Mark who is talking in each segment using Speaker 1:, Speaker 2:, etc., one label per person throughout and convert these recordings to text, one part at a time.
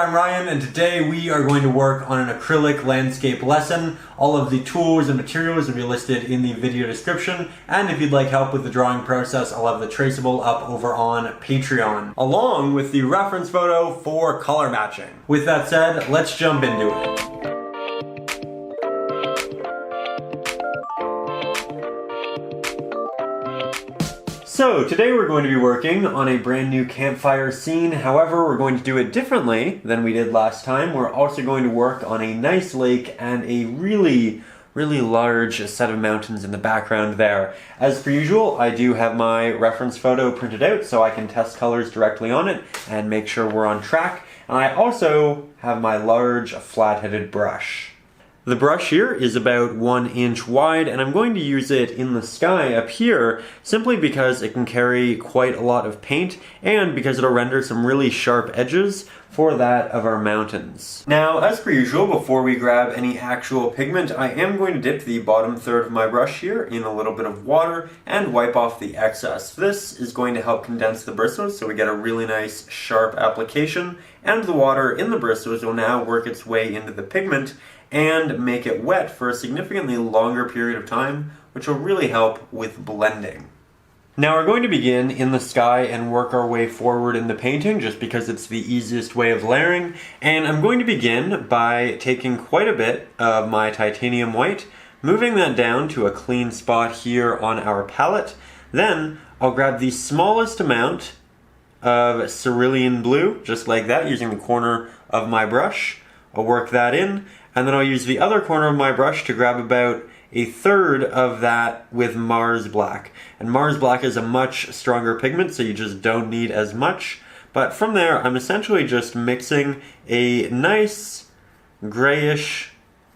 Speaker 1: I'm Ryan, and today we are going to work on an acrylic landscape lesson. All of the tools and materials will be listed in the video description, and if you'd like help with the drawing process, I'll have the traceable up over on Patreon, along with the reference photo for color matching. With that said, let's jump into it. So today we're going to be working on a brand new campfire scene. However, we're going to do it differently than we did last time. We're also going to work on a nice lake and a really large set of mountains in the background there. As per usual, I do have my reference photo printed out so I can test colors directly on it and make sure we're on track. And I also have my large flat-headed brush. The brush here is about 1 inch wide, and I'm going to use it in the sky up here simply because it can carry quite a lot of paint and because it'll render some really sharp edges for that of our mountains. Now, as per usual, before we grab any actual pigment, I am going to dip the bottom third of my brush here in a little bit of water and wipe off the excess. This is going to help condense the bristles so we get a really nice sharp application, and the water in the bristles will now work its way into the pigment and make it wet for a significantly longer period of time, which will really help with blending. Now we're going to begin in the sky and work our way forward in the painting just because it's the easiest way of layering, and I'm going to begin by taking quite a bit of my titanium white, moving that down to a clean spot here on our palette. Then I'll grab the smallest amount of cerulean blue, just like that, using the corner of my brush. I'll work that in, and then I'll use the other corner of my brush to grab about a third of that with Mars Black. And Mars Black is a much stronger pigment, so you just don't need as much. But from there, I'm essentially just mixing a nice grayish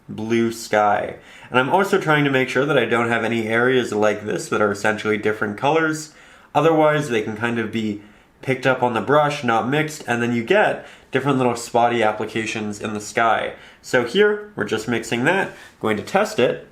Speaker 1: blue sky. And I'm also trying to make sure that I don't have any areas like this that are essentially different colors. Otherwise, they can kind of be picked up on the brush, not mixed, and then you get different little spotty applications in the sky. So here, we're just mixing that, going to test it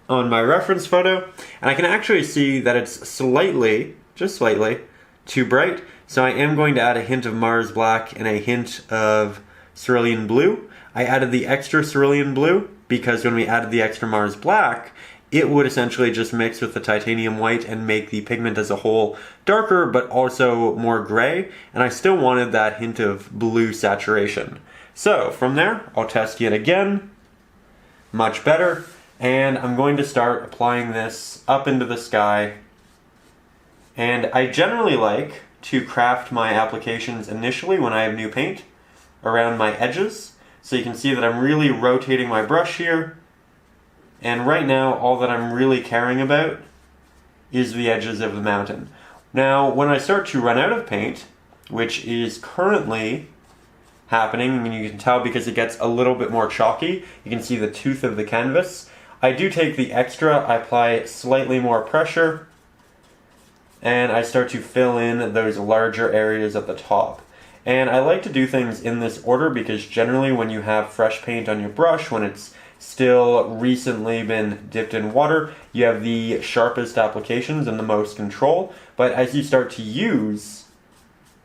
Speaker 1: on my reference photo, and I can actually see that it's slightly, just slightly, too bright, so I am going to add a hint of Mars Black and a hint of Cerulean Blue. I added the extra Cerulean Blue because when we added the extra Mars Black, it would essentially just mix with the titanium white and make the pigment as a whole darker but also more gray, and I still wanted that hint of blue saturation. So from there, I'll test yet again, much better, and I'm going to start applying this up into the sky. And I generally like to craft my applications initially when I have new paint around my edges, so you can see that I'm really rotating my brush here. And right now, all that I'm really caring about is the edges of the mountain. Now, when I start to run out of paint, which is currently happening, I mean, you can tell because it gets a little bit more chalky. You can see the tooth of the canvas. I do take the extra, I apply slightly more pressure, and I start to fill in those larger areas at the top. And I like to do things in this order because generally when you have fresh paint on your brush, when it's still recently been dipped in water, you have the sharpest applications and the most control. But as you start to use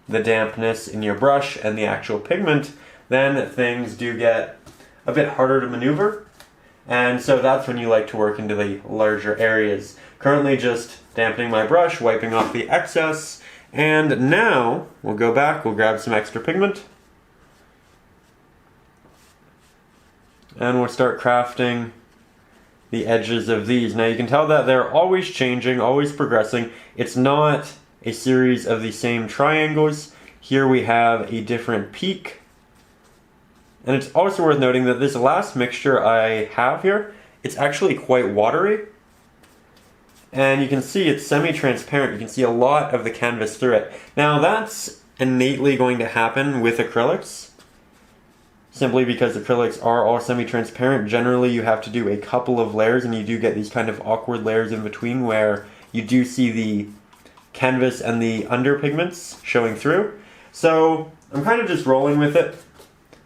Speaker 1: the dampness in your brush and the actual pigment, then things do get a bit harder to maneuver. And so that's when you like to work into the larger areas. Currently just dampening my brush, wiping off the excess, and now we'll go back, we'll grab some extra pigment, and we'll start crafting the edges of these. Now you can tell that they're always changing, always progressing. It's not a series of the same triangles. Here we have a different peak. And it's also worth noting that this last mixture I have here, it's actually quite watery. And you can see it's semi-transparent. You can see a lot of the canvas through it. Now that's innately going to happen with acrylics, simply because acrylics are all semi-transparent. Generally you have to do a couple of layers and you do get these kind of awkward layers in between where you do see the canvas and the underpigments showing through. So I'm kind of just rolling with it,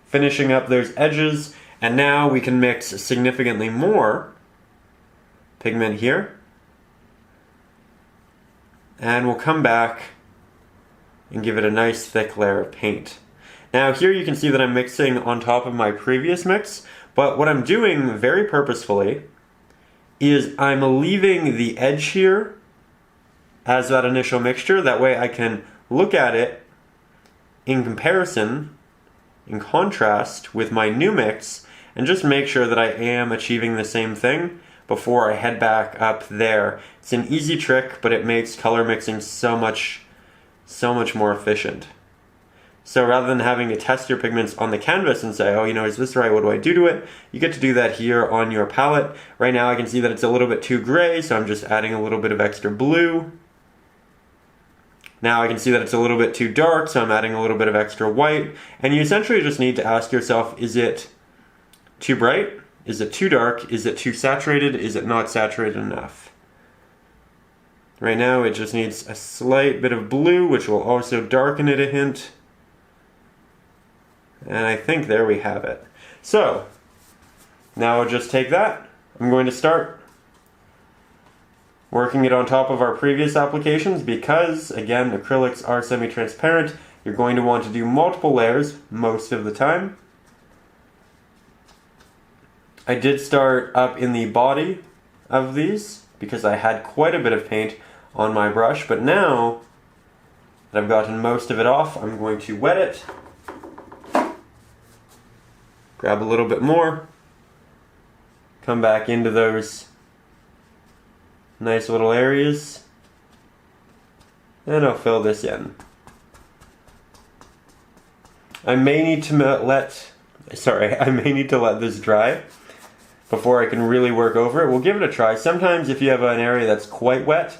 Speaker 1: finishing up those edges, and now we can mix significantly more pigment here. And we'll come back and give it a nice thick layer of paint. Now here you can see that I'm mixing on top of my previous mix, but what I'm doing very purposefully is I'm leaving the edge here as that initial mixture. That way I can look at it in comparison, in contrast with my new mix, and just make sure that I am achieving the same thing before I head back up there. It's an easy trick, but it makes color mixing so much more efficient. So rather than having to test your pigments on the canvas and say, oh, you know, is this right? What do I do to it? You get to do that here on your palette. Right now I can see that it's a little bit too gray, so I'm just adding a little bit of extra blue. Now I can see that it's a little bit too dark, so I'm adding a little bit of extra white. And you essentially just need to ask yourself, is it too bright? Is it too dark? Is it too saturated? Is it not saturated enough? Right now it just needs a slight bit of blue, which will also darken it a hint. And I think there we have it. So, now I'll just take that. I'm going to start working it on top of our previous applications because, again, acrylics are semi-transparent. You're going to want to do multiple layers most of the time. I did start up in the body of these because I had quite a bit of paint on my brush, but now that I've gotten most of it off, I'm going to wet it. Grab a little bit more, come back into those nice little areas, and I'll fill this in. I may need to let this dry before I can really work over it. We'll give it a try. Sometimes if you have an area that's quite wet,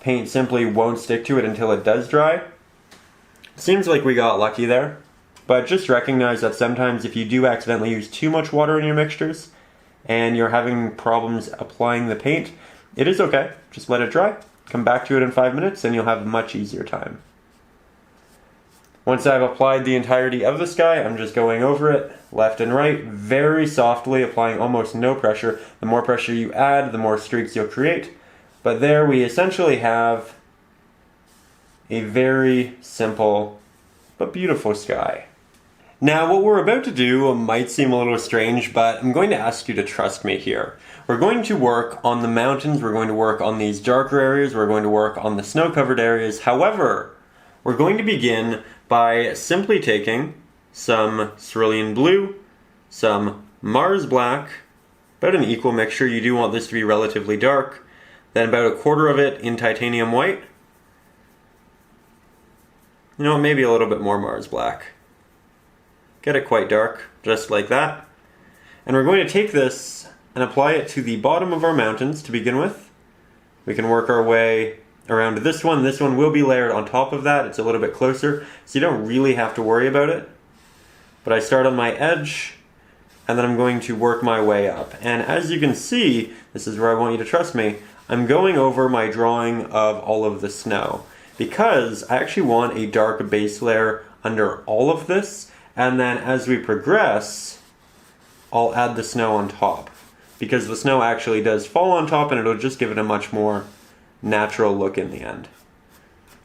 Speaker 1: paint simply won't stick to it until it does dry. Seems like we got lucky there. But just recognize that sometimes if you do accidentally use too much water in your mixtures and you're having problems applying the paint, it is okay. Just let it dry. Come back to it in 5 minutes and you'll have a much easier time. Once I've applied the entirety of the sky, I'm just going over it left and right, very softly, applying almost no pressure. The more pressure you add, the more streaks you'll create. But there we essentially have a very simple but beautiful sky. Now, what we're about to do might seem a little strange, but I'm going to ask you to trust me here. We're going to work on the mountains, we're going to work on these darker areas, we're going to work on the snow-covered areas. However, we're going to begin by simply taking some cerulean blue, some Mars black, about an equal mixture. You do want this to be relatively dark, then about a quarter of it in titanium white. You know, maybe a little bit more Mars black. Get it quite dark, just like that. And we're going to take this and apply it to the bottom of our mountains to begin with. We can work our way around to this one. This one will be layered on top of that. It's a little bit closer, so you don't really have to worry about it. But I start on my edge, and then I'm going to work my way up. And as you can see, this is where I want you to trust me, I'm going over my drawing of all of the snow, because I actually want a dark base layer under all of this. And then as we progress, I'll add the snow on top, because the snow actually does fall on top and it'll just give it a much more natural look in the end.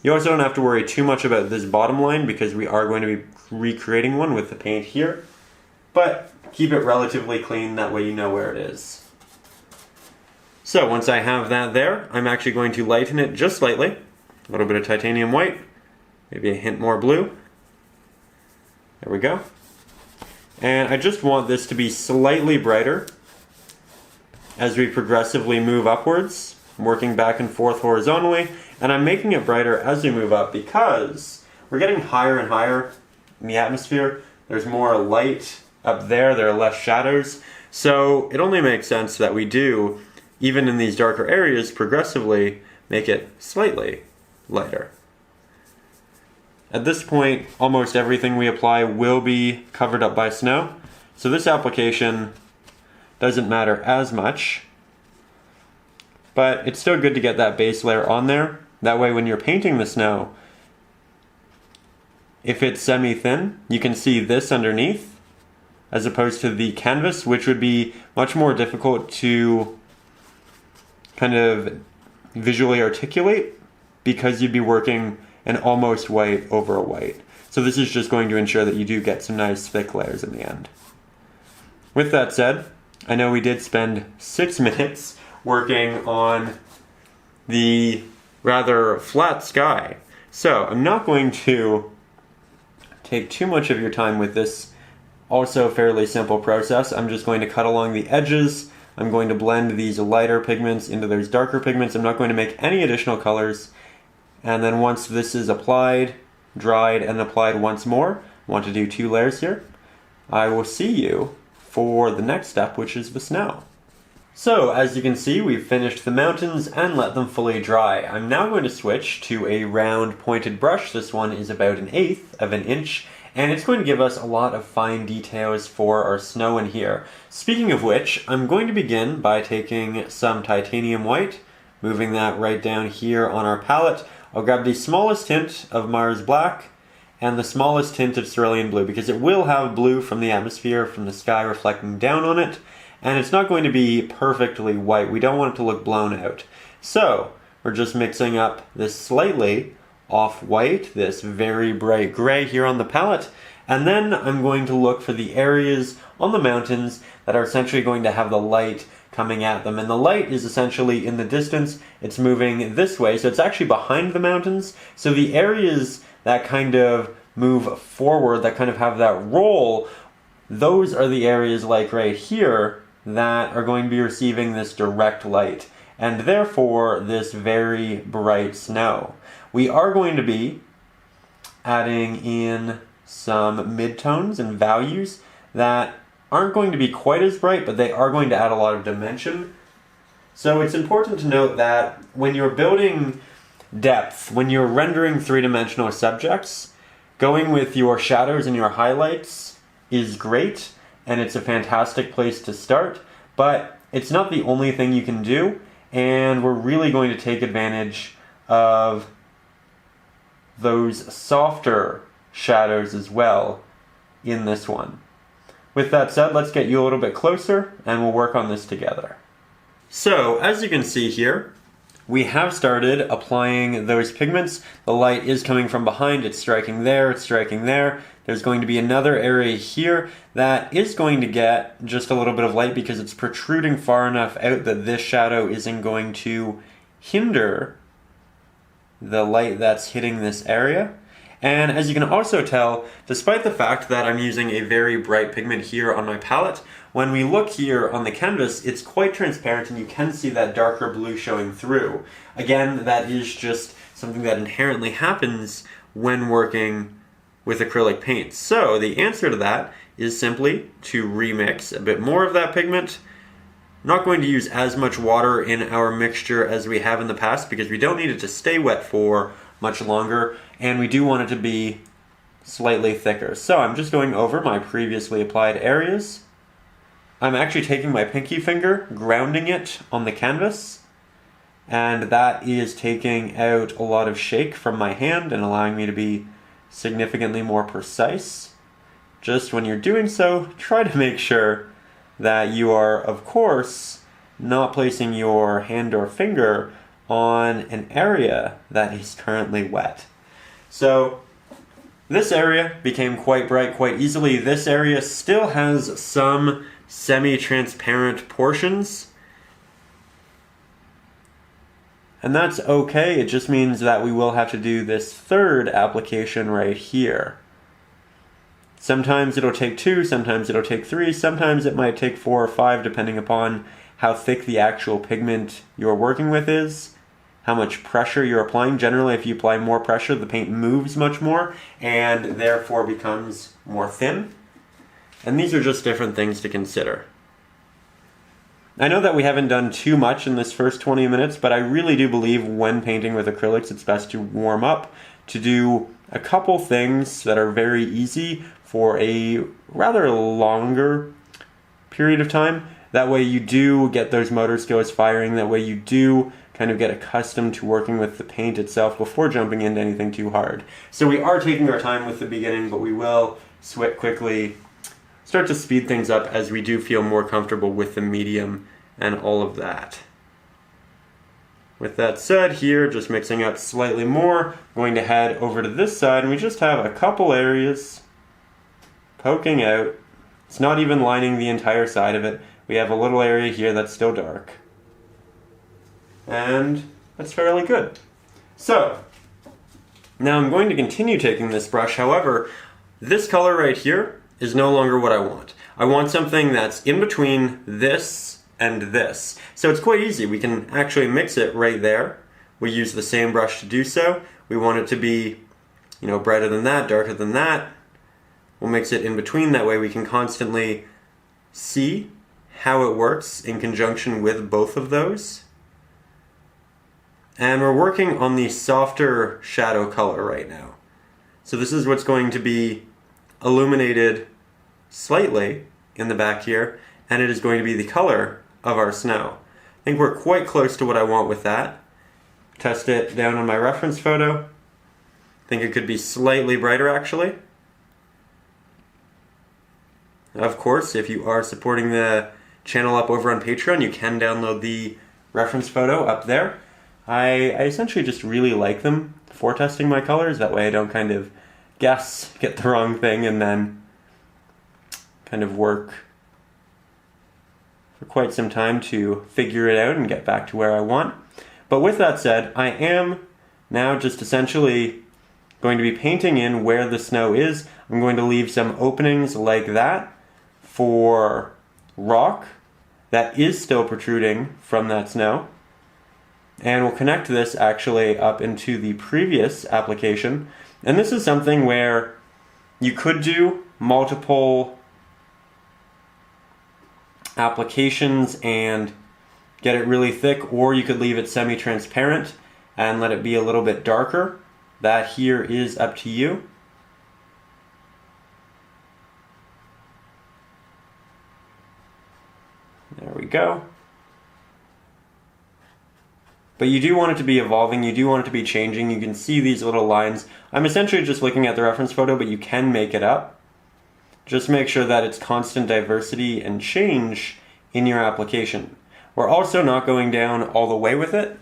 Speaker 1: You also don't have to worry too much about this bottom line because we are going to be recreating one with the paint here, but keep it relatively clean, that way you know where it is. So once I have that there, I'm actually going to lighten it just slightly. A little bit of titanium white, maybe a hint more blue. There we go. And I just want this to be slightly brighter as we progressively move upwards, working back and forth horizontally. And I'm making it brighter as we move up because we're getting higher and higher in the atmosphere. There's more light up there, there are less shadows. So it only makes sense that we do, even in these darker areas, progressively make it slightly lighter. At this point, almost everything we apply will be covered up by snow, so this application doesn't matter as much, but it's still good to get that base layer on there. That way when you're painting the snow, if it's semi-thin, you can see this underneath, as opposed to the canvas, which would be much more difficult to kind of visually articulate because you'd be working an almost white over a white. So this is just going to ensure that you do get some nice thick layers in the end. With that said, I know we did spend 6 minutes working on the rather flat sky. So I'm not going to take too much of your time with this also fairly simple process. I'm just going to cut along the edges. I'm going to blend these lighter pigments into those darker pigments. I'm not going to make any additional colors. And then once this is applied, dried, and applied once more, I want to do 2 layers here, I will see you for the next step, which is the snow. So, as you can see, we've finished the mountains and let them fully dry. I'm now going to switch to a round pointed brush. This one is about 1/8 of an inch, and it's going to give us a lot of fine details for our snow in here. Speaking of which, I'm going to begin by taking some titanium white, moving that right down here on our palette. I'll grab the smallest hint of Mars Black and the smallest hint of Cerulean Blue, because it will have blue from the atmosphere, from the sky reflecting down on it, and it's not going to be perfectly white. We don't want it to look blown out. So, we're just mixing up this slightly off-white, this very bright gray here on the palette, and then I'm going to look for the areas on the mountains that are essentially going to have the light coming at them. And the light is essentially in the distance, it's moving this way, so it's actually behind the mountains. So the areas that kind of move forward, that kind of have that roll, those are the areas like right here that are going to be receiving this direct light, and therefore this very bright snow. We are going to be adding in some midtones and values that aren't going to be quite as bright, but they are going to add a lot of dimension. So it's important to note that when you're building depth, when you're rendering 3-dimensional subjects, going with your shadows and your highlights is great, and it's a fantastic place to start, but it's not the only thing you can do, and we're really going to take advantage of those softer shadows as well in this one. With that said, let's get you a little bit closer and we'll work on this together. So, as you can see here, we have started applying those pigments. The light is coming from behind, it's striking there, it's striking there. There's going to be another area here that is going to get just a little bit of light because it's protruding far enough out that this shadow isn't going to hinder the light that's hitting this area. And as you can also tell, despite the fact that I'm using a very bright pigment here on my palette, when we look here on the canvas, it's quite transparent and you can see that darker blue showing through. Again, that is just something that inherently happens when working with acrylic paints. So the answer to that is simply to remix a bit more of that pigment. Not going to use as much water in our mixture as we have in the past because we don't need it to stay wet for much longer, and we do want it to be slightly thicker. So I'm just going over my previously applied areas. I'm actually taking my pinky finger, grounding it on the canvas, and that is taking out a lot of shake from my hand and allowing me to be significantly more precise. Just when you're doing so, try to make sure that you are, of course, not placing your hand or finger on an area that is currently wet. So this area became quite bright quite easily. This area still has some semi-transparent portions, and that's okay. It just means that we will have to do this third application right here. Sometimes it'll take 2, sometimes it'll take 3, sometimes it might take 4 or 5 depending upon how thick the actual pigment you're working with is, how much pressure you're applying. Generally, if you apply more pressure, the paint moves much more and therefore becomes more thin. And these are just different things to consider. I know that we haven't done too much in this first 20 minutes, but I really do believe when painting with acrylics, it's best to warm up, to do a couple things that are very easy for a rather longer period of time. That way you do get those motor skills firing, that way you do kind of get accustomed to working with the paint itself before jumping into anything too hard. So we are taking our time with the beginning, but we will quickly start to speed things up as we do feel more comfortable with the medium and all of that. With that said, here, just mixing up slightly more, going to head over to this side, and we just have a couple areas poking out. It's not even lining the entire side of it. We have a little area here that's still dark. And that's fairly good. So, now I'm going to continue taking this brush. However, this color right here is no longer what I want. I want something that's in between this and this. So it's quite easy. We can actually mix it right there. We use the same brush to do so. We want it to be, you know, brighter than that, darker than that. We'll mix it in between. That way we can constantly see how it works in conjunction with both of those. And we're working on the softer shadow color right now. So this is what's going to be illuminated slightly in the back here, and it is going to be the color of our snow. I think we're quite close to what I want with that. Test it down on my reference photo. I think it could be slightly brighter actually. Of course, if you are supporting the channel up over on Patreon, you can download the reference photo up there. I essentially just really like them for testing my colors. That way I don't kind of guess, get the wrong thing, and then kind of work for quite some time to figure it out and get back to where I want. But with that said, I am now just essentially going to be painting in where the snow is. I'm going to leave some openings like that for rock that is still protruding from that snow. And we'll connect this actually up into the previous application. And this is something where you could do multiple applications and get it really thick, or you could leave it semi-transparent and let it be a little bit darker. That here is up to you. There we go. But you do want it to be evolving, you do want it to be changing. You can see these little lines. I'm essentially just looking at the reference photo, but you can make it up. Just make sure that it's constant diversity and change in your application. We're also not going down all the way with it.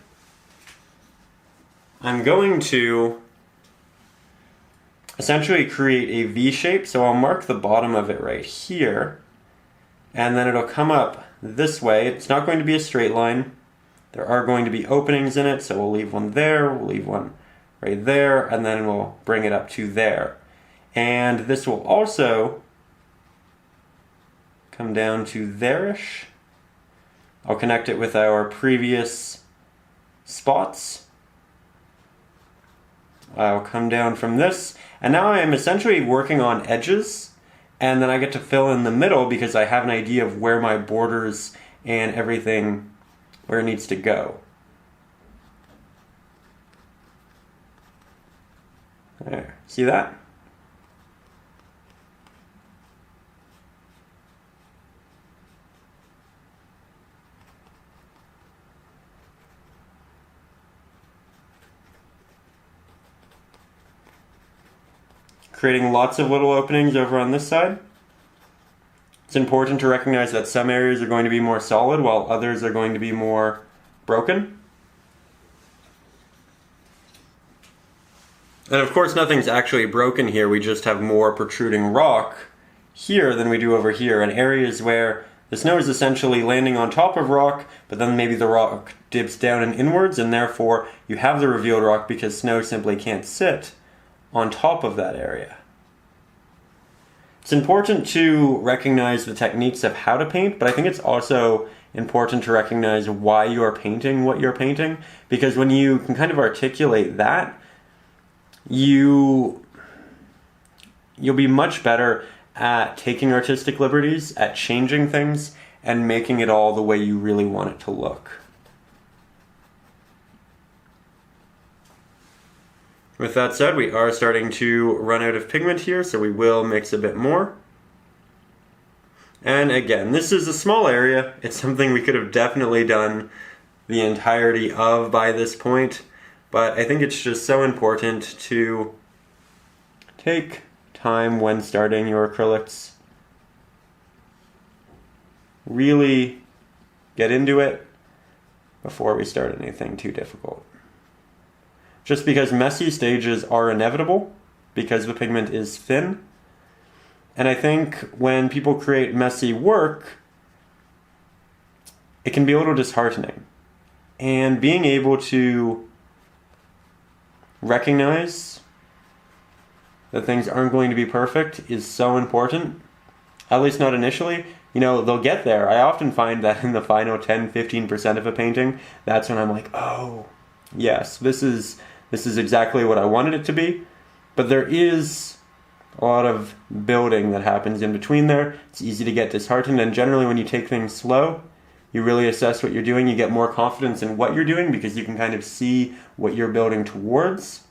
Speaker 1: I'm going to essentially create a V shape, so I'll mark the bottom of it right here, and then it'll come up this way. It's not going to be a straight line. There are going to be openings in it, so we'll leave one there, we'll leave one right there, and then we'll bring it up to there. And this will also come down to there-ish. I'll connect it with our previous spots. I'll come down from this, and now I am essentially working on edges, and then I get to fill in the middle because I have an idea of where my borders and everything, where it needs to go. There, see that? Creating lots of little openings over on this side. It's important to recognize that some areas are going to be more solid while others are going to be more broken. And of course nothing's actually broken here, we just have more protruding rock here than we do over here, in areas where the snow is essentially landing on top of rock, but then maybe the rock dips down and inwards, and therefore you have the revealed rock because snow simply can't sit on top of that area. It's important to recognize the techniques of how to paint, but I think it's also important to recognize why you are painting what you're painting, because when you can kind of articulate that, you'll be much better at taking artistic liberties, at changing things, and making it all the way you really want it to look. With that said, we are starting to run out of pigment here, so we will mix a bit more. And again, this is a small area. It's something we could have definitely done the entirety of by this point, but I think it's just so important to take time when starting your acrylics. Really get into it. before we start anything too difficult. Just because messy stages are inevitable, because the pigment is thin. And I think when people create messy work, it can be a little disheartening. And being able to recognize that things aren't going to be perfect is so important, at least not initially. You know, they'll get there. I often find that in the final 10-15% of a painting, that's when I'm like, oh, yes, this is exactly what I wanted it to be. But there is a lot of building that happens in between there. It's easy to get disheartened, and generally when you take things slow, you really assess what you're doing, you get more confidence in what you're doing because you can kind of see what you're building towards.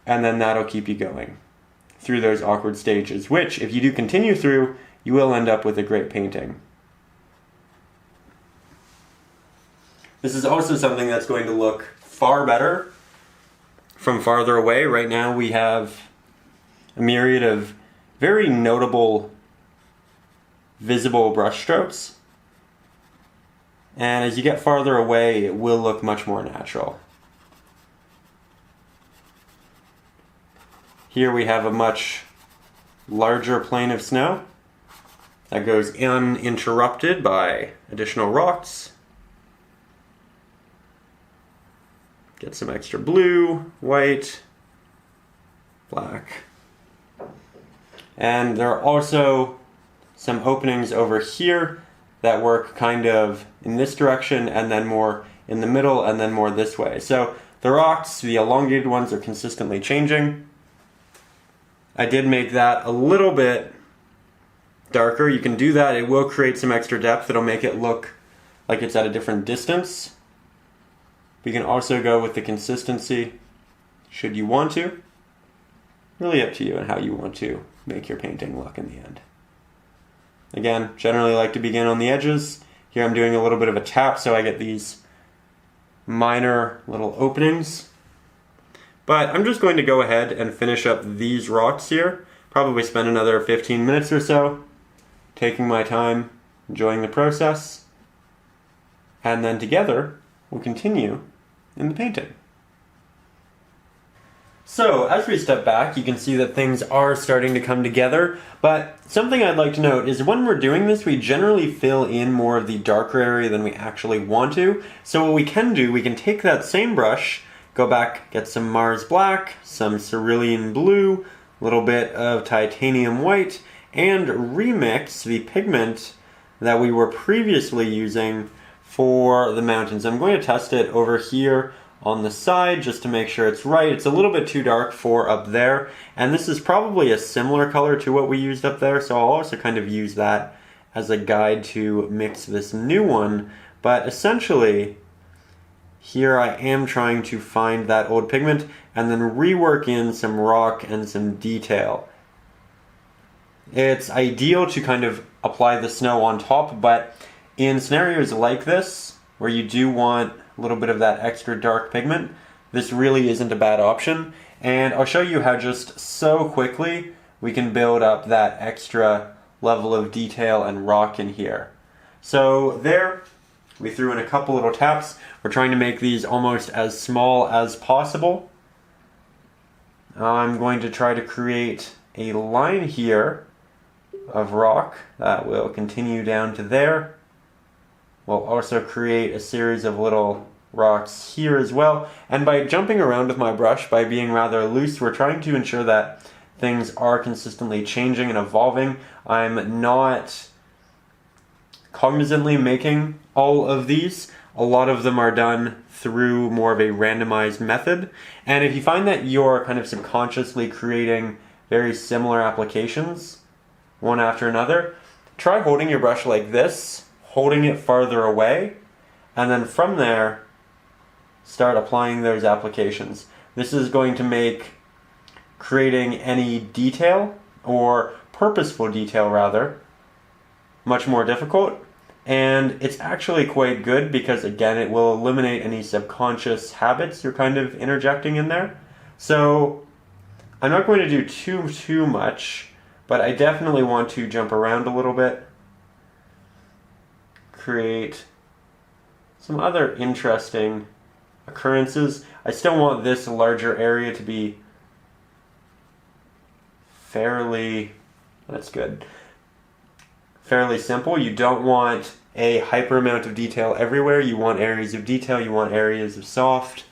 Speaker 1: And then that'll keep you going through those awkward stages, which, if you do continue through, you will end up with a great painting. This is also something that's going to look far better from farther away. Right now we have a myriad of very notable visible brush strokes, and as you get farther away it will look much more natural. Here we have a much larger plane of snow that goes uninterrupted by additional rocks. Get some extra blue, white, black. And there are also some openings over here that work kind of in this direction and then more in the middle and then more this way. So the rocks, the elongated ones, are consistently changing. I did make that a little bit darker. You can do that. It will create some extra depth. It'll make it look like it's at a different distance. You can also go with the consistency should you want to. Really up to you and how you want to make your painting look in the end. Again, generally like to begin on the edges. Here I'm doing a little bit of a tap so I get these minor little openings. But I'm just going to go ahead and finish up these rocks here. Probably spend another 15 minutes or so, taking my time, enjoying the process. And then together, we'll continue in the painting. So, as we step back, you can see that things are starting to come together, but something I'd like to note is when we're doing this, we generally fill in more of the darker area than we actually want to. So what we can do, we can take that same brush, go back, get some Mars Black, some Cerulean Blue, a little bit of Titanium White, and remix the pigment that we were previously using for the mountains. I'm going to test it over here on the side just to make sure it's right. It's a little bit too dark for up there, and this is probably a similar color to what we used up there, so I'll also kind of use that as a guide to mix this new one. But essentially, here I am trying to find that old pigment and then rework in some rock and some detail. It's ideal to kind of apply the snow on top, but in scenarios like this, where you do want a little bit of that extra dark pigment, this really isn't a bad option. And I'll show you how just so quickly we can build up that extra level of detail and rock in here. So there, we threw in a couple little taps. We're trying to make these almost as small as possible. I'm going to try to create a line here of rock that will continue down to there. We'll also create a series of little rocks here as well. And by jumping around with my brush, by being rather loose, we're trying to ensure that things are consistently changing and evolving. I'm not cognizantly making all of these. A lot of them are done through more of a randomized method. And if you find that you're kind of subconsciously creating very similar applications, one after another, try holding your brush like this, holding it farther away, and then from there, start applying those applications. This is going to make creating any detail, or purposeful detail rather, much more difficult. And it's actually quite good because, again, it will eliminate any subconscious habits you're kind of interjecting in there. So I'm not going to do too much, but I definitely want to jump around a little bit, create some other interesting occurrences. I still want this larger area to be fairly, that's good, fairly simple. You don't want a hyper amount of detail everywhere. You want areas of detail, you want areas of soft,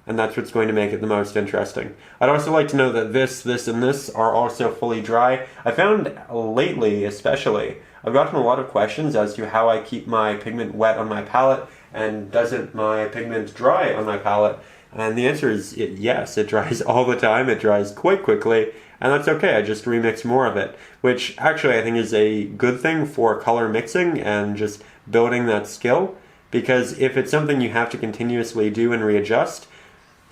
Speaker 1: and that's what's going to make it the most interesting. I'd also like to know that this, and this are also fully dry. I found lately, especially, I've gotten a lot of questions as to how I keep my pigment wet on my palette, and doesn't my pigment dry on my palette? And the answer is yes, it dries all the time. It dries quite quickly, and that's okay. I just remix more of it, which actually I think is a good thing for color mixing and just building that skill, because if it's something you have to continuously do and readjust,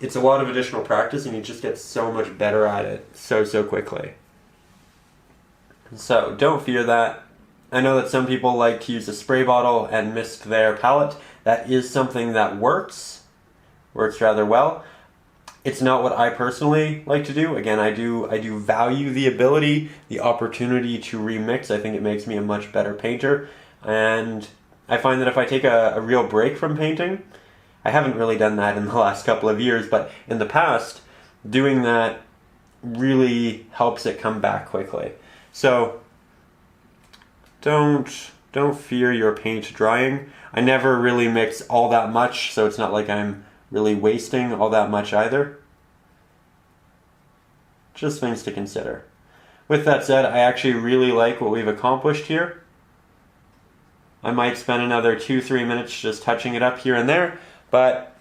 Speaker 1: it's a lot of additional practice and you just get so much better at it so quickly. So don't fear that. I know that some people like to use a spray bottle and mist their palette. That is something that works rather well. It's not what I personally like to do. Again, I do value the ability, the opportunity to remix. I think it makes me a much better painter. And I find that if I take a real break from painting, I haven't really done that in the last couple of years, but in the past, doing that really helps it come back quickly. So don't fear your paint drying. I never really mix all that much, so it's not like I'm really wasting all that much either. Just things to consider. With that said, I actually really like what we've accomplished here. I might spend another 2-3 minutes just touching it up here and there, but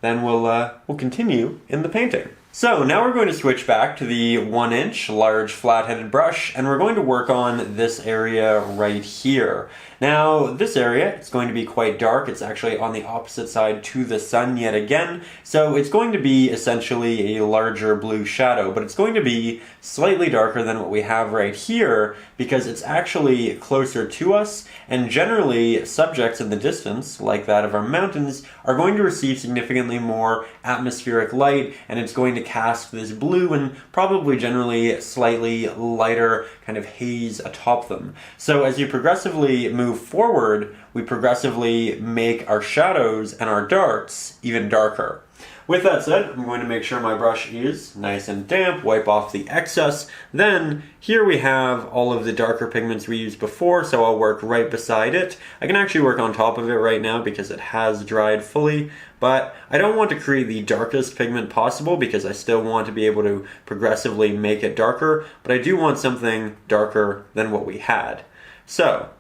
Speaker 1: then we'll continue in the painting. So now we're going to switch back to the 1-inch large flat-headed brush, and we're going to work on this area right here. Now this area, it's going to be quite dark. It's actually on the opposite side to the sun yet again, so it's going to be essentially a larger blue shadow, but it's going to be slightly darker than what we have right here because it's actually closer to us, and generally subjects in the distance, like that of our mountains, are going to receive significantly more atmospheric light, and it's going to cast this blue and probably generally slightly lighter kind of haze atop them. So as you progressively move forward, we progressively make our shadows and our darks even darker. With that said, I'm going to make sure my brush is nice and damp, wipe off the excess. Then here we have all of the darker pigments we used before, so I'll work right beside it. I can actually work on top of it right now because it has dried fully, but I don't want to create the darkest pigment possible because I still want to be able to progressively make it darker, but I do want something darker than what we had. So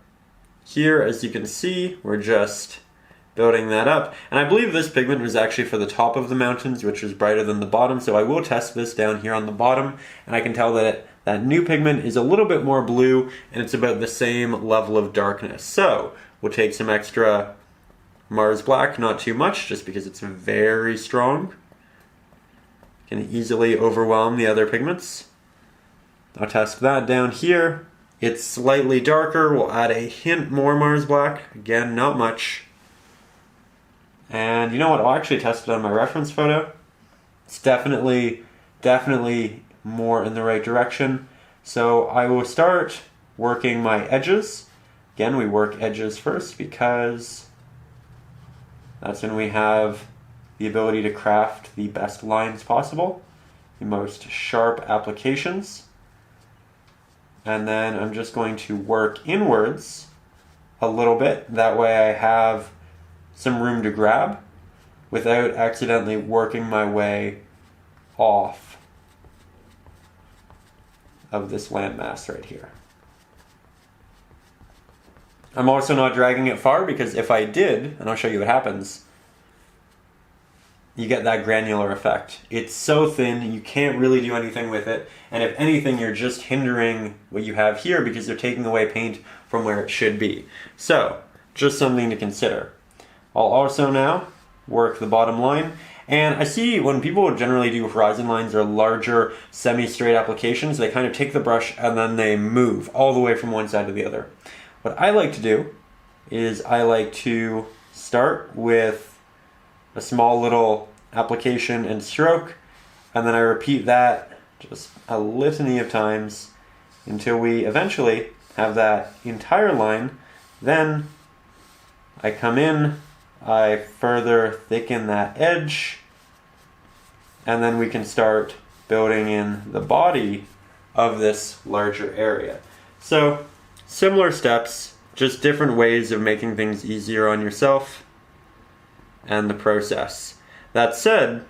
Speaker 1: here, as you can see, we're just building that up. And I believe this pigment was actually for the top of the mountains, which is brighter than the bottom, so I will test this down here on the bottom, and I can tell that that new pigment is a little bit more blue, and it's about the same level of darkness. So we'll take some extra Mars Black, not too much, just because it's very strong. Can easily overwhelm the other pigments. I'll test that down here. It's slightly darker. We'll add a hint more Mars Black. Again, not much. And you know what? I'll actually test it on my reference photo. It's definitely more in the right direction. So I will start working my edges. Again, we work edges first because that's when we have the ability to craft the best lines possible, the most sharp applications. And then I'm just going to work inwards a little bit. That way I have some room to grab without accidentally working my way off of this landmass right here. I'm also not dragging it far because if I did, and I'll show you what happens, you get that granular effect. It's so thin, you can't really do anything with it, and if anything, you're just hindering what you have here because you're taking away paint from where it should be. So, just something to consider. I'll also now work the bottom line, and I see when people generally do horizon lines or larger semi-straight applications, they kind of take the brush and then they move all the way from one side to the other. What I like to do is I like to start with a small little application and stroke, and then I repeat that just a litany of times until we eventually have that entire line. Then I come in I further thicken that edge, and then we can start building in the body of this larger area. So, similar steps, just different ways of making things easier on yourself and the process. That said,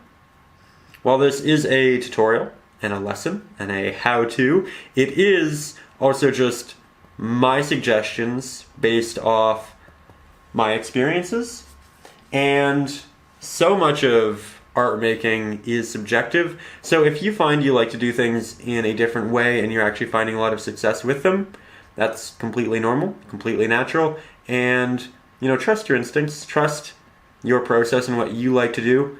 Speaker 1: while this is a tutorial and a lesson and a how-to, it is also just my suggestions based off my experiences, and so much of art making is subjective. So if you find you like to do things in a different way and you're actually finding a lot of success with them, that's completely normal, completely natural, and trust your instincts, trust your process and what you like to do.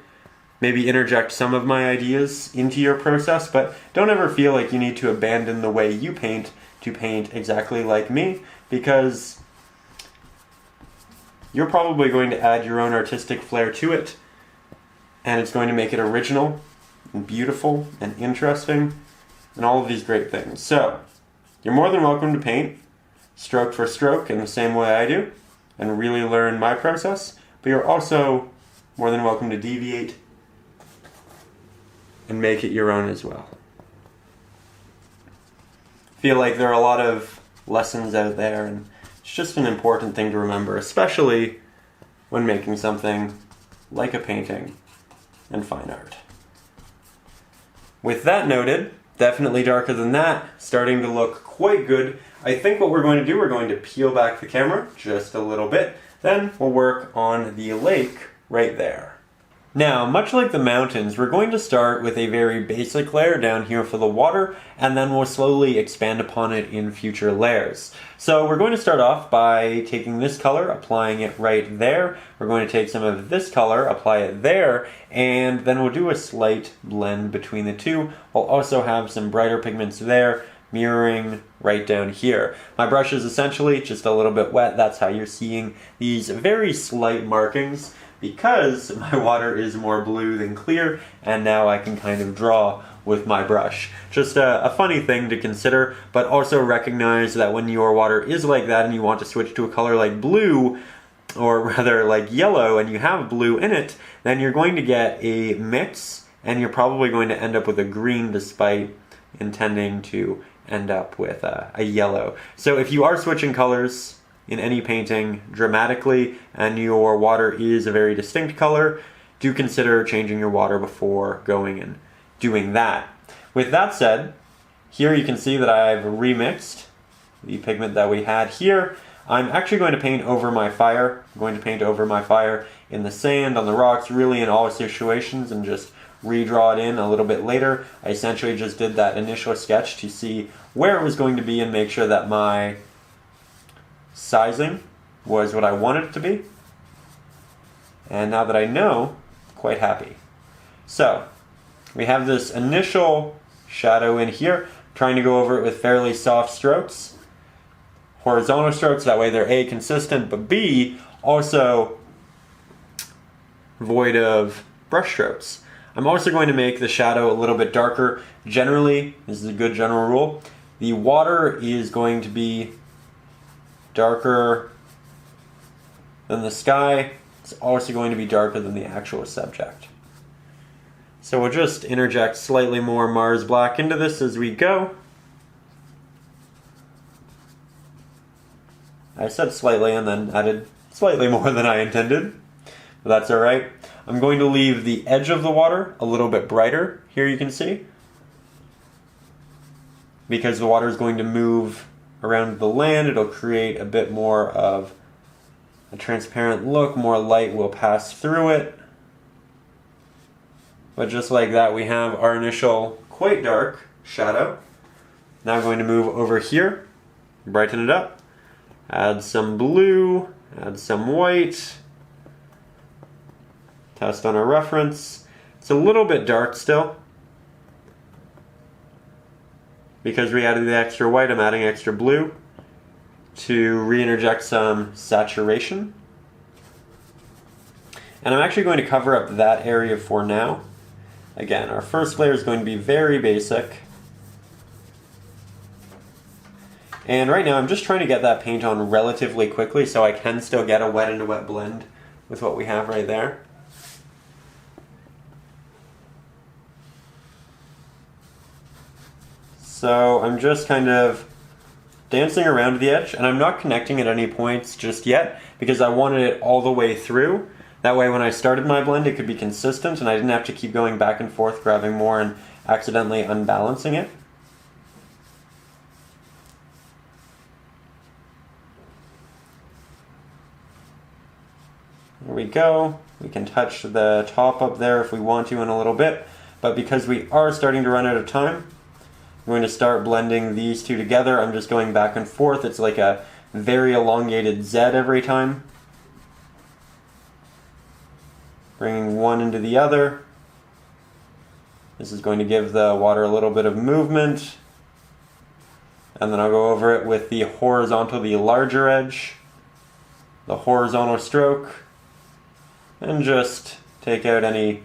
Speaker 1: Maybe interject some of my ideas into your process, but don't ever feel like you need to abandon the way you paint to paint exactly like me, because you're probably going to add your own artistic flair to it, and it's going to make it original and beautiful and interesting and all of these great things. So, you're more than welcome to paint stroke for stroke in the same way I do and really learn my process, but you're also more than welcome to deviate and make it your own as well. I feel like there are a lot of lessons out there, and it's just an important thing to remember, especially when making something like a painting and fine art. With that noted, definitely darker than that, starting to look quite good. I think what we're going to do, we're going to peel back the camera just a little bit, then we'll work on the lake right there. Now, much like the mountains, we're going to start with a very basic layer down here for the water, and then we'll slowly expand upon it in future layers. So we're going to start off by taking this color, applying it right there. We're going to take some of this color, apply it there, and then we'll do a slight blend between the two. We'll also have some brighter pigments there, mirroring right down here. My brush is essentially just a little bit wet. That's how you're seeing these very slight markings, because my water is more blue than clear, and now I can kind of draw with my brush. Just a funny thing to consider, but also recognize that when your water is like that and you want to switch to a color like blue, or rather like yellow, and you have blue in it, then you're going to get a mix, and you're probably going to end up with a green despite intending to end up with a yellow. So if you are switching colors in any painting dramatically and your water is a very distinct color, do consider changing your water before going and doing that. With that said, here you can see that I've remixed the pigment that we had here. I'm actually going to paint over my fire. I'm going to paint over my fire in the sand, on the rocks, really in all situations, and just redraw it in a little bit later. I essentially just did that initial sketch to see where it was going to be and make sure that my sizing was what I wanted it to be. And now that I know, I'm quite happy. So, we have this initial shadow in here, trying to go over it with fairly soft strokes, horizontal strokes, that way they're A, consistent, but B, also void of brush strokes. I'm also going to make the shadow a little bit darker. Generally, this is a good general rule, the water is going to be darker than the sky. It's also going to be darker than the actual subject. So we'll just interject slightly more Mars black into this as we go. I said slightly and then added slightly more than I intended, but that's alright. I'm going to leave the edge of the water a little bit brighter, here you can see, because the water is going to move around the land. It'll create a bit more of a transparent look, more light will pass through it. But just like that, we have our initial quite dark shadow. Now I'm going to move over here, brighten it up, add some blue, add some white, test on our reference. It's a little bit dark still. Because we added the extra white, I'm adding extra blue to re-interject some saturation. And I'm actually going to cover up that area for now. Again, our first layer is going to be very basic. And right now I'm just trying to get that paint on relatively quickly so I can still get a wet into wet blend with what we have right there. So I'm just kind of dancing around the edge, and I'm not connecting at any points just yet because I wanted it all the way through. That way when I started my blend it could be consistent and I didn't have to keep going back and forth, grabbing more and accidentally unbalancing it. There we go. We can touch the top up there if we want to in a little bit, but because we are starting to run out of time, I'm going to start blending these two together. I'm just going back and forth. It's like a very elongated Z every time. Bringing one into the other. This is going to give the water a little bit of movement. And then I'll go over it with the horizontal, the larger edge, the horizontal stroke, and just take out any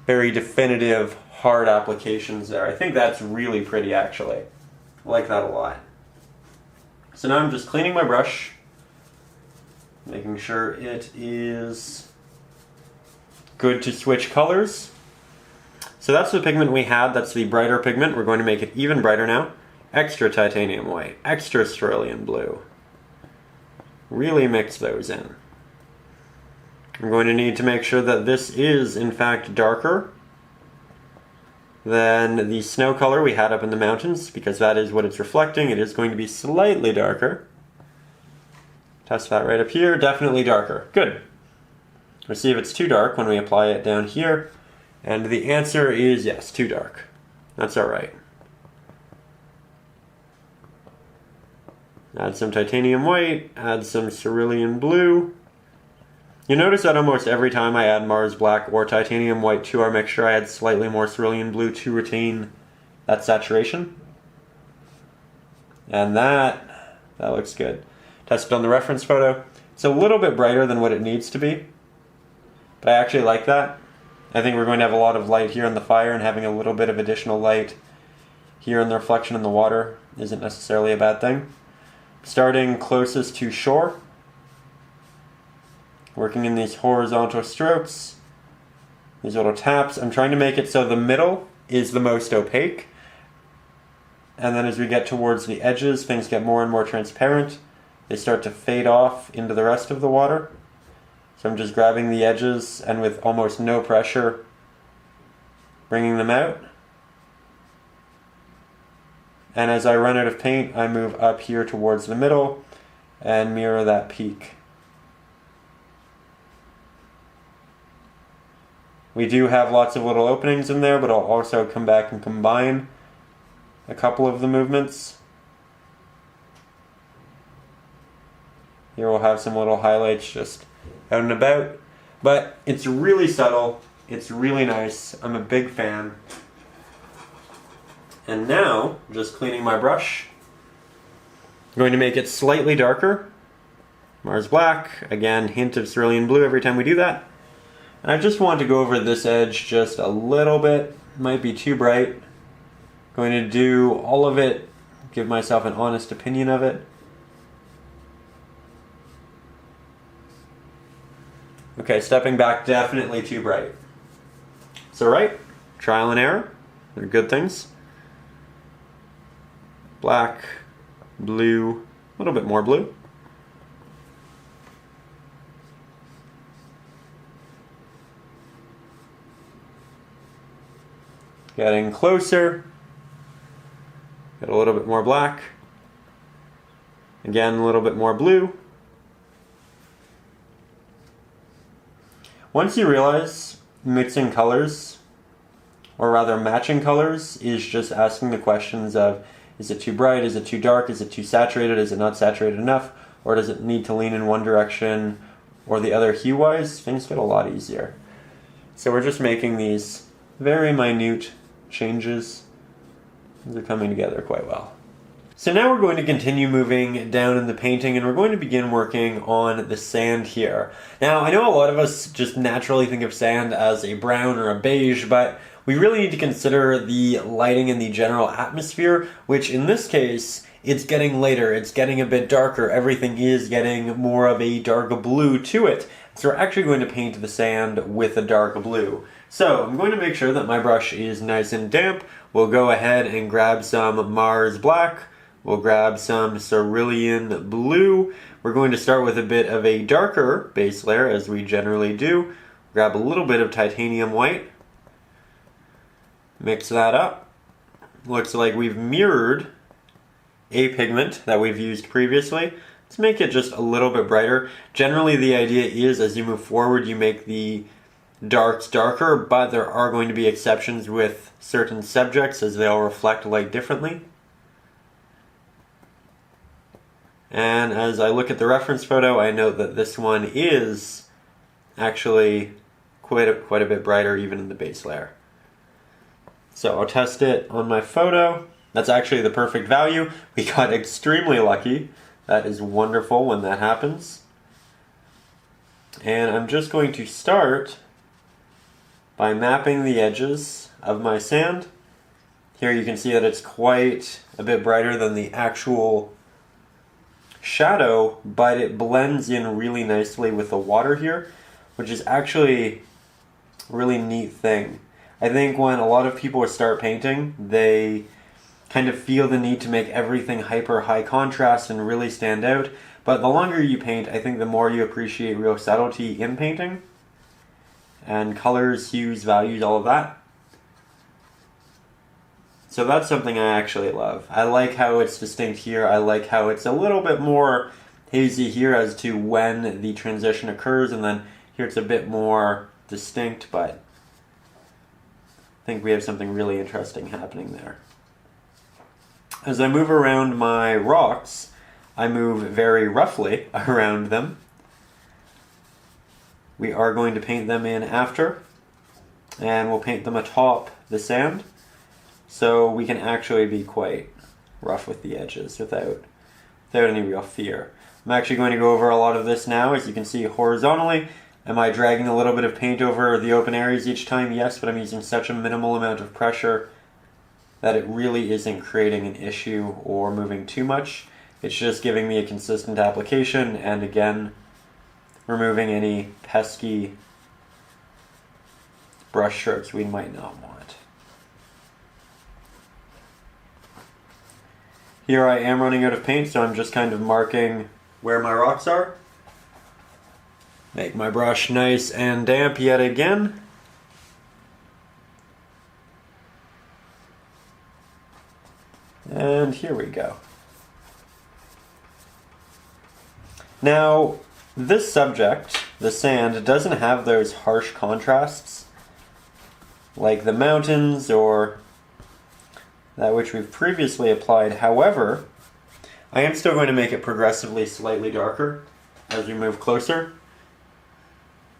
Speaker 1: very definitive hard applications there. I think that's really pretty actually. I like that a lot. So now I'm just cleaning my brush, making sure it is good to switch colors. So that's the pigment we had, that's the brighter pigment. We're going to make it even brighter now. Extra titanium white, extra cerulean blue. Really mix those in. I'm going to need to make sure that this is in fact darker than the snow color we had up in the mountains, because that is what it's reflecting. It is going to be slightly darker. Test that right up here, definitely darker. Good. We'll see if it's too dark when we apply it down here. And the answer is yes, too dark. That's alright. Add some titanium white, add some cerulean blue. You notice that almost every time I add Mars black or titanium white to our mixture, I add slightly more cerulean blue to retain that saturation. And that looks good. Test it on the reference photo. It's a little bit brighter than what it needs to be, but I actually like that. I think we're going to have a lot of light here in the fire, and having a little bit of additional light here in the reflection in the water isn't necessarily a bad thing. Starting closest to shore, working in these horizontal strokes, these little taps. I'm trying to make it so the middle is the most opaque, and then as we get towards the edges, things get more and more transparent. They start to fade off into the rest of the water. So I'm just grabbing the edges and with almost no pressure, bringing them out. And as I run out of paint, I move up here towards the middle and mirror that peak. We do have lots of little openings in there, but I'll also come back and combine a couple of the movements. Here we'll have some little highlights just out and about, but it's really subtle, it's really nice, I'm a big fan. And now, just cleaning my brush, I'm going to make it slightly darker. Mars black, again, hint of cerulean blue every time we do that. And I just want to go over this edge just a little bit, might be too bright. Going to do all of it, give myself an honest opinion of it. Okay, stepping back, definitely too bright. It's alright, trial and error, they're good things. Black, blue, a little bit more blue. Getting closer, get a little bit more black. Again, a little bit more blue. Once you realize mixing colors, or rather matching colors, is just asking the questions of, is it too bright, is it too dark, is it too saturated, is it not saturated enough, or does it need to lean in one direction or the other hue-wise, things get a lot easier. So we're just making these very minute changes. They're coming together quite well. So now we're going to continue moving down in the painting, and we're going to begin working on the sand here. Now, I know a lot of us just naturally think of sand as a brown or a beige, but we really need to consider the lighting and the general atmosphere, which in this case, it's getting later, it's getting a bit darker, everything is getting more of a dark blue to it. So we're actually going to paint the sand with a dark blue. So I'm going to make sure that my brush is nice and damp. We'll go ahead and grab some Mars Black. We'll grab some Cerulean Blue. We're going to start with a bit of a darker base layer, as we generally do. Grab a little bit of Titanium White. Mix that up. Looks like we've mirrored a pigment that we've used previously. Let's make it just a little bit brighter. Generally, the idea is as you move forward, you make the darks darker, but there are going to be exceptions with certain subjects as they'll reflect light differently. And as I look at the reference photo, I note that this one is actually quite a bit brighter even in the base layer. So I'll test it on my photo. That's actually the perfect value. We got extremely lucky. That is wonderful when that happens. And I'm just going to start by mapping the edges of my sand. Here you can see that it's quite a bit brighter than the actual shadow, but it blends in really nicely with the water here, which is actually a really neat thing. I think when a lot of people start painting, they kind of feel the need to make everything hyper high contrast and really stand out. But the longer you paint, I think the more you appreciate real subtlety in painting. And colors, hues, values, all of that. So that's something I actually love. I like how it's distinct here. I like how it's a little bit more hazy here as to when the transition occurs. And then here it's a bit more distinct, but I think we have something really interesting happening there. As I move around my rocks, I move very roughly around them. We are going to paint them in after, and we'll paint them atop the sand, so we can actually be quite rough with the edges without any real fear. I'm actually going to go over a lot of this now, as you can see horizontally. Am I dragging a little bit of paint over the open areas each time? Yes, but I'm using such a minimal amount of pressure that it really isn't creating an issue or moving too much. It's just giving me a consistent application and again, removing any pesky brush strokes we might not want. Here I am running out of paint, so I'm just kind of marking where my rocks are. Make my brush nice and damp yet again. And here we go. Now, this subject, the sand, doesn't have those harsh contrasts like the mountains or that which we've previously applied. However, I am still going to make it progressively slightly darker as we move closer.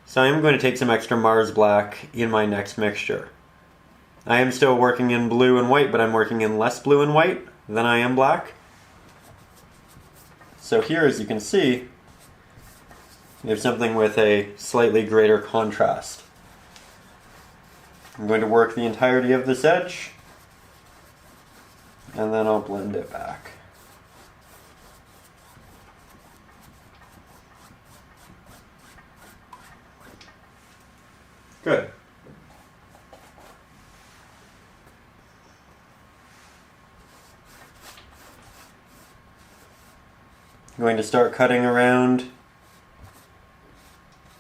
Speaker 1: So I am going to take some extra Mars Black in my next mixture. I am still working in blue and white, but I'm working in less blue and white than I am black. So here, as you can see, we have something with a slightly greater contrast. I'm going to work the entirety of this edge, and then I'll blend it back. Good. I'm going to start cutting around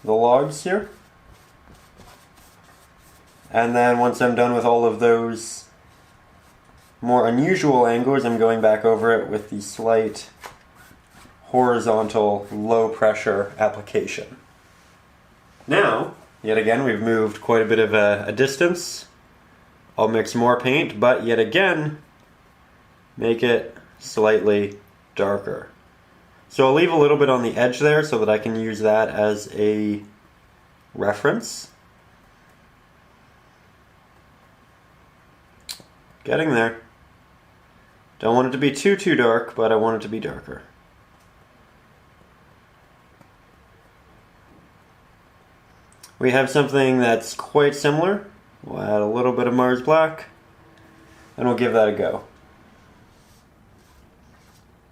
Speaker 1: the logs here. And then once I'm done with all of those more unusual angles, I'm going back over it with the slight horizontal low pressure application. Now, yet again, we've moved quite a bit of a distance. I'll mix more paint, but yet again, make it slightly darker. So I'll leave a little bit on the edge there so that I can use that as a reference. Getting there. Don't want it to be too dark, but I want it to be darker. We have something that's quite similar. We'll add a little bit of Mars Black, and we'll give that a go.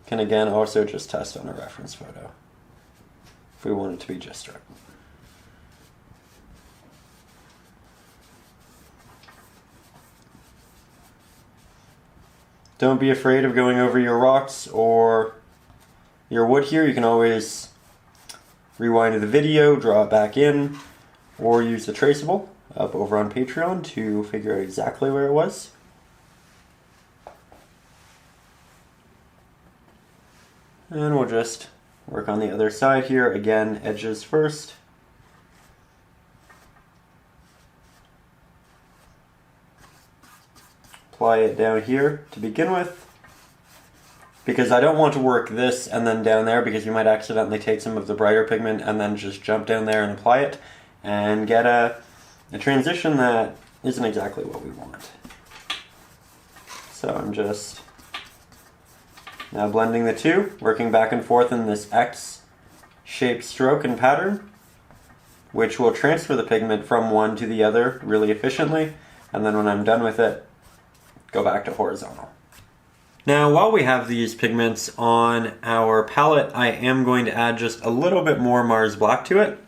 Speaker 1: Can again also just test on a reference photo if we want it to be just right. Don't be afraid of going over your rocks or your wood here. You can always rewind the video, draw it back in, or use the traceable up over on Patreon to figure out exactly where it was. And we'll just work on the other side here. Again, edges first. Apply it down here to begin with, because I don't want to work this and then down there, because you might accidentally take some of the brighter pigment and then just jump down there and apply it and get a transition that isn't exactly what we want. So I'm just now blending the two, working back and forth in this X-shaped stroke and pattern, which will transfer the pigment from one to the other really efficiently, and then when I'm done with it, go back to horizontal. Now, while we have these pigments on our palette, I am going to add just a little bit more Mars Black to it.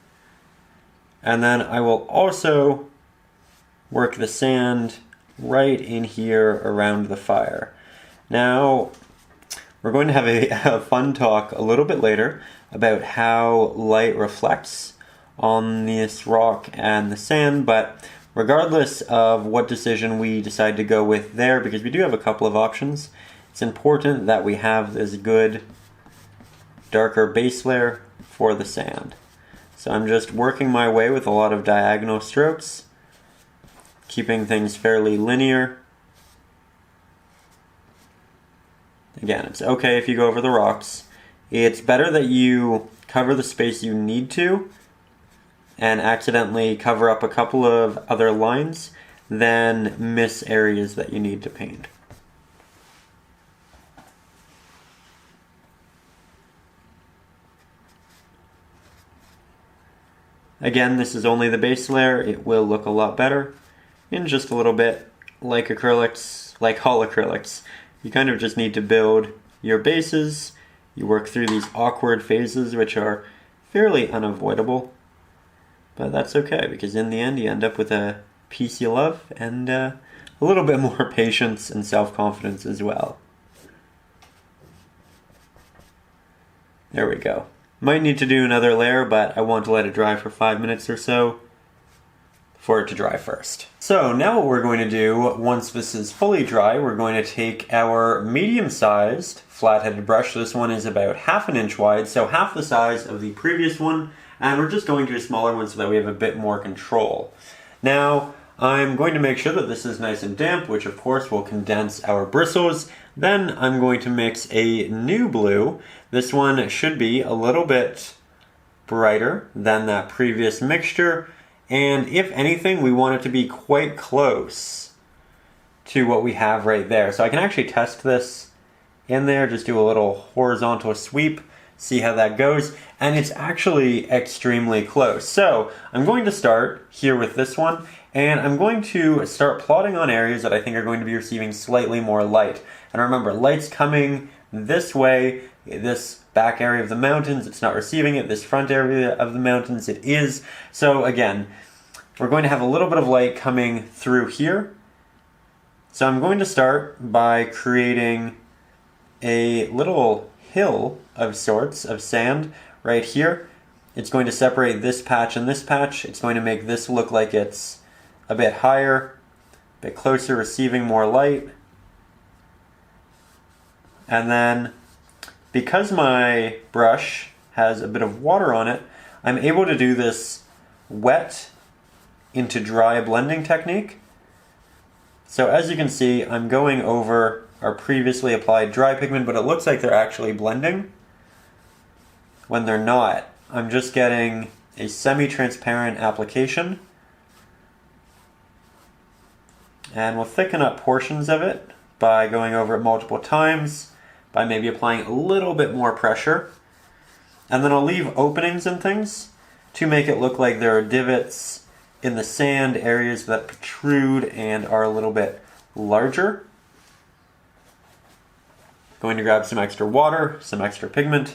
Speaker 1: And then I will also work the sand right in here around the fire. Now, we're going to have a fun talk a little bit later about how light reflects on this rock and the sand, but regardless of what decision we decide to go with there, because we do have a couple of options, it's important that we have this good darker base layer for the sand. So I'm just working my way with a lot of diagonal strokes, keeping things fairly linear. Again, it's okay if you go over the rocks. It's better that you cover the space you need to and accidentally cover up a couple of other lines than miss areas that you need to paint. Again, this is only the base layer. It will look a lot better in just a little bit, like acrylics, like all acrylics. You kind of just need to build your bases. You work through these awkward phases, which are fairly unavoidable. But that's okay, because in the end you end up with a piece you love and a little bit more patience and self-confidence as well. There we go. Might need to do another layer, but I want to let it dry for 5 minutes or so for it to dry first. So now what we're going to do, once this is fully dry, we're going to take our medium-sized flat-headed brush. This one is about 1/2 inch wide, so half the size of the previous one, and we're just going to a smaller one so that we have a bit more control. Now, I'm going to make sure that this is nice and damp, which of course will condense our bristles. Then I'm going to mix a new blue. This one should be a little bit brighter than that previous mixture, and if anything, we want it to be quite close to what we have right there. So I can actually test this in there, just do a little horizontal sweep, see how that goes, and it's actually extremely close. So I'm going to start here with this one, and I'm going to start plotting on areas that I think are going to be receiving slightly more light. And remember, light's coming this way, this back area of the mountains, it's not receiving it. This front area of the mountains, it is. So again, we're going to have a little bit of light coming through here. So I'm going to start by creating a little hill of sorts of sand right here. It's going to separate this patch and this patch. It's going to make this look like it's a bit higher, a bit closer, receiving more light. And then, because my brush has a bit of water on it, I'm able to do this wet into dry blending technique. So as you can see, I'm going over our previously applied dry pigment, but it looks like they're actually blending when they're not. I'm just getting a semi-transparent application, and we'll thicken up portions of it by going over it multiple times, by maybe applying a little bit more pressure. And then I'll leave openings and things to make it look like there are divots in the sand, areas that protrude and are a little bit larger. Going to grab some extra water, some extra pigment.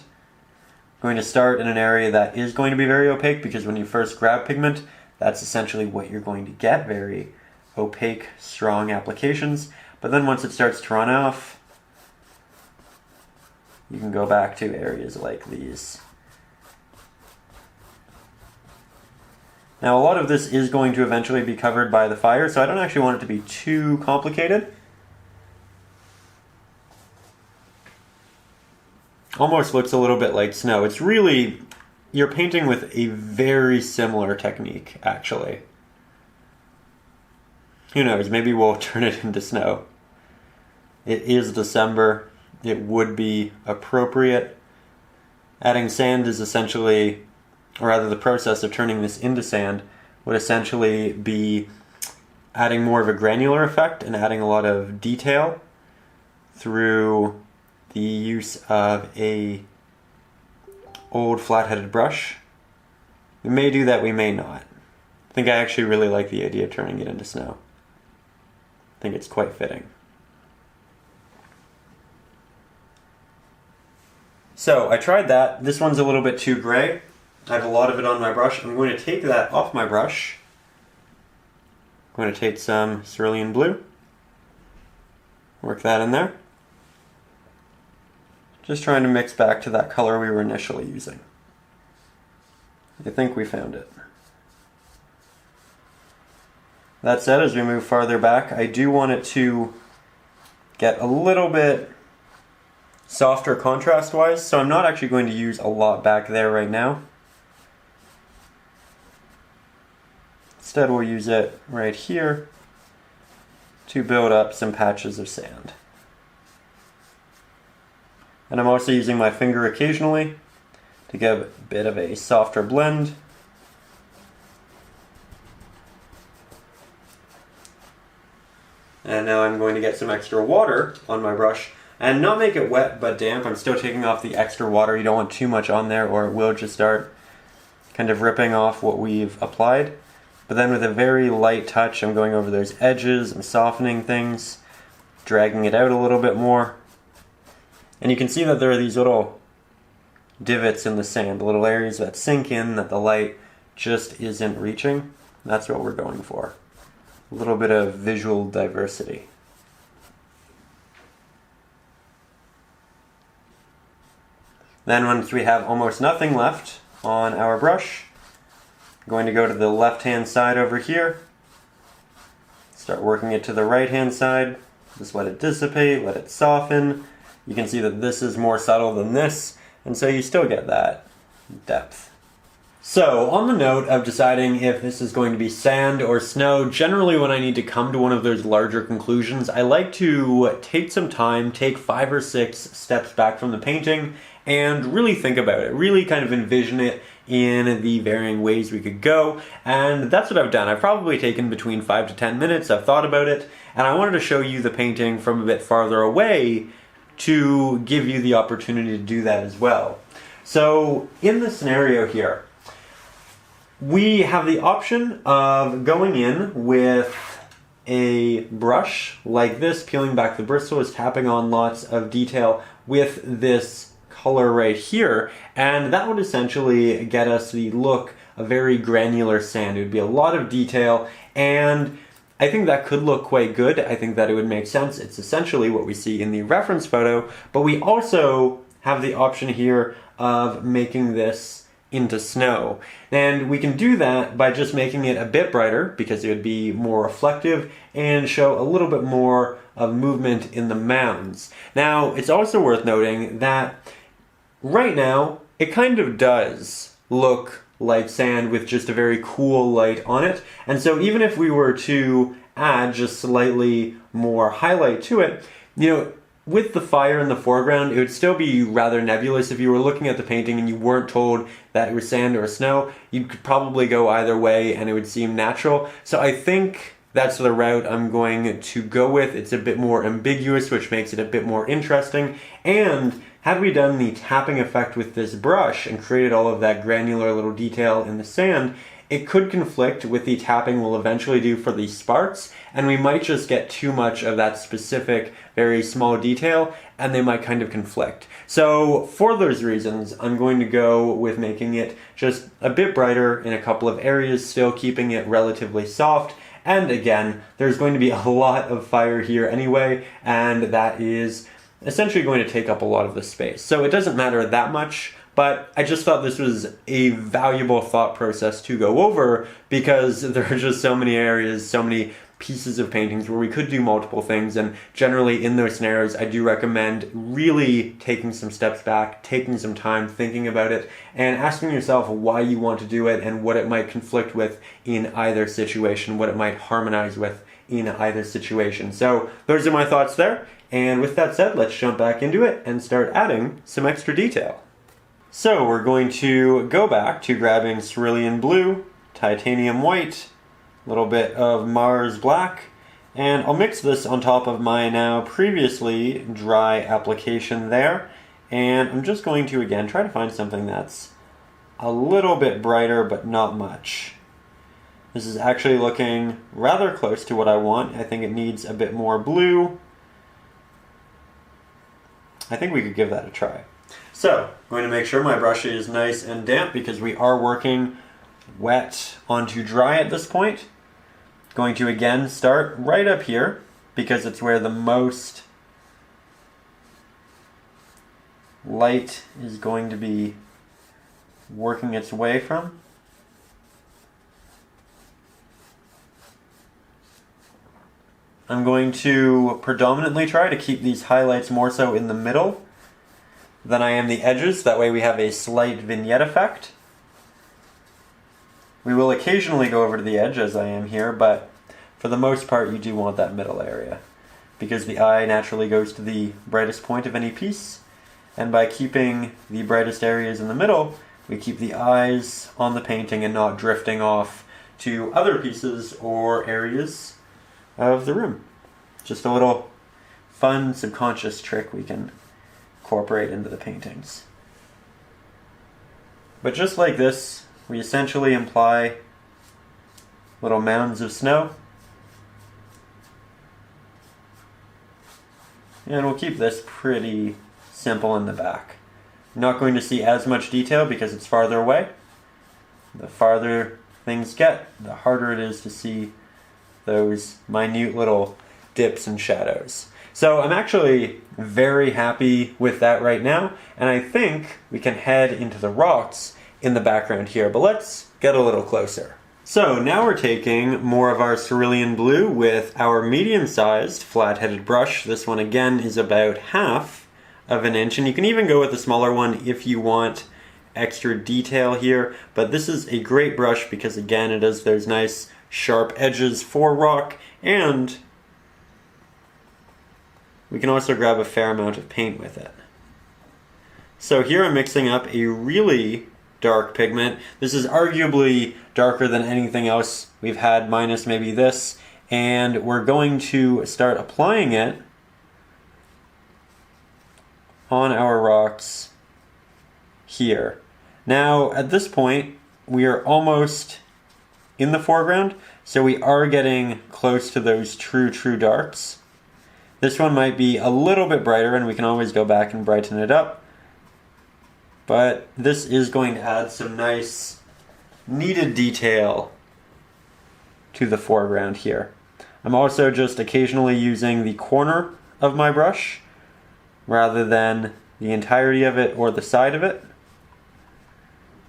Speaker 1: Going to start in an area that is going to be very opaque, because when you first grab pigment, that's essentially what you're going to get, very opaque, strong applications. But then once it starts to run off, you can go back to areas like these. Now a lot of this is going to eventually be covered by the fire, so I don't actually want it to be too complicated. Almost looks a little bit like snow. It's really, you're painting with a very similar technique, actually. Who knows, maybe we'll turn it into snow. It is December. It would be appropriate. Adding sand is essentially, or rather the process of turning this into sand would essentially be adding more of a granular effect and adding a lot of detail through the use of a old flat-headed brush. We may do that, we may not. I think I actually really like the idea of turning it into snow. I think it's quite fitting. So I tried that. This one's a little bit too gray. I have a lot of it on my brush. I'm going to take that off my brush. I'm going to take some Cerulean blue. Work that in there. Just trying to mix back to that color we were initially using. I think we found it. That said, as we move farther back, I do want it to get a little bit softer contrast-wise, so I'm not actually going to use a lot back there right now. Instead, we'll use it right here to build up some patches of sand. And I'm also using my finger occasionally to give a bit of a softer blend. And now I'm going to get some extra water on my brush and not make it wet but damp. I'm still taking off the extra water. You don't want too much on there or it will just start kind of ripping off what we've applied. But then with a very light touch, I'm going over those edges, I'm softening things, dragging it out a little bit more. And you can see that there are these little divots in the sand, little areas that sink in that the light just isn't reaching. That's what we're going for. A little bit of visual diversity. Then once we have almost nothing left on our brush, I'm going to go to the left-hand side over here. Start working it to the right-hand side. Just let it dissipate, let it soften. You can see that this is more subtle than this, and so you still get that depth. So, on the note of deciding if this is going to be sand or snow, generally when I need to come to one of those larger conclusions, I like to take some time, take 5 or 6 steps back from the painting, and really think about it, really kind of envision it in the varying ways we could go, and that's what I've done. I've probably taken between 5 to 10 minutes, I've thought about it, and I wanted to show you the painting from a bit farther away to give you the opportunity to do that as well. So in this scenario here, we have the option of going in with a brush like this, peeling back the bristles, tapping on lots of detail with this color right here, and that would essentially get us the look of very granular sand. It would be a lot of detail, and I think that could look quite good. I think that it would make sense. It's essentially what we see in the reference photo, but we also have the option here of making this into snow. And we can do that by just making it a bit brighter because it would be more reflective and show a little bit more of movement in the mounds. Now, it's also worth noting that right now, it kind of does look like sand with just a very cool light on it. And so even if we were to add just slightly more highlight to it, you know, with the fire in the foreground, it would still be rather nebulous. If you were looking at the painting and you weren't told that it was sand or snow, you could probably go either way and it would seem natural. So I think that's the route I'm going to go with. It's a bit more ambiguous, which makes it a bit more interesting. And had we done the tapping effect with this brush and created all of that granular little detail in the sand, it could conflict with the tapping we'll eventually do for the sparks, and we might just get too much of that specific, very small detail, and they might kind of conflict. So for those reasons, I'm going to go with making it just a bit brighter in a couple of areas, still keeping it relatively soft. And again, there's going to be a lot of fire here anyway, and that is essentially going to take up a lot of the space. So it doesn't matter that much, but I just thought this was a valuable thought process to go over because there are just so many areas, so many pieces of paintings where we could do multiple things, and generally in those scenarios I do recommend really taking some steps back, taking some time, thinking about it, and asking yourself why you want to do it and what it might conflict with in either situation, what it might harmonize with in either situation. So those are my thoughts there, and with that said, let's jump back into it and start adding some extra detail. So we're going to go back to grabbing Cerulean blue, titanium white, a little bit of Mars black, and I'll mix this on top of my now previously dry application there, and I'm just going to again try to find something that's a little bit brighter but not much. This is actually looking rather close to what I want. I think it needs a bit more blue. I think we could give that a try. So, I'm going to make sure my brush is nice and damp because we are working wet onto dry at this point. Going to again start right up here because it's where the most light is going to be working its way from. I'm going to predominantly try to keep these highlights more so in the middle than I am the edges. That way we have a slight vignette effect. We will occasionally go over to the edge as I am here, but for the most part you do want that middle area because the eye naturally goes to the brightest point of any piece, and by keeping the brightest areas in the middle, we keep the eyes on the painting and not drifting off to other pieces or areas of the room. Just a little fun subconscious trick we can incorporate into the paintings. But just like this, we essentially imply little mounds of snow. And we'll keep this pretty simple in the back. You're not going to see as much detail because it's farther away. The farther things get, the harder it is to see those minute little dips and shadows. So I'm actually very happy with that right now, and I think we can head into the rocks in the background here, but let's get a little closer. So now we're taking more of our cerulean blue with our medium-sized flat-headed brush. This one again is about 1/2 of an inch, and you can even go with a smaller one if you want extra detail here, but this is a great brush because again it has those nice sharp edges for rock, and we can also grab a fair amount of paint with it. So here I'm mixing up a really dark pigment. This is arguably darker than anything else we've had, minus maybe this, and we're going to start applying it on our rocks here. Now at this point we are almost in the foreground, so we are getting close to those true darks. This one might be a little bit brighter and we can always go back and brighten it up, but this is going to add some nice needed detail to the foreground here. I'm also just occasionally using the corner of my brush rather than the entirety of it or the side of it.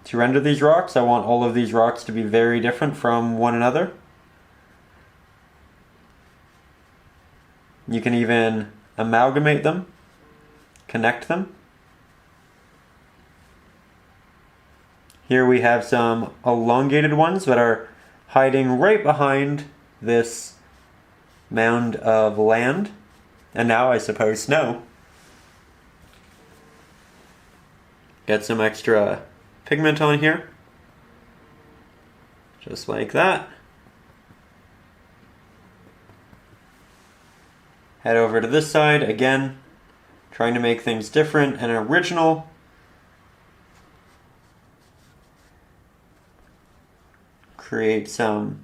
Speaker 1: To render these rocks, I want all of these rocks to be very different from one another. You can even amalgamate them, connect them. Here we have some elongated ones that are hiding right behind this mound of land, and now I suppose snow. Get some extra pigment on here, just like that. Head over to this side, again, trying to make things different and original. Create some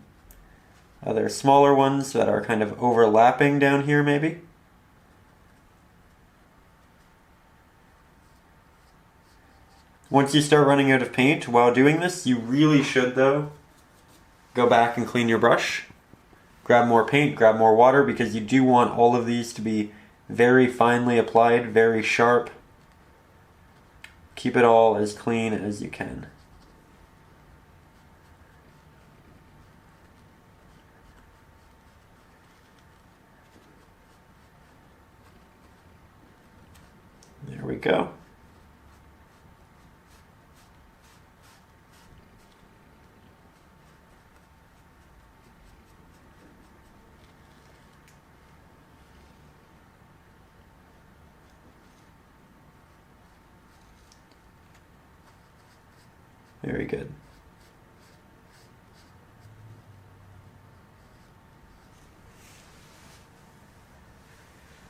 Speaker 1: other smaller ones that are kind of overlapping down here maybe. Once you start running out of paint while doing this, you really should though go back and clean your brush. Grab more paint, grab more water, because you do want all of these to be very finely applied, very sharp. Keep it all as clean as you can. There we go. Very good.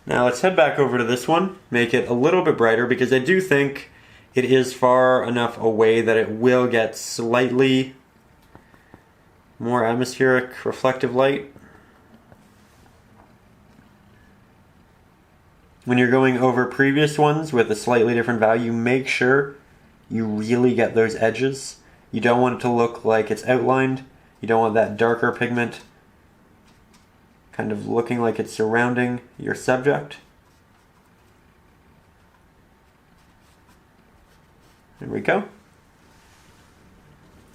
Speaker 1: Now let's head back over to this one, make it a little bit brighter because I do think it is far enough away that it will get slightly more atmospheric reflective light. When you're going over previous ones with a slightly different value, make sure you really get those edges. You don't want it to look like it's outlined. You don't want that darker pigment kind of looking like it's surrounding your subject. There we go.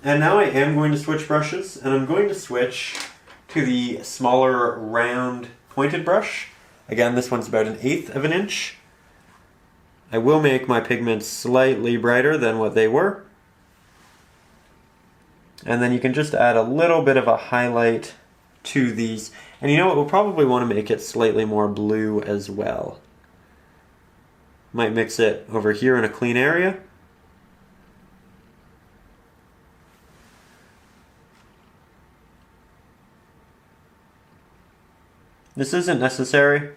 Speaker 1: And now I am going to switch brushes, and I'm going to switch to the smaller round pointed brush. Again, this one's about 1/8 of an inch. I will make my pigments slightly brighter than what they were. And then you can just add a little bit of a highlight to these. And you know what, we'll probably want to make it slightly more blue as well. Might mix it over here in a clean area. This isn't necessary,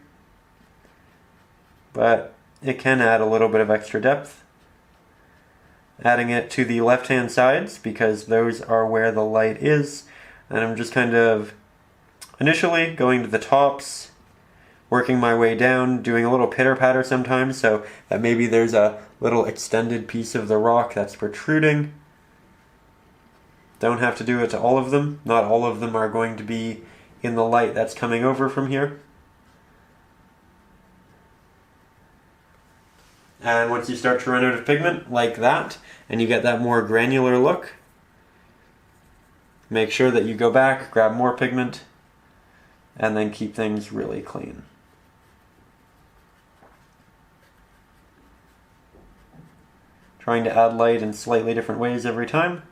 Speaker 1: but it can add a little bit of extra depth. Adding it to the left-hand sides because those are where the light is. And I'm just kind of initially going to the tops, working my way down, doing a little pitter-patter sometimes so that maybe there's a little extended piece of the rock that's protruding. Don't have to do it to all of them. Not all of them are going to be in the light that's coming over from here. And once you start to run out of pigment like that, and you get that more granular look, make sure that you go back, grab more pigment, and then keep things really clean. Trying to add light in slightly different ways every time.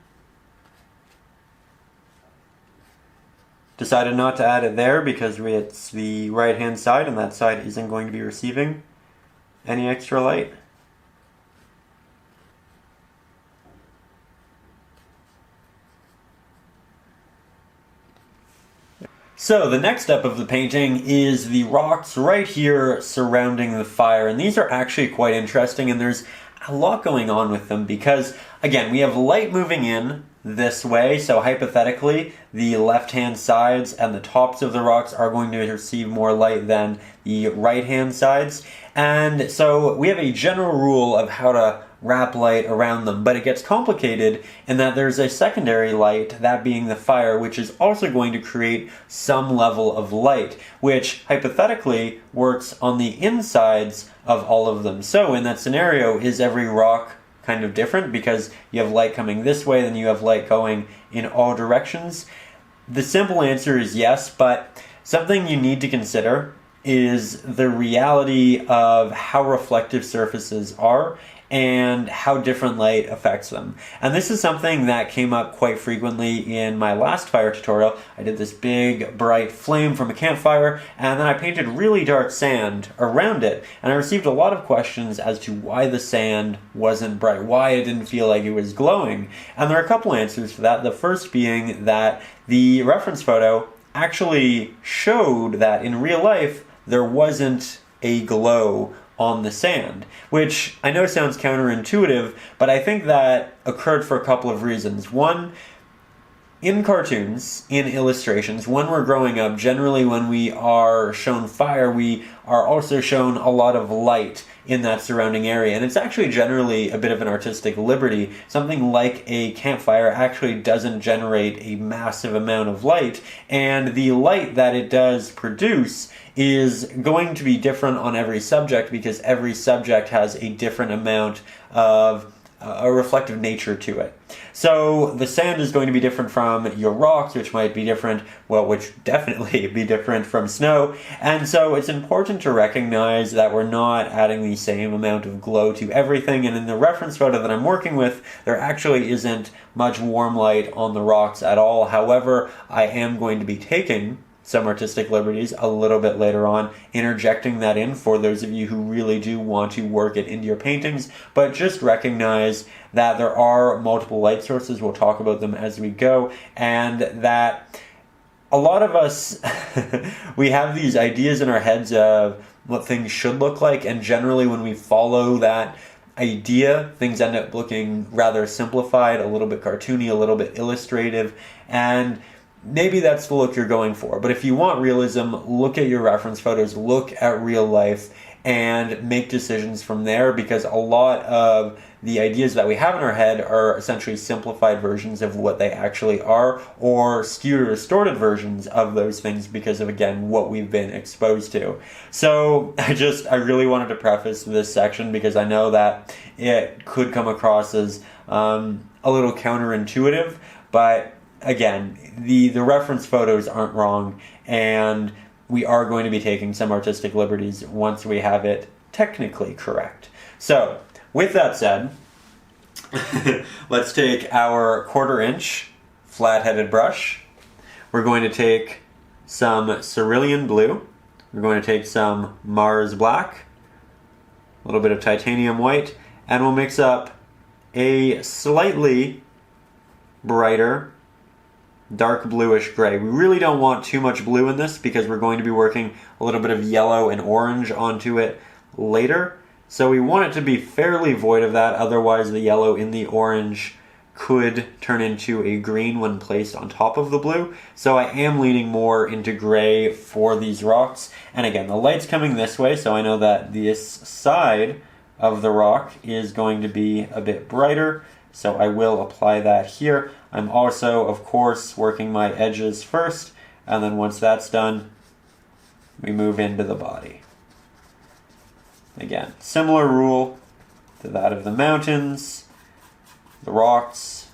Speaker 1: Decided not to add it there because it's the right-hand side, and that side isn't going to be receiving any extra light. So the next step of the painting is the rocks right here surrounding the fire, and these are actually quite interesting, and there's a lot going on with them because, again, we have light moving in this way, so hypothetically the left-hand sides and the tops of the rocks are going to receive more light than the right-hand sides, and so we have a general rule of how to wrap light around them, but it gets complicated in that there's a secondary light, that being the fire, which is also going to create some level of light, which hypothetically works on the insides of all of them. So in that scenario, is every rock kind of different because you have light coming this way, then you have light going in all directions? The simple answer is yes, but something you need to consider is the reality of how reflective surfaces are and how different light affects them. And this is something that came up quite frequently in my last fire tutorial. I did this big bright flame from a campfire, and then I painted really dark sand around it, and I received a lot of questions as to why the sand wasn't bright, why it didn't feel like it was glowing. And there are a couple answers to that. The first being that the reference photo actually showed that in real life there wasn't a glow on the sand, which I know sounds counterintuitive, but I think that occurred for a couple of reasons. One, in cartoons, in illustrations, when we're growing up, generally when we are shown fire, we are also shown a lot of light in that surrounding area. And it's actually generally a bit of an artistic liberty. Something like a campfire actually doesn't generate a massive amount of light, and the light that it does produce is going to be different on every subject because every subject has a different amount of a reflective nature to it. So the sand is going to be different from your rocks, which might be different, well, which definitely be different from snow. And so it's important to recognize that we're not adding the same amount of glow to everything. And in the reference photo that I'm working with, there actually isn't much warm light on the rocks at all. However, I am going to be taking some artistic liberties a little bit later on, interjecting that in for those of you who really do want to work it into your paintings, but just recognize that there are multiple light sources. We'll talk about them as we go, and that a lot of us, we have these ideas in our heads of what things should look like, and generally when we follow that idea, things end up looking rather simplified, a little bit cartoony, a little bit illustrative, and maybe that's the look you're going for. But if you want realism, look at your reference photos, look at real life, and make decisions from there, because a lot of the ideas that we have in our head are essentially simplified versions of what they actually are, or skewed or distorted versions of those things because of, again, what we've been exposed to. So I really wanted to preface this section because I know that it could come across as a little counterintuitive, but again, the reference photos aren't wrong, and we are going to be taking some artistic liberties once we have it technically correct. So, with that said, let's take our 1/4 inch flat-headed brush. We're going to take some Cerulean blue. We're going to take some Mars black, a little bit of titanium white, and we'll mix up a slightly brighter dark bluish gray. We really don't want too much blue in this because we're going to be working a little bit of yellow and orange onto it later. So we want it to be fairly void of that, otherwise the yellow in the orange could turn into a green when placed on top of the blue. So I am leaning more into gray for these rocks. And again, the light's coming this way, so I know that this side of the rock is going to be a bit brighter. So I will apply that here. I'm also, of course, working my edges first, and then once that's done, we move into the body. Again, similar rule to that of the mountains, the rocks,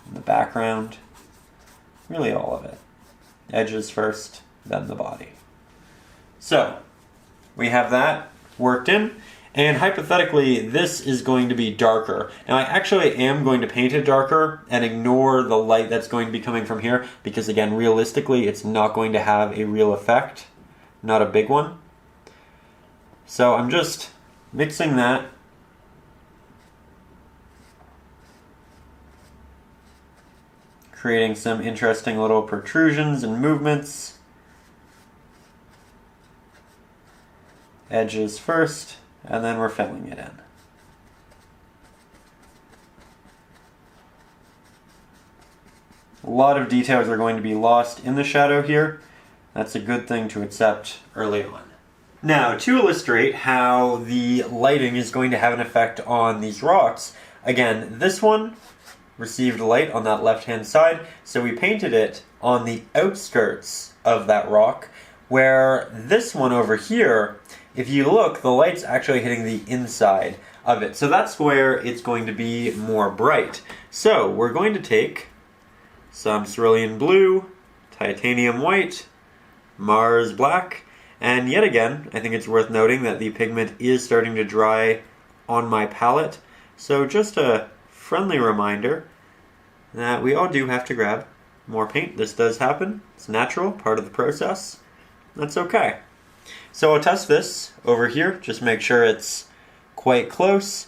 Speaker 1: and the background, really all of it. Edges first, then the body. So, we have that worked in. And hypothetically, this is going to be darker. Now, I actually am going to paint it darker and ignore the light that's going to be coming from here because, again, realistically, it's not going to have a real effect, not a big one. So I'm just mixing that. Creating some interesting little protrusions and movements. Edges first. And then we're filling it in. A lot of details are going to be lost in the shadow here. That's a good thing to accept early on. Now, to illustrate how the lighting is going to have an effect on these rocks, again, this one received light on that left-hand side, so we painted it on the outskirts of that rock, where this one over here, if you look, the light's actually hitting the inside of it. So that's where it's going to be more bright. So we're going to take some cerulean blue, titanium white, Mars black, and yet again, I think it's worth noting that the pigment is starting to dry on my palette. So just a friendly reminder that we all do have to grab more paint. This does happen. It's natural, part of the process. That's okay. So I'll test this over here, just make sure it's quite close,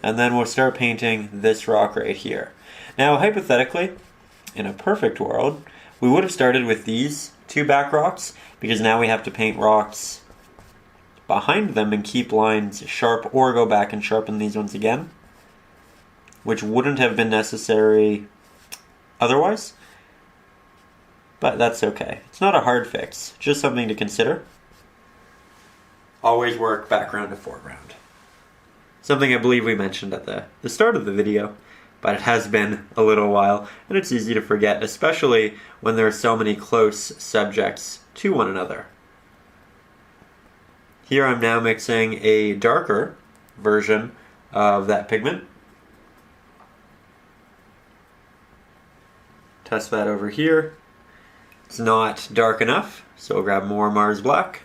Speaker 1: and then we'll start painting this rock right here. Now, hypothetically, in a perfect world, we would have started with these two back rocks, because now we have to paint rocks behind them and keep lines sharp, or go back and sharpen these ones again, which wouldn't have been necessary otherwise. But that's okay. It's not a hard fix, just something to consider. Always work background to foreground. Something I believe we mentioned at the start of the video, but it has been a little while, and it's easy to forget, especially when there are so many close subjects to one another. Here I'm now mixing a darker version of that pigment. Test that over here. It's not dark enough, so we'll grab more Mars Black.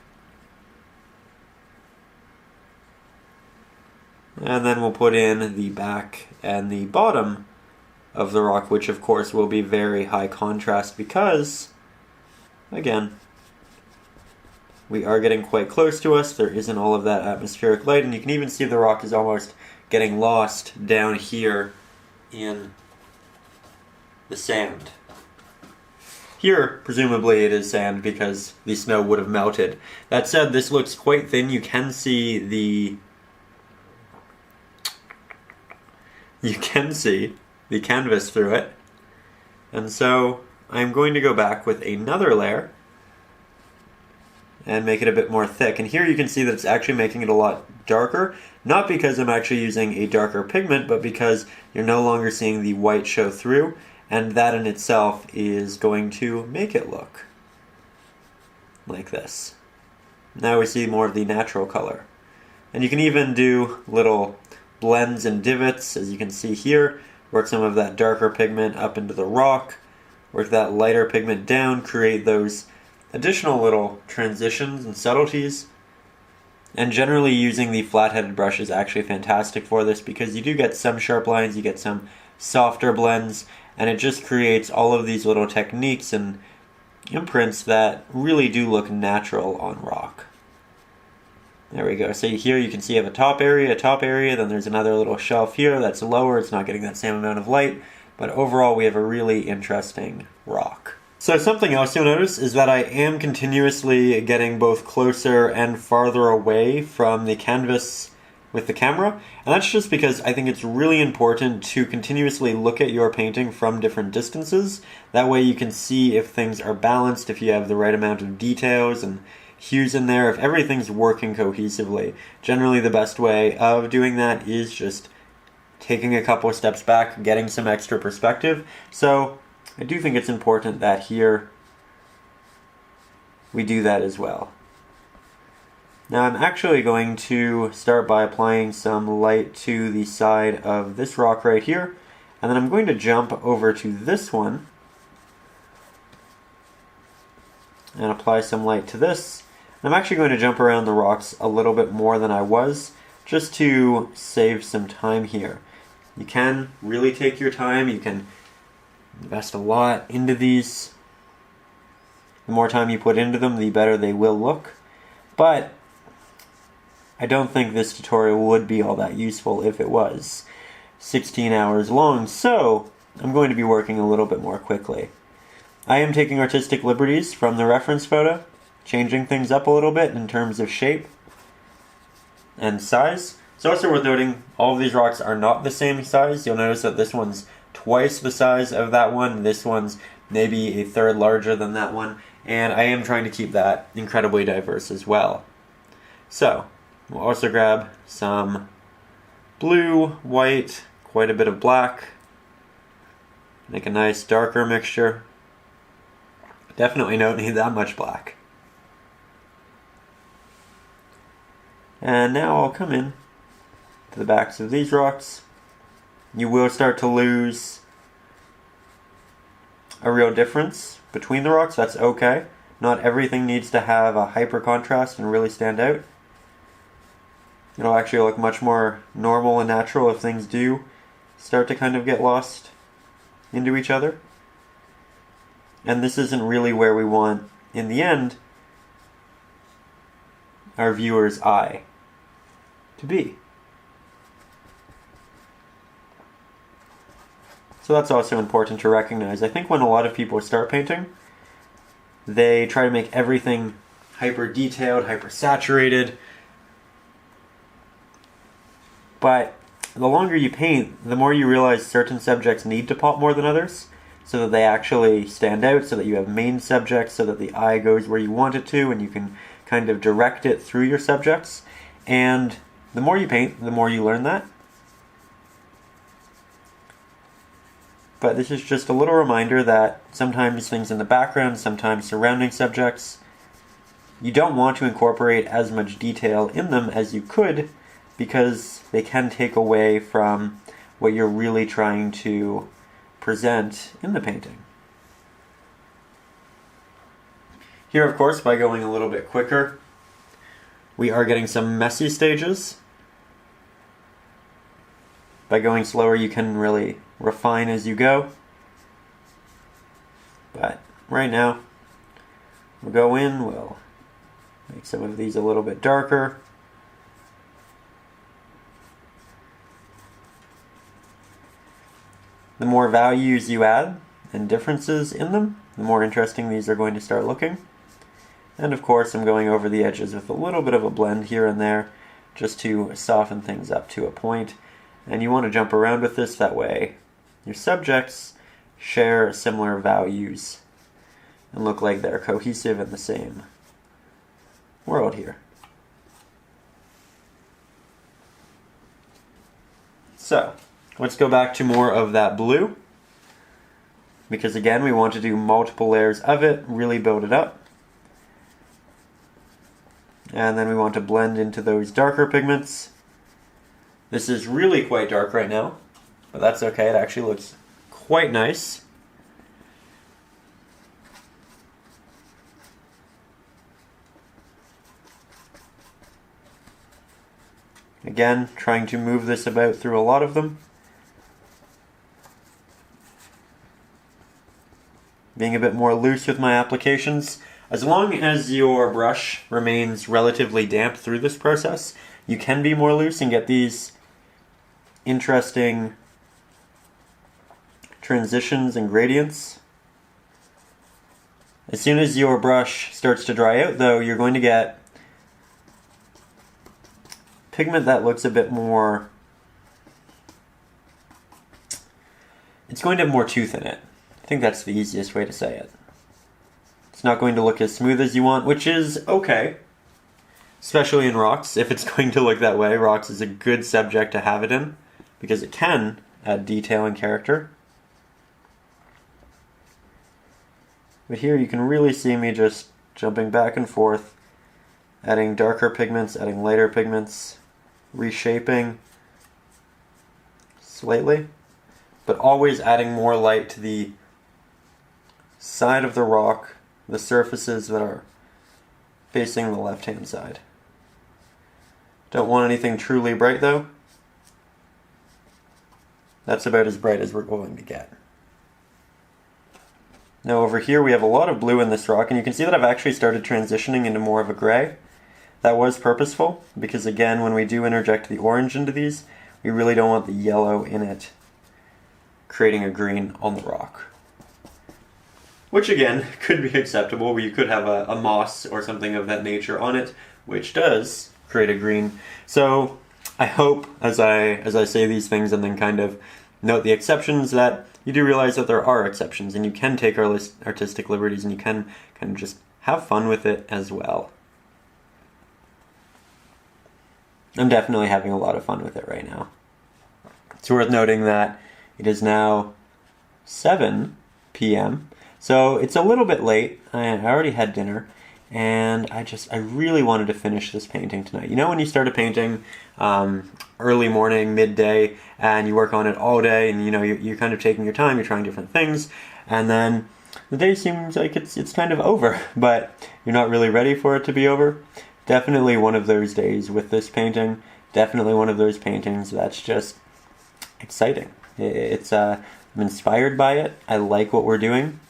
Speaker 1: And then we'll put in the back and the bottom of the rock, which of course will be very high contrast because, again, we are getting quite close to us. There isn't all of that atmospheric light, and you can even see the rock is almost getting lost down here in the sand. Here, presumably it is sand because the snow would have melted. That said, this looks quite thin. You can see the canvas through it. And so I'm going to go back with another layer and make it a bit more thick. And here you can see that it's actually making it a lot darker, not because I'm actually using a darker pigment, but because you're no longer seeing the white show through, and that in itself is going to make it look like this. Now we see more of the natural color. And you can even do little blends and divots, as you can see here. Work some of that darker pigment up into the rock, work that lighter pigment down, create those additional little transitions and subtleties. And generally using the flat-headed brush is actually fantastic for this because you do get some sharp lines, you get some softer blends, and it just creates all of these little techniques and imprints that really do look natural on rock. There we go. So here you can see I have a top area, then there's another little shelf here that's lower, it's not getting that same amount of light, but overall we have a really interesting rock. So something else you'll notice is that I am continuously getting both closer and farther away from the canvas with the camera, and that's just because I think it's really important to continuously look at your painting from different distances. That way you can see if things are balanced, if you have the right amount of details and hues in there, if everything's working cohesively. Generally the best way of doing that is just taking a couple of steps back, getting some extra perspective. So I do think it's important that here we do that as well. Now I'm actually going to start by applying some light to the side of this rock right here, and then I'm going to jump over to this one and apply some light to this. And I'm actually going to jump around the rocks a little bit more than I was, just to save some time here. You can really take your time, you can invest a lot into these. The more time you put into them, the better they will look. But I don't think this tutorial would be all that useful if it was 16 hours long, so I'm going to be working a little bit more quickly. I am taking artistic liberties from the reference photo, changing things up a little bit in terms of shape and size. It's also worth noting all of these rocks are not the same size. You'll notice that this one's twice the size of that one, this one's maybe a third larger than that one, and I am trying to keep that incredibly diverse as well. So we'll also grab some blue, white, quite a bit of black, make a nice darker mixture. Definitely don't need that much black. And now I'll come in to the backs of these rocks. You will start to lose a real difference between the rocks. That's okay. Not everything needs to have a hyper contrast and really stand out. It'll actually look much more normal and natural if things do start to kind of get lost into each other. And this isn't really where we want, in the end, our viewer's eye to be. So that's also important to recognize. I think when a lot of people start painting, they try to make everything hyper detailed, hyper saturated. But the longer you paint, the more you realize certain subjects need to pop more than others. so that they actually stand out, so that you have main subjects, so that the eye goes where you want it to, and you can kind of direct it through your subjects. And the more you paint, the more you learn that. But this is just a little reminder that sometimes things in the background, sometimes surrounding subjects, you don't want to incorporate as much detail in them as you could, because they can take away from what you're really trying to present in the painting. Here, of course, by going a little bit quicker, we are getting some messy stages. By going slower, you can really refine as you go. But right now, we'll go in, we'll make some of these a little bit darker. The more values you add and differences in them, the more interesting these are going to start looking. And of course, I'm going over the edges with a little bit of a blend here and there, just to soften things up to a point. And you want to jump around with this, that way your subjects share similar values and look like they're cohesive in the same world here. So, let's go back to more of that blue, because again, we want to do multiple layers of it, really build it up. And then we want to blend into those darker pigments. This is really quite dark right now, but that's okay, it actually looks quite nice. Again, trying to move this about through a lot of them. Being a bit more loose with my applications. As long as your brush remains relatively damp through this process, you can be more loose and get these interesting transitions and gradients. As soon as your brush starts to dry out, though, you're going to get pigment that looks a bit more... it's going to have more tooth in it. I think that's the easiest way to say it. It's not going to look as smooth as you want, which is okay. Especially in rocks, if it's going to look that way. Rocks is a good subject to have it in, because it can add detail and character. But here you can really see me just jumping back and forth, adding darker pigments, adding lighter pigments, reshaping slightly, but always adding more light to the side of the rock, the surfaces that are facing the left-hand side. Don't want anything truly bright though. That's about as bright as we're going to get. Now over here we have a lot of blue in this rock, and you can see that I've actually started transitioning into more of a gray. That was purposeful, because again, when we do interject the orange into these, we really don't want the yellow in it creating a green on the rock. Which again, could be acceptable, where you could have a moss or something of that nature on it, which does create a green. So I hope, as I say these things and then kind of note the exceptions, that you do realize that there are exceptions, and you can take artistic liberties, and you can kind of just have fun with it as well. I'm definitely having a lot of fun with it right now. It's worth noting that it is now 7 p.m., so it's a little bit late. I already had dinner, and I really wanted to finish this painting tonight. You know when you start a painting early morning, midday, and you work on it all day, and you know you're kind of taking your time, you're trying different things, and then the day seems like it's kind of over, but you're not really ready for it to be over. Definitely one of those days with this painting. Definitely one of those paintings that's just exciting. I'm inspired by it. I like what we're doing,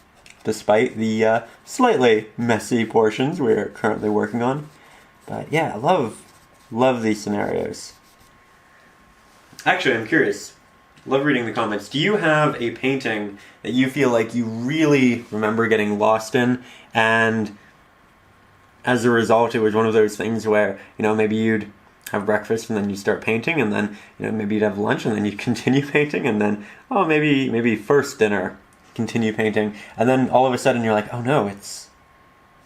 Speaker 1: despite the slightly messy portions we're currently working on. But yeah, I love these scenarios. Actually, I'm curious. Love reading the comments. Do you have a painting that you feel like you really remember getting lost in, and as a result, it was one of those things where, you know, maybe you'd have breakfast and then you start painting, and then, you know, maybe you'd have lunch and then you'd continue painting, and then, oh, maybe first dinner continue painting. And then all of a sudden you're like, oh no, it's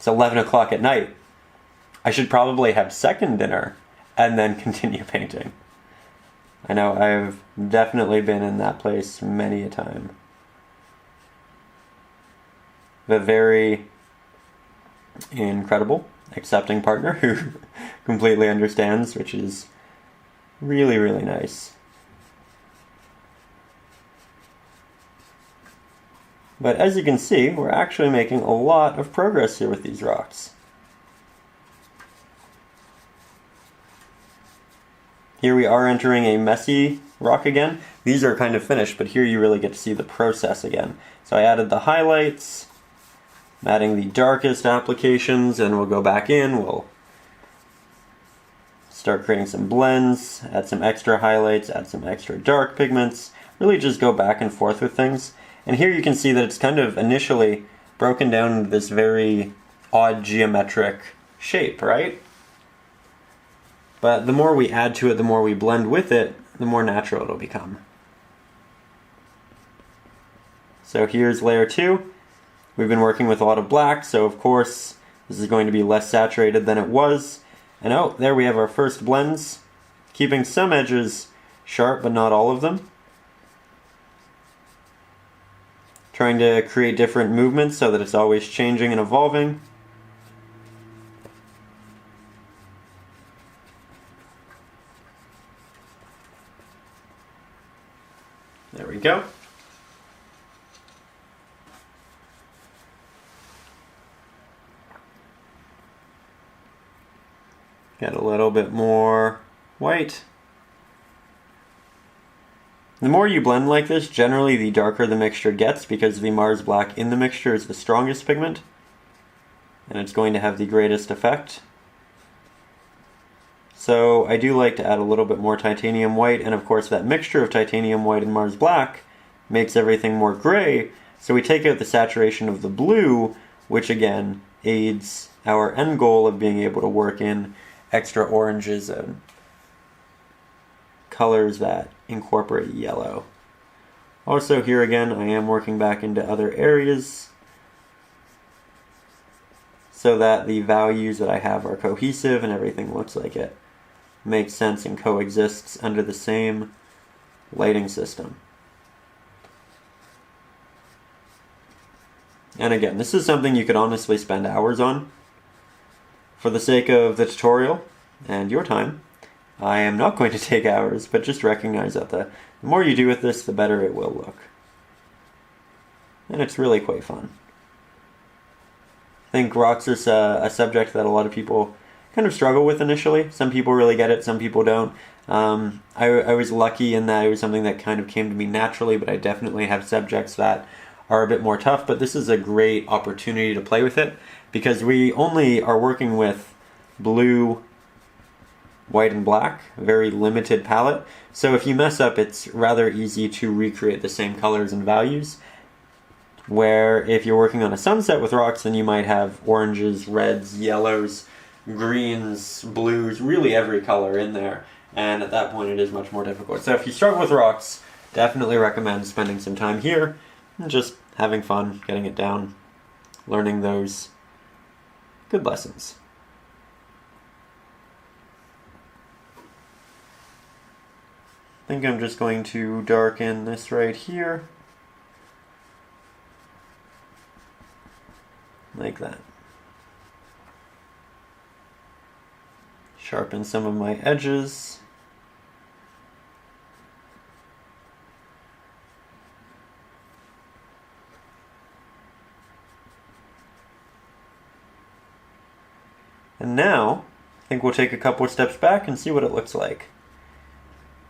Speaker 1: 11 o'clock at night. I should probably have second dinner and then continue painting. I know I've definitely been in that place many a time. The very incredible, accepting partner who completely understands, which is really, really nice. But as you can see, we're actually making a lot of progress here with these rocks. Here we are entering a messy rock again. These are kind of finished, but here you really get to see the process again. So I added the highlights, I'm adding the darkest applications, and we'll go back in, we'll start creating some blends, add some extra highlights, add some extra dark pigments, really just go back and forth with things. And here you can see that it's kind of initially broken down into this very odd geometric shape, right? But the more we add to it, the more we blend with it, the more natural it'll become. So here's layer 2. We've been working with a lot of black, so of course this is going to be less saturated than it was. And oh, there we have our first blends, keeping some edges sharp but not all of them. Trying to create different movements so that it's always changing and evolving. There we go. Get a little bit more white. The more you blend like this, generally the darker the mixture gets because the Mars Black in the mixture is the strongest pigment and it's going to have the greatest effect. So I do like to add a little bit more titanium white, and of course that mixture of titanium white and Mars Black makes everything more gray, so we take out the saturation of the blue, which again aids our end goal of being able to work in extra oranges and colors that incorporate yellow. Also here again I am working back into other areas so that the values that I have are cohesive and everything looks like it makes sense and coexists under the same lighting system. And again, this is something you could honestly spend hours on. For the sake of the tutorial and your time, I am not going to take hours, but just recognize that the more you do with this, the better it will look. And it's really quite fun. I think rocks is a subject that a lot of people kind of struggle with initially. Some people really get it, some people don't. I was lucky in that it was something that kind of came to me naturally, but I definitely have subjects that are a bit more tough, but this is a great opportunity to play with it because we only are working with blue, white, and black, a very limited palette. So if you mess up, it's rather easy to recreate the same colors and values. Where if you're working on a sunset with rocks, then you might have oranges, reds, yellows, greens, blues, really every color in there. And at that point it is much more difficult. So if you struggle with rocks, definitely recommend spending some time here and just having fun, getting it down, learning those good lessons. I think I'm just going to darken this right here. Like that. Sharpen some of my edges. And now, I think we'll take a couple of steps back and see what it looks like.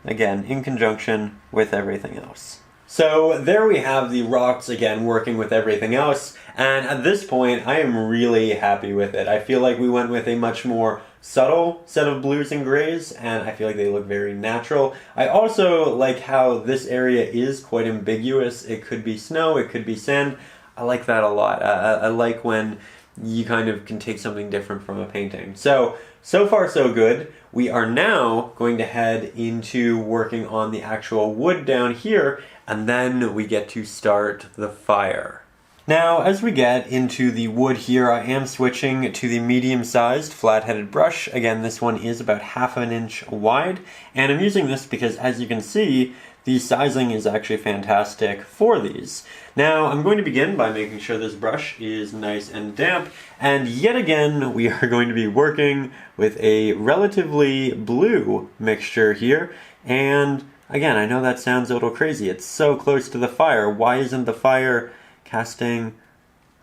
Speaker 1: Again, in conjunction with everything else. So there we have the rocks again working with everything else, and at this point I am really happy with it. I feel like we went with a much more subtle set of blues and grays, and I feel like they look very natural. I also like how this area is quite ambiguous. It could be snow, it could be sand. I like that a lot. I like when you kind of can take something different from a painting. So so far so good. We are now going to head into working on the actual wood down here, and then we get to start the fire. Now, as we get into the wood here, I am switching to the medium-sized flat-headed brush. Again, this one is about 1/2 inch wide, and I'm using this because, as you can see, the sizing is actually fantastic for these. Now, I'm going to begin by making sure this brush is nice and damp, and yet again, we are going to be working with a relatively blue mixture here, and again, I know that sounds a little crazy. It's so close to the fire. Why isn't the fire casting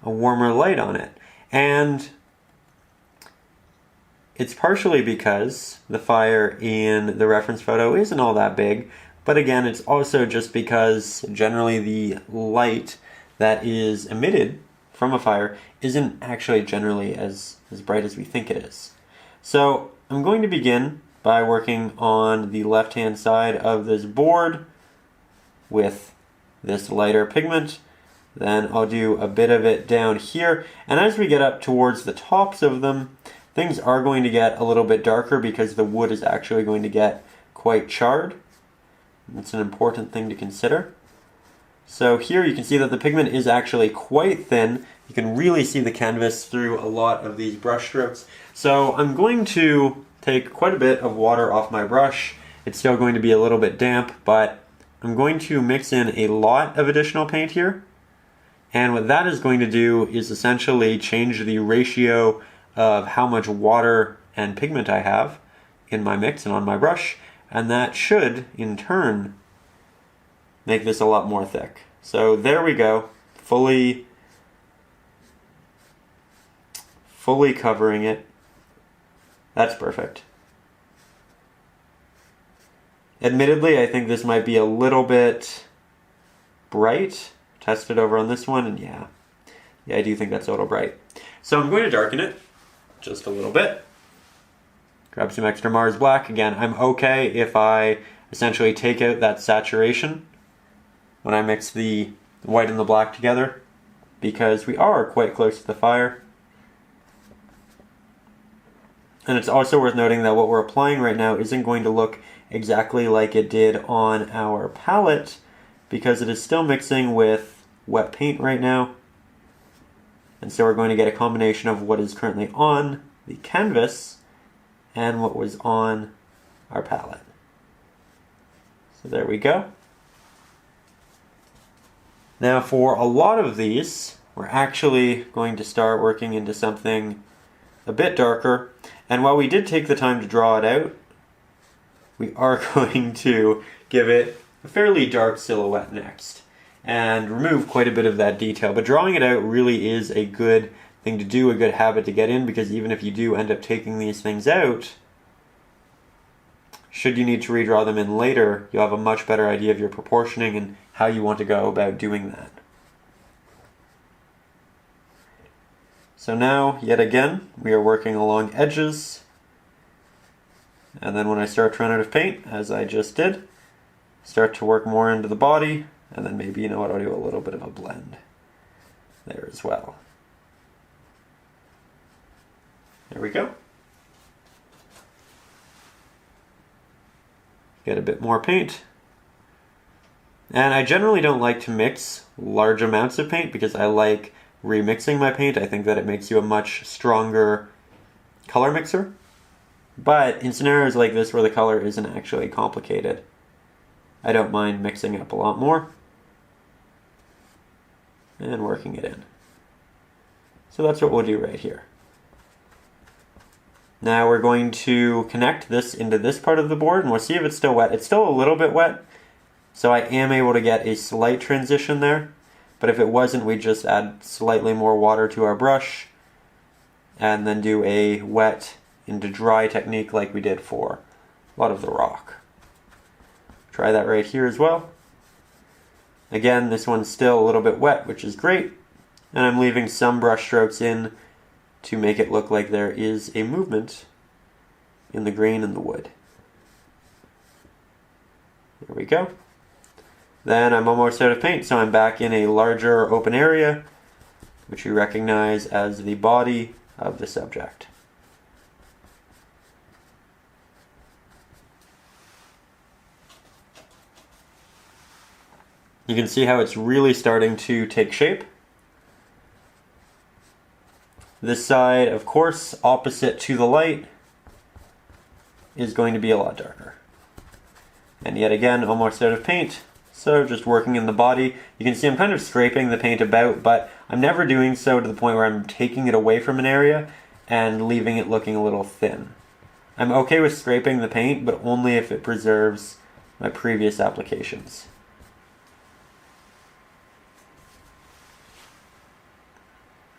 Speaker 1: a warmer light on it? And it's partially because the fire in the reference photo isn't all that big, but again, it's also just because generally the light that is emitted from a fire isn't actually generally as bright as we think it is. So I'm going to begin by working on the left-hand side of this board with this lighter pigment. Then I'll do a bit of it down here, and as we get up towards the tops of them, things are going to get a little bit darker because the wood is actually going to get quite charred. It's an important thing to consider. So here you can see that the pigment is actually quite thin. You can really see the canvas through a lot of these brush strokes. So I'm going to take quite a bit of water off my brush. It's still going to be a little bit damp, but I'm going to mix in a lot of additional paint here. And what that is going to do is essentially change the ratio of how much water and pigment I have in my mix and on my brush, and that should, in turn, make this a lot more thick. So there we go, fully covering it. That's perfect. Admittedly, I think this might be a little bit bright. Test it over on this one, and yeah, I do think that's a little bright. So I'm going to darken it just a little bit. Grab some extra Mars Black. Again, I'm okay if I essentially take out that saturation when I mix the white and the black together, because we are quite close to the fire. And it's also worth noting that what we're applying right now isn't going to look exactly like it did on our palette, because it is still mixing with wet paint right now. And so we're going to get a combination of what is currently on the canvas and what was on our palette. So there we go. Now for a lot of these, we're actually going to start working into something a bit darker. And while we did take the time to draw it out, we are going to give it a fairly dark silhouette next and remove quite a bit of that detail. But drawing it out really is a good thing to do, a good habit to get in, because even if you do end up taking these things out, should you need to redraw them in later, you'll have a much better idea of your proportioning and how you want to go about doing that. So now, yet again, we are working along edges. And then when I start to run out of paint, as I just did, start to work more into the body, and then maybe, you know what, I'll do a little bit of a blend there as well. There we go. Get a bit more paint. And I generally don't like to mix large amounts of paint because I like remixing my paint. I think that it makes you a much stronger color mixer. But in scenarios like this where the color isn't actually complicated, I don't mind mixing up a lot more and working it in. So that's what we'll do right here. Now we're going to connect this into this part of the board, and we'll see if it's still wet. It's still a little bit wet, so I am able to get a slight transition there. But if it wasn't, we'd just add slightly more water to our brush and then do a wet into dry technique like we did for a lot of the rock. Try that right here as well. Again, this one's still a little bit wet, which is great. And I'm leaving some brush strokes in to make it look like there is a movement in the grain and the wood. There we go. Then I'm almost out of paint, so I'm back in a larger open area, which you recognize as the body of the subject. You can see how it's really starting to take shape. This side, of course, opposite to the light, is going to be a lot darker. And yet again, almost out of paint, so just working in the body. You can see I'm kind of scraping the paint about, but I'm never doing so to the point where I'm taking it away from an area and leaving it looking a little thin. I'm okay with scraping the paint, but only if it preserves my previous applications.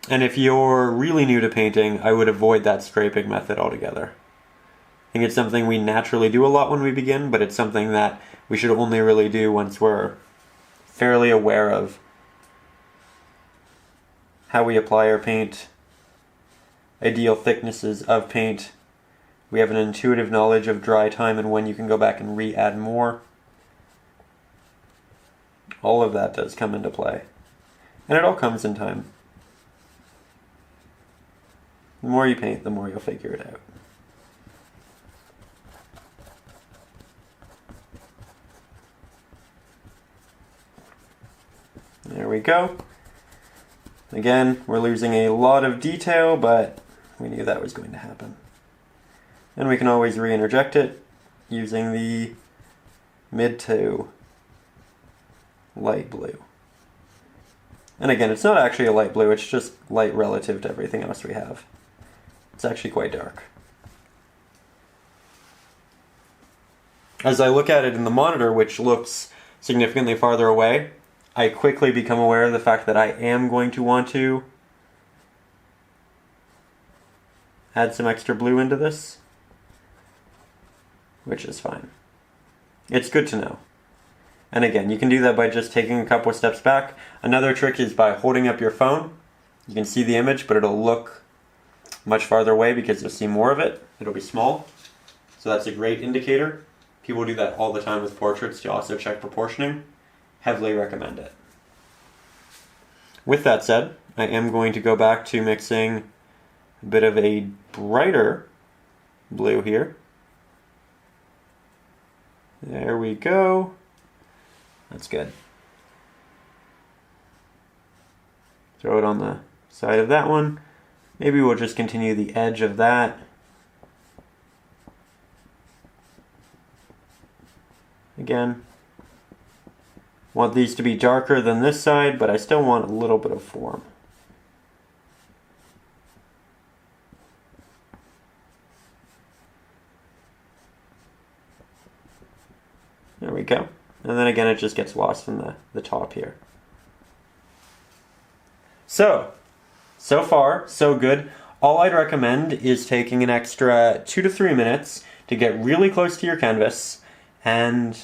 Speaker 1: And if you're really new to painting, I would avoid that scraping method altogether. I think it's something we naturally do a lot when we begin, but it's something that we should only really do once we're fairly aware of how we apply our paint, ideal thicknesses of paint. We have an intuitive knowledge of dry time and when you can go back and re-add more. All of that does come into play. And it all comes in time. The more you paint, the more you'll figure it out. There we go. Again, we're losing a lot of detail, but we knew that was going to happen. And we can always re-interject it using the mid to light blue. And again, it's not actually a light blue, it's just light relative to everything else we have. It's actually quite dark. As I look at it in the monitor, which looks significantly farther away, I quickly become aware of the fact that I am going to want to add some extra blue into this, which is fine. It's good to know. And again, you can do that by just taking a couple of steps back. Another trick is by holding up your phone. You can see the image, but it'll look much farther away because you'll see more of it. It'll be small. So that's a great indicator. People do that all the time with portraits to also check proportioning. Heavily recommend it. With that said, I am going to go back to mixing a bit of a brighter blue here. There we go. That's good. Throw it on the side of that one. Maybe we'll just continue the edge of that. Again, want these to be darker than this side, but I still want a little bit of form. There we go. And then again, it just gets lost in the top here. So far, so good. All I'd recommend is taking an extra 2 to 3 minutes to get really close to your canvas, and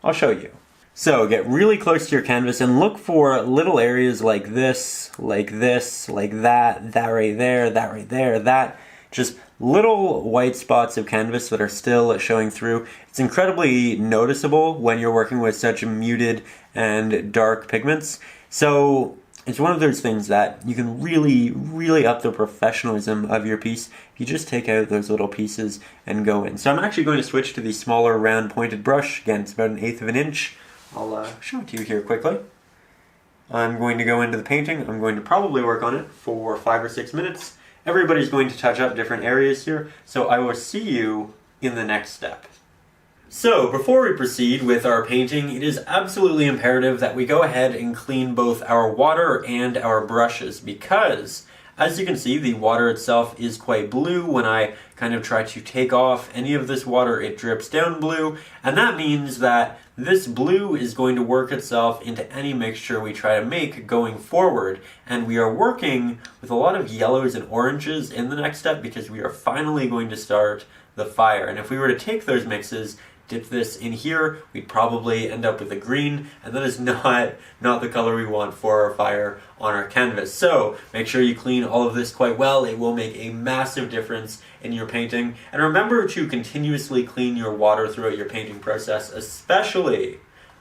Speaker 1: I'll show you. So get really close to your canvas and look for little areas like this, like that, that right there, that right there, that. Just little white spots of canvas that are still showing through. It's incredibly noticeable when you're working with such muted and dark pigments. So it's one of those things that you can really up the professionalism of your piece if you just take out those little pieces and go in. So I'm actually going to switch to the smaller round pointed brush. Again, it's about 1/8 of an inch. I'll show it to you here quickly. I'm going to go into the painting. I'm going to probably work on it for 5 or 6 minutes. Everybody's going to touch up different areas here, so I will see you in the next step. So, before we proceed with our painting, it is absolutely imperative that we go ahead and clean both our water and our brushes, because, as you can see, the water itself is quite blue. When I kind of try to take off any of this water, it drips down blue, and that means that this blue is going to work itself into any mixture we try to make going forward, and we are working with a lot of yellows and oranges in the next step because we are finally going to start the fire. And if we were to take those mixes, dip this in here, we'd probably end up with a green, and that is not the color we want for our fire on our canvas. So make sure you clean all of this quite well. It will make a massive difference in your painting. And remember to continuously clean your water throughout your painting process, especially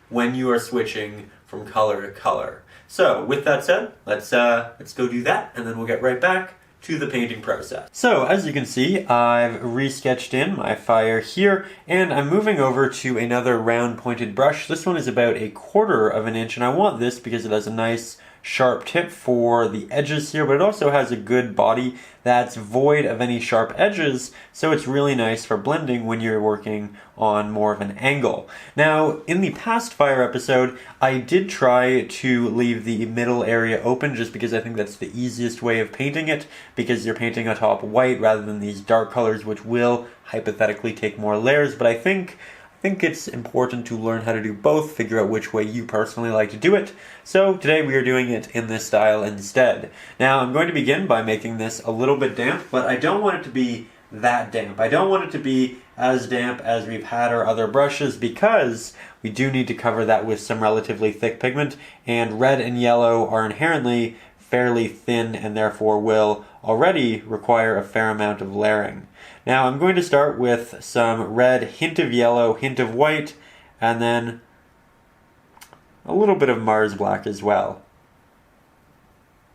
Speaker 1: when you are switching from color to color. So with that said, let's go do that, and then we'll get right back to the painting process. So as you can see, I've resketched in my fire here, and I'm moving over to another round pointed brush. This one is about 1/4 of an inch, and I want this because it has a nice sharp tip for the edges here, but it also has a good body that's void of any sharp edges, so it's really nice for blending when you're working on more of an angle. Now, in the past fire episode, I did try to leave the middle area open just because I think that's the easiest way of painting it, because you're painting atop white rather than these dark colors, which will hypothetically take more layers, but I think it's important to learn how to do both, figure out which way you personally like to do it. So today we are doing it in this style instead. Now I'm going to begin by making this a little bit damp, but I don't want it to be that damp. I don't want it to be as damp as we've had our other brushes because we do need to cover that with some relatively thick pigment, and red and yellow are inherently fairly thin and therefore will already require a fair amount of layering. Now I'm going to start with some red, hint of yellow, hint of white, and then a little bit of Mars black as well.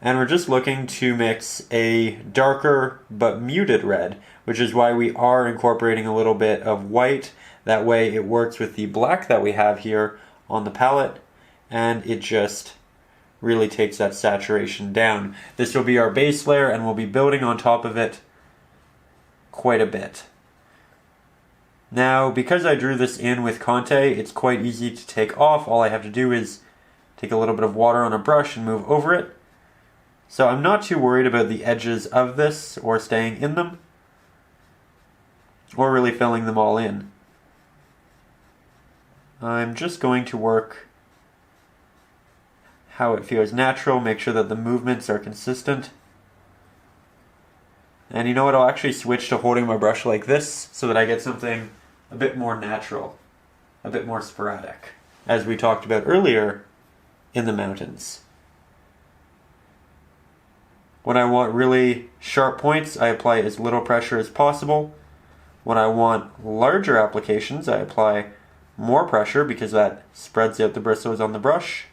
Speaker 1: And we're just looking to mix a darker but muted red, which is why we are incorporating a little bit of white. That way it works with the black that we have here on the palette, and it just really takes that saturation down. This will be our base layer, and we'll be building on top of it quite a bit. Now, because I drew this in with Conte, it's quite easy to take off. All I have to do is take a little bit of water on a brush and move over it. So I'm not too worried about the edges of this or staying in them, or really filling them all in. I'm just going to work how it feels natural, make sure that the movements are consistent. And you know what, I'll actually switch to holding my brush like this so that I get something a bit more natural, a bit more sporadic, as we talked about earlier in the mountains. When I want really sharp points, I apply as little pressure as possible. When I want larger applications, I apply more pressure because that spreads out the bristles on the brush.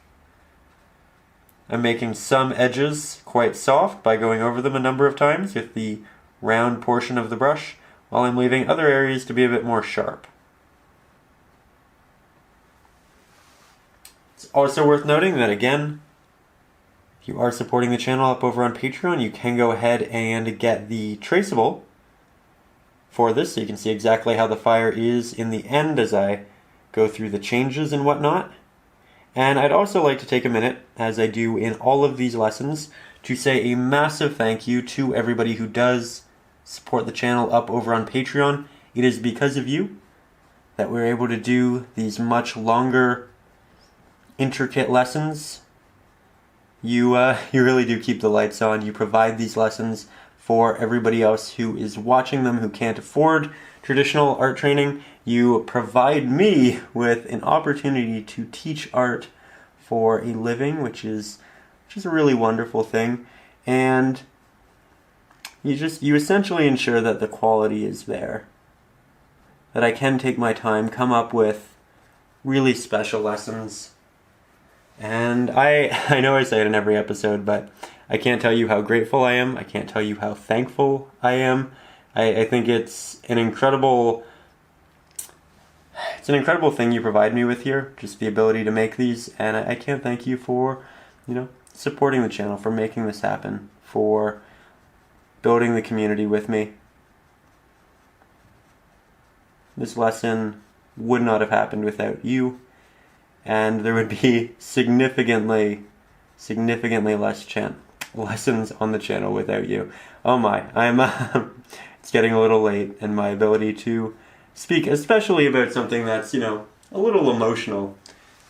Speaker 1: I'm making some edges quite soft by going over them a number of times with the round portion of the brush, while I'm leaving other areas to be a bit more sharp. It's also worth noting that, again, if you are supporting the channel up over on Patreon, you can go ahead and get the traceable for this, so you can see exactly how the fire is in the end as I go through the changes and whatnot. And I'd also like to take a minute, as I do in all of these lessons, to say a massive thank you to everybody who does support the channel up over on Patreon. It is because of you that we're able to do these much longer, intricate lessons. You really do keep the lights on. You provide these lessons for everybody else who is watching them who can't afford traditional art training. You provide me with an opportunity to teach art for a living, which is a really wonderful thing. And you essentially ensure that the quality is there. That I can take my time, come up with really special lessons. And I know I say it in every episode, but I can't tell you how grateful I am. I can't tell you how thankful I am. I think it's an incredible thing you provide me with here, just the ability to make these, and I can't thank you for, supporting the channel, for making this happen, for building the community with me. This lesson would not have happened without you, and there would be significantly less lessons on the channel without you. Oh my, it's getting a little late, and my ability to speak, especially about something that's, a little emotional,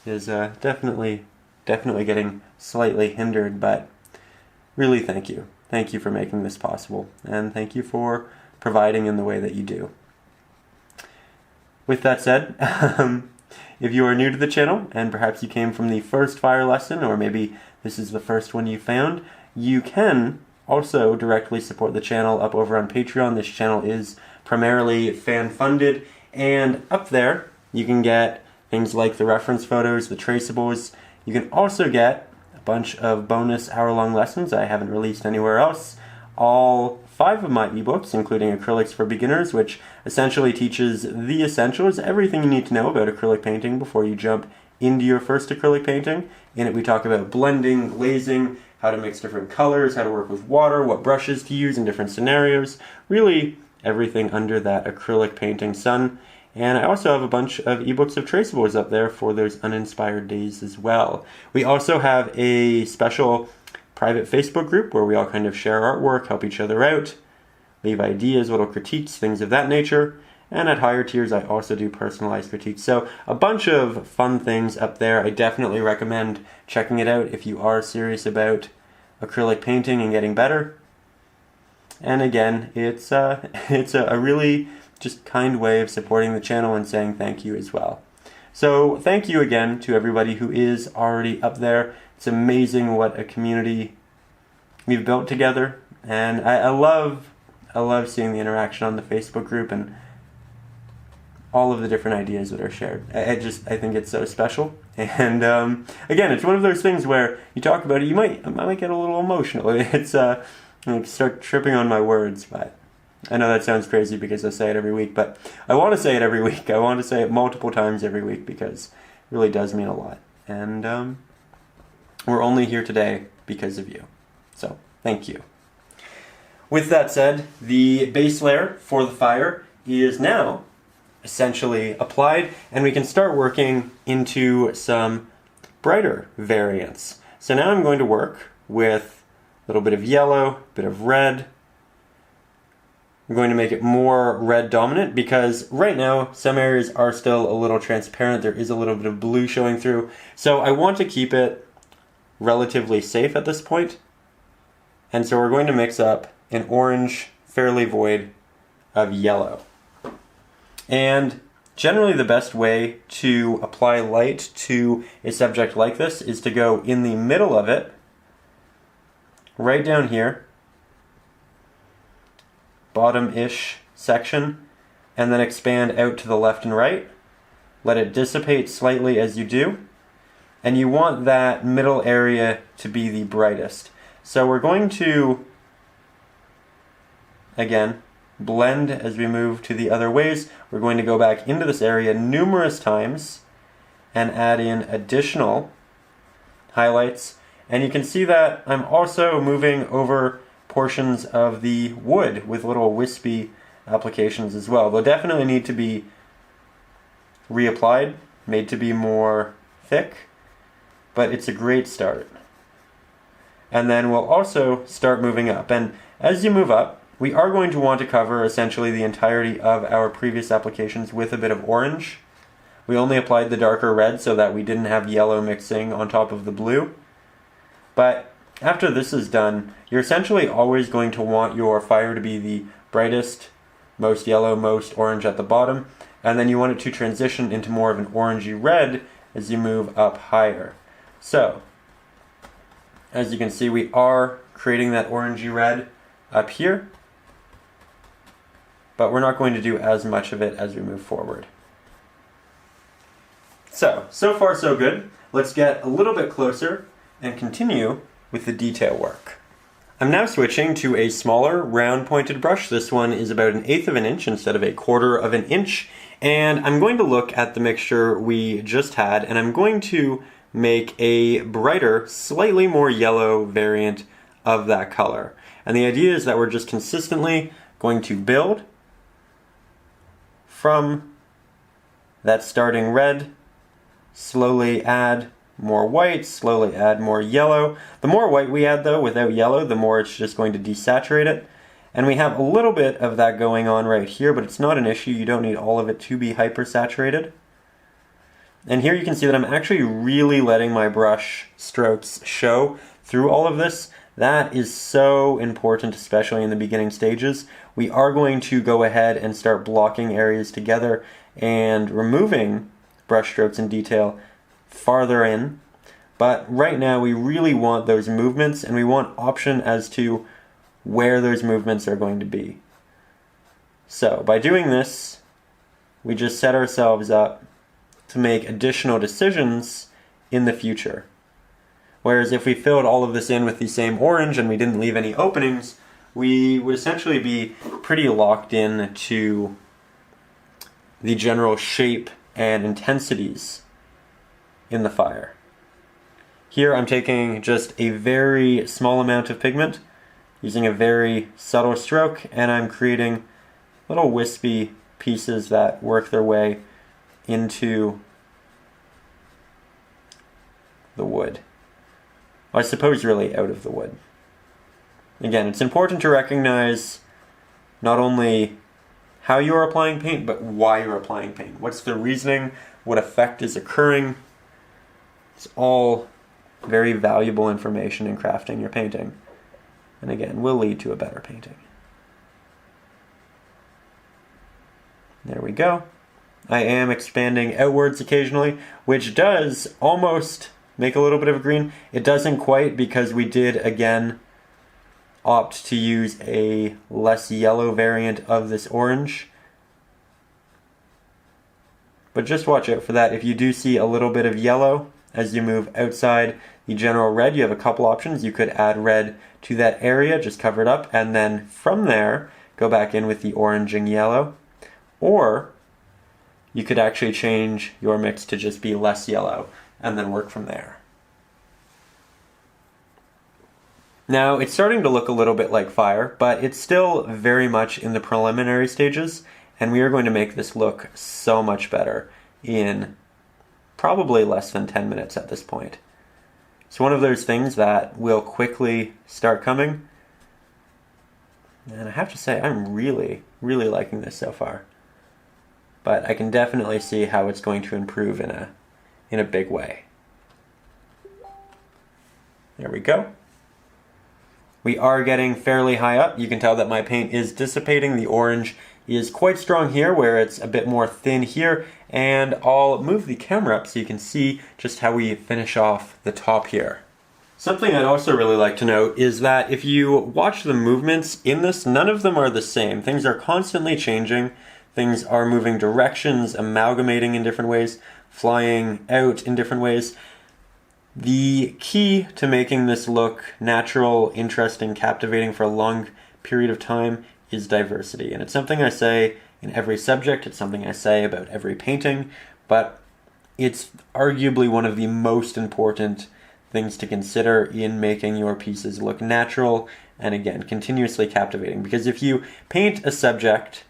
Speaker 1: is definitely getting slightly hindered, but really thank you. Thank you for making this possible, and thank you for providing in the way that you do. With that said, if you are new to the channel, and perhaps you came from the first fire lesson, or maybe this is the first one you found, you can also directly support the channel up over on Patreon. This channel is primarily fan-funded, and up there you can get things like the reference photos, the traceables. You can also get a bunch of bonus hour-long lessons I haven't released anywhere else all 5 of my ebooks, including Acrylics for Beginners, which essentially teaches the essentials, everything you need to know about acrylic painting before you jump into your first acrylic painting. In it we talk about blending, glazing, how to mix different colors, how to work with water, what brushes to use in different scenarios, really everything under that acrylic painting sun. And I also have a bunch of ebooks of traceables up there for those uninspired days as well. We also have a special private Facebook group where we all kind of share artwork, help each other out, leave ideas, little critiques, things of that nature. And at higher tiers, I also do personalized critiques. So a bunch of fun things up there. I definitely recommend checking it out if you are serious about acrylic painting and getting better. And again, it's a really just kind way of supporting the channel and saying thank you as well. So thank you again to everybody who is already up there. It's amazing what a community we've built together. And I love seeing the interaction on the Facebook group and all of the different ideas that are shared. I think it's so special. And again, it's one of those things where you talk about it, I might get a little emotional. It's start tripping on my words, but I know that sounds crazy because I say it every week, but I want to say it every week. I want to say it multiple times every week because it really does mean a lot. And we're only here today because of you. So thank you. With that said, the base layer for the fire is now essentially applied, and we can start working into some brighter variants. So now I'm going to work with a little bit of yellow, a bit of red. I'm going to make it more red dominant because right now some areas are still a little transparent. There is a little bit of blue showing through. So I want to keep it relatively safe at this point. And so we're going to mix up an orange, fairly void of yellow. And generally the best way to apply light to a subject like this is to go in the middle of it, right down here, bottom-ish section, and then expand out to the left and right. Let it dissipate slightly as you do. And you want that middle area to be the brightest. So we're going to, again, blend as we move to the other ways. We're going to go back into this area numerous times and add in additional highlights. And you can see that I'm also moving over portions of the wood with little wispy applications as well. They'll definitely need to be reapplied, made to be more thick, but it's a great start. And then we'll also start moving up. And as you move up, we are going to want to cover essentially the entirety of our previous applications with a bit of orange. We only applied the darker red so that we didn't have yellow mixing on top of the blue. But after this is done, you're essentially always going to want your fire to be the brightest, most yellow, most orange at the bottom, and then you want it to transition into more of an orangey red as you move up higher. So, as you can see, we are creating that orangey red up here, but we're not going to do as much of it as we move forward. So far so good. Let's get a little bit closer and continue with the detail work. I'm now switching to a smaller round pointed brush. This one is about 1/8 of an inch instead of 1/4 of an inch. And I'm going to look at the mixture we just had, and I'm going to make a brighter, slightly more yellow variant of that color. And the idea is that we're just consistently going to build from that starting red, slowly add more white, slowly add more yellow. The more white we add though, without yellow, the more it's just going to desaturate it. And we have a little bit of that going on right here, but it's not an issue. You don't need all of it to be hypersaturated. And here you can see that I'm actually really letting my brush strokes show through all of this. That is so important, especially in the beginning stages. We are going to go ahead and start blocking areas together and removing brush strokes and detail farther in. But right now we really want those movements, and we want option as to where those movements are going to be. So by doing this, we just set ourselves up to make additional decisions in the future. Whereas if we filled all of this in with the same orange and we didn't leave any openings, we would essentially be pretty locked in to the general shape and intensities in the fire. Here I'm taking just a very small amount of pigment, using a very subtle stroke, and I'm creating little wispy pieces that work their way into the wood. I suppose really out of the wood. Again, it's important to recognize not only how you are applying paint, but why you're applying paint. What's the reasoning? What effect is occurring? It's all very valuable information in crafting your painting. And again, will lead to a better painting. There we go. I am expanding outwards occasionally, which does almost make a little bit of a green. It doesn't quite, because we did again opt to use a less yellow variant of this orange. But just watch out for that. If you do see a little bit of yellow as you move outside the general red, you have a couple options. You could add red to that area, just cover it up, and then from there go back in with the orange and yellow. Or you could actually change your mix to just be less yellow and then work from there. Now, it's starting to look a little bit like fire, but it's still very much in the preliminary stages, and we are going to make this look so much better in probably less than 10 minutes at this point. It's one of those things that will quickly start coming, and I have to say, I'm really, really liking this so far. But I can definitely see how it's going to improve in a big way. There we go. We are getting fairly high up. You can tell that my paint is dissipating. The orange is quite strong here, where it's a bit more thin here. And I'll move the camera up so you can see just how we finish off the top here. Something I'd also really like to note is that if you watch the movements in this, none of them are the same. Things are constantly changing. Things are moving directions, amalgamating in different ways, flying out in different ways. The key to making this look natural, interesting, captivating for a long period of time is diversity. And it's something I say in every subject, it's something I say about every painting, but it's arguably one of the most important things to consider in making your pieces look natural and, again, continuously captivating. Because if you paint a subject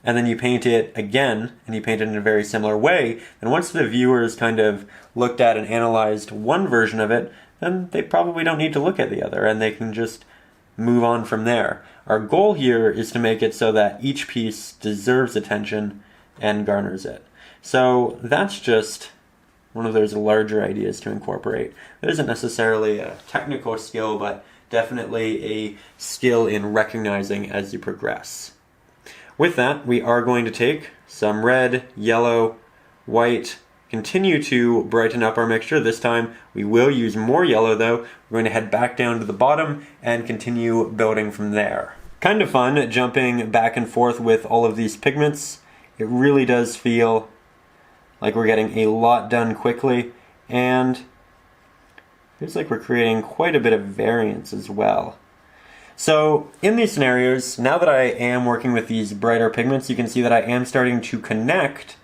Speaker 1: and then you paint it again, and you paint it in a very similar way, and once the viewers kind of looked at and analyzed one version of it, then they probably don't need to look at the other, and they can just move on from there. Our goal here is to make it so that each piece deserves attention and garners it. So that's just one of those larger ideas to incorporate. It isn't necessarily a technical skill, but definitely a skill in recognizing as you progress. With that, we are going to take some red, yellow, white, continue to brighten up our mixture. This time we will use more yellow though. We're going to head back down to the bottom and continue building from there. Kind of fun jumping back and forth with all of these pigments. It really does feel like we're getting a lot done quickly, and it feels like we're creating quite a bit of variance as well. So in these scenarios, now that I am working with these brighter pigments, you can see that I am starting to connect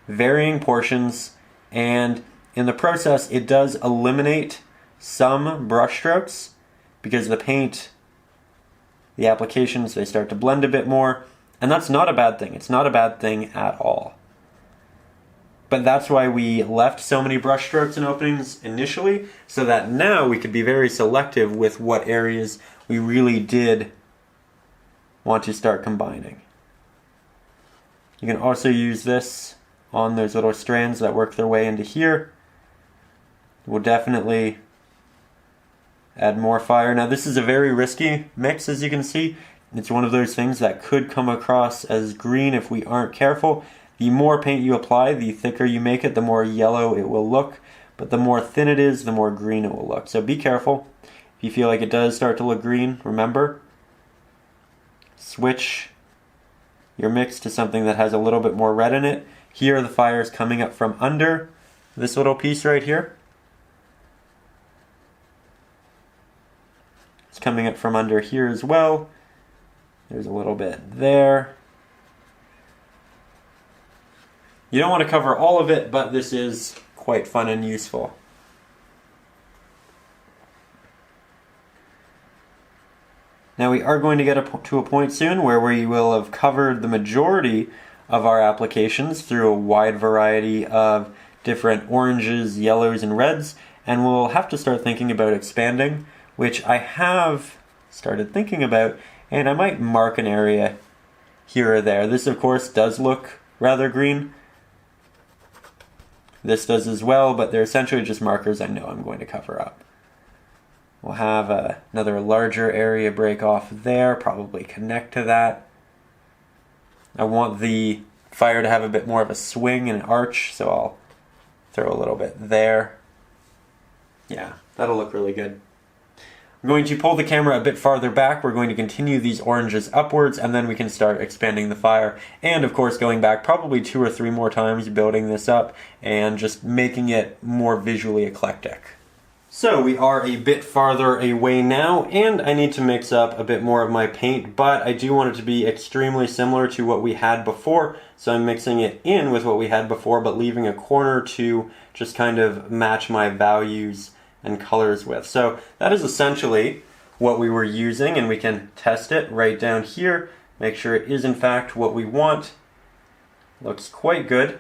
Speaker 1: varying portions, and in the process it does eliminate some brush strokes because the paint, the applications, they start to blend a bit more, and that's not a bad thing. It's not a bad thing at all. But that's why we left so many brush strokes and openings initially, so that now we could be very selective with what areas we really did want to start combining. You can also use this on those little strands that work their way into here. We'll definitely add more fire. Now this is a very risky mix, as you can see. It's one of those things that could come across as green if we aren't careful. The more paint you apply, the thicker you make it, the more yellow it will look. But the more thin it is, the more green it will look. So be careful. If you feel like it does start to look green, remember, switch your mix to something that has a little bit more red in it. Here the fire is coming up from under this little piece right here. It's coming up from under here as well. There's a little bit there. You don't want to cover all of it, but this is quite fun and useful. Now we are going to get to a point soon where we will have covered the majority of our applications through a wide variety of different oranges, yellows, and reds, and we'll have to start thinking about expanding, which I have started thinking about, and I might mark an area here or there. This, of course, does look rather green. This does as well, but they're essentially just markers I know I'm going to cover up. We'll have another larger area break off there, probably connect to that. I want the fire to have a bit more of a swing and an arch, so I'll throw a little bit there. Yeah, that'll look really good. I'm going to pull the camera a bit farther back. We're going to continue these oranges upwards, and then we can start expanding the fire. And of course, going back probably 2 or 3 more times, building this up, and just making it more visually eclectic. So we are a bit farther away now, and I need to mix up a bit more of my paint, but I do want it to be extremely similar to what we had before, so I'm mixing it in with what we had before, but leaving a corner to just kind of match my values and colors with. So that is essentially what we were using, and we can test it right down here, make sure it is in fact what we want. Looks quite good.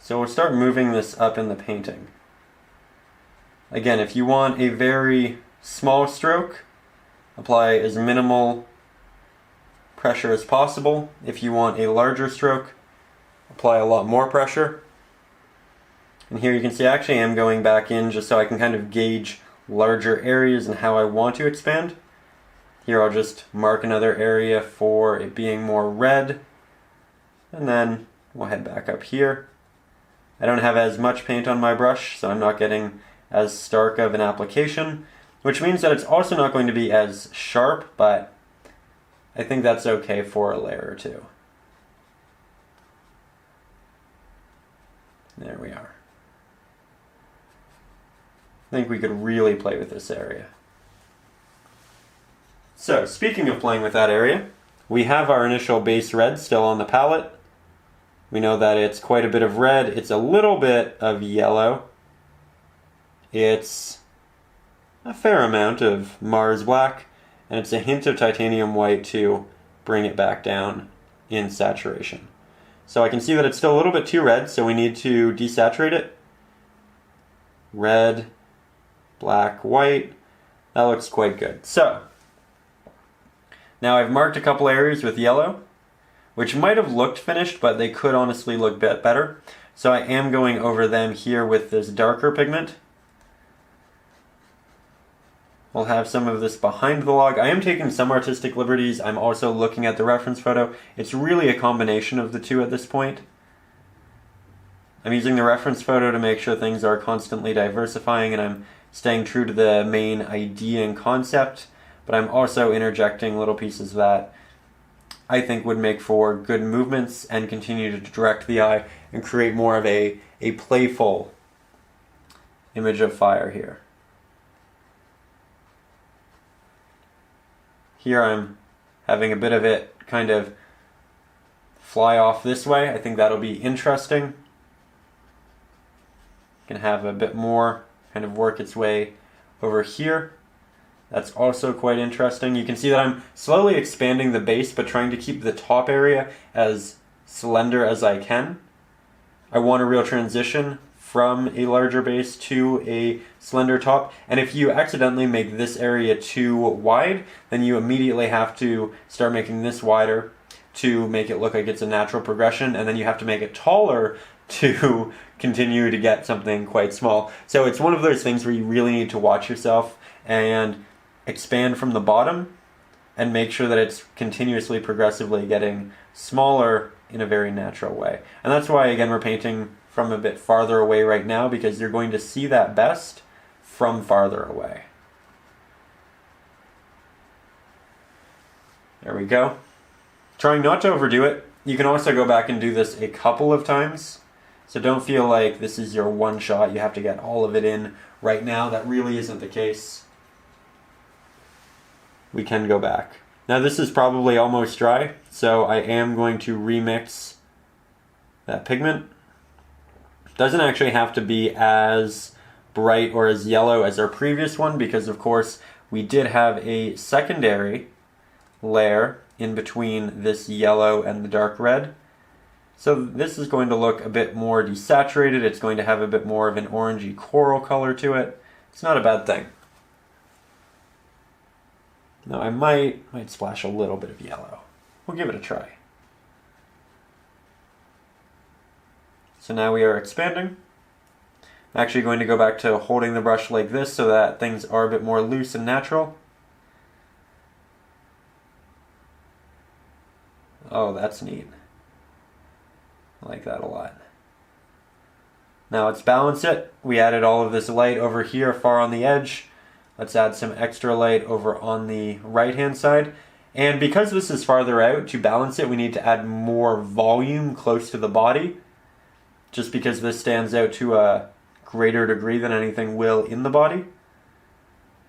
Speaker 1: So we'll start moving this up in the painting. Again, if you want a very small stroke, apply as minimal pressure as possible. If you want a larger stroke, apply a lot more pressure. And here you can see I actually am going back in just so I can kind of gauge larger areas and how I want to expand. Here I'll just mark another area for it being more red, and then we'll head back up here. I don't have as much paint on my brush, so I'm not getting as stark of an application, which means that it's also not going to be as sharp, but I think that's okay for a layer or two. There we are. I think we could really play with this area. So, speaking of playing with that area, we have our initial base red still on the palette. We know that it's quite a bit of red, it's a little bit of yellow, it's a fair amount of Mars black, and it's a hint of titanium white to bring it back down in saturation. So I can see that it's still a little bit too red, so we need to desaturate it. Red, black, white, that looks quite good. So, now I've marked a couple areas with yellow, which might have looked finished, but they could honestly look a bit better. So I am going over them here with this darker pigment. We'll have some of this behind the log. I am taking some artistic liberties. I'm also looking at the reference photo. It's really a combination of the two at this point. I'm using the reference photo to make sure things are constantly diversifying, and I'm staying true to the main idea and concept, but I'm also interjecting little pieces that I think would make for good movements and continue to direct the eye and create more of a playful image of fire here. Here I'm having a bit of it kind of fly off this way. I think that'll be interesting. Can have a bit more kind of work its way over here. That's also quite interesting. You can see that I'm slowly expanding the base, but trying to keep the top area as slender as I can. I want a real transition from a larger base to a slender top. And if you accidentally make this area too wide, then you immediately have to start making this wider to make it look like it's a natural progression, and then you have to make it taller to continue to get something quite small. So it's one of those things where you really need to watch yourself and expand from the bottom and make sure that it's continuously, progressively getting smaller in a very natural way. And that's why, again, we're painting from a bit farther away right now, because you're going to see that best from farther away. There we go. Trying not to overdo it. You can also go back and do this a couple of times. So don't feel like this is your one shot, you have to get all of it in right now. That really isn't the case. we can go back. Now this is probably almost dry, so I am going to remix that pigment. Doesn't actually have to be as bright or as yellow as our previous one, because of course we did have a secondary layer in between this yellow and the dark red. So this is going to look a bit more desaturated. It's going to have a bit more of an orangey coral color to it. It's not a bad thing. Now I might splash a little bit of yellow. We'll give it a try. So now we are expanding. I'm actually going to go back to holding the brush like this so that things are a bit more loose and natural. Oh, that's neat. I like that a lot. Now let's balance it. We added all of this light over here far on the edge. Let's add some extra light over on the right-hand side. And because this is farther out, to balance it, we need to add more volume close to the body, just because this stands out to a greater degree than anything will in the body.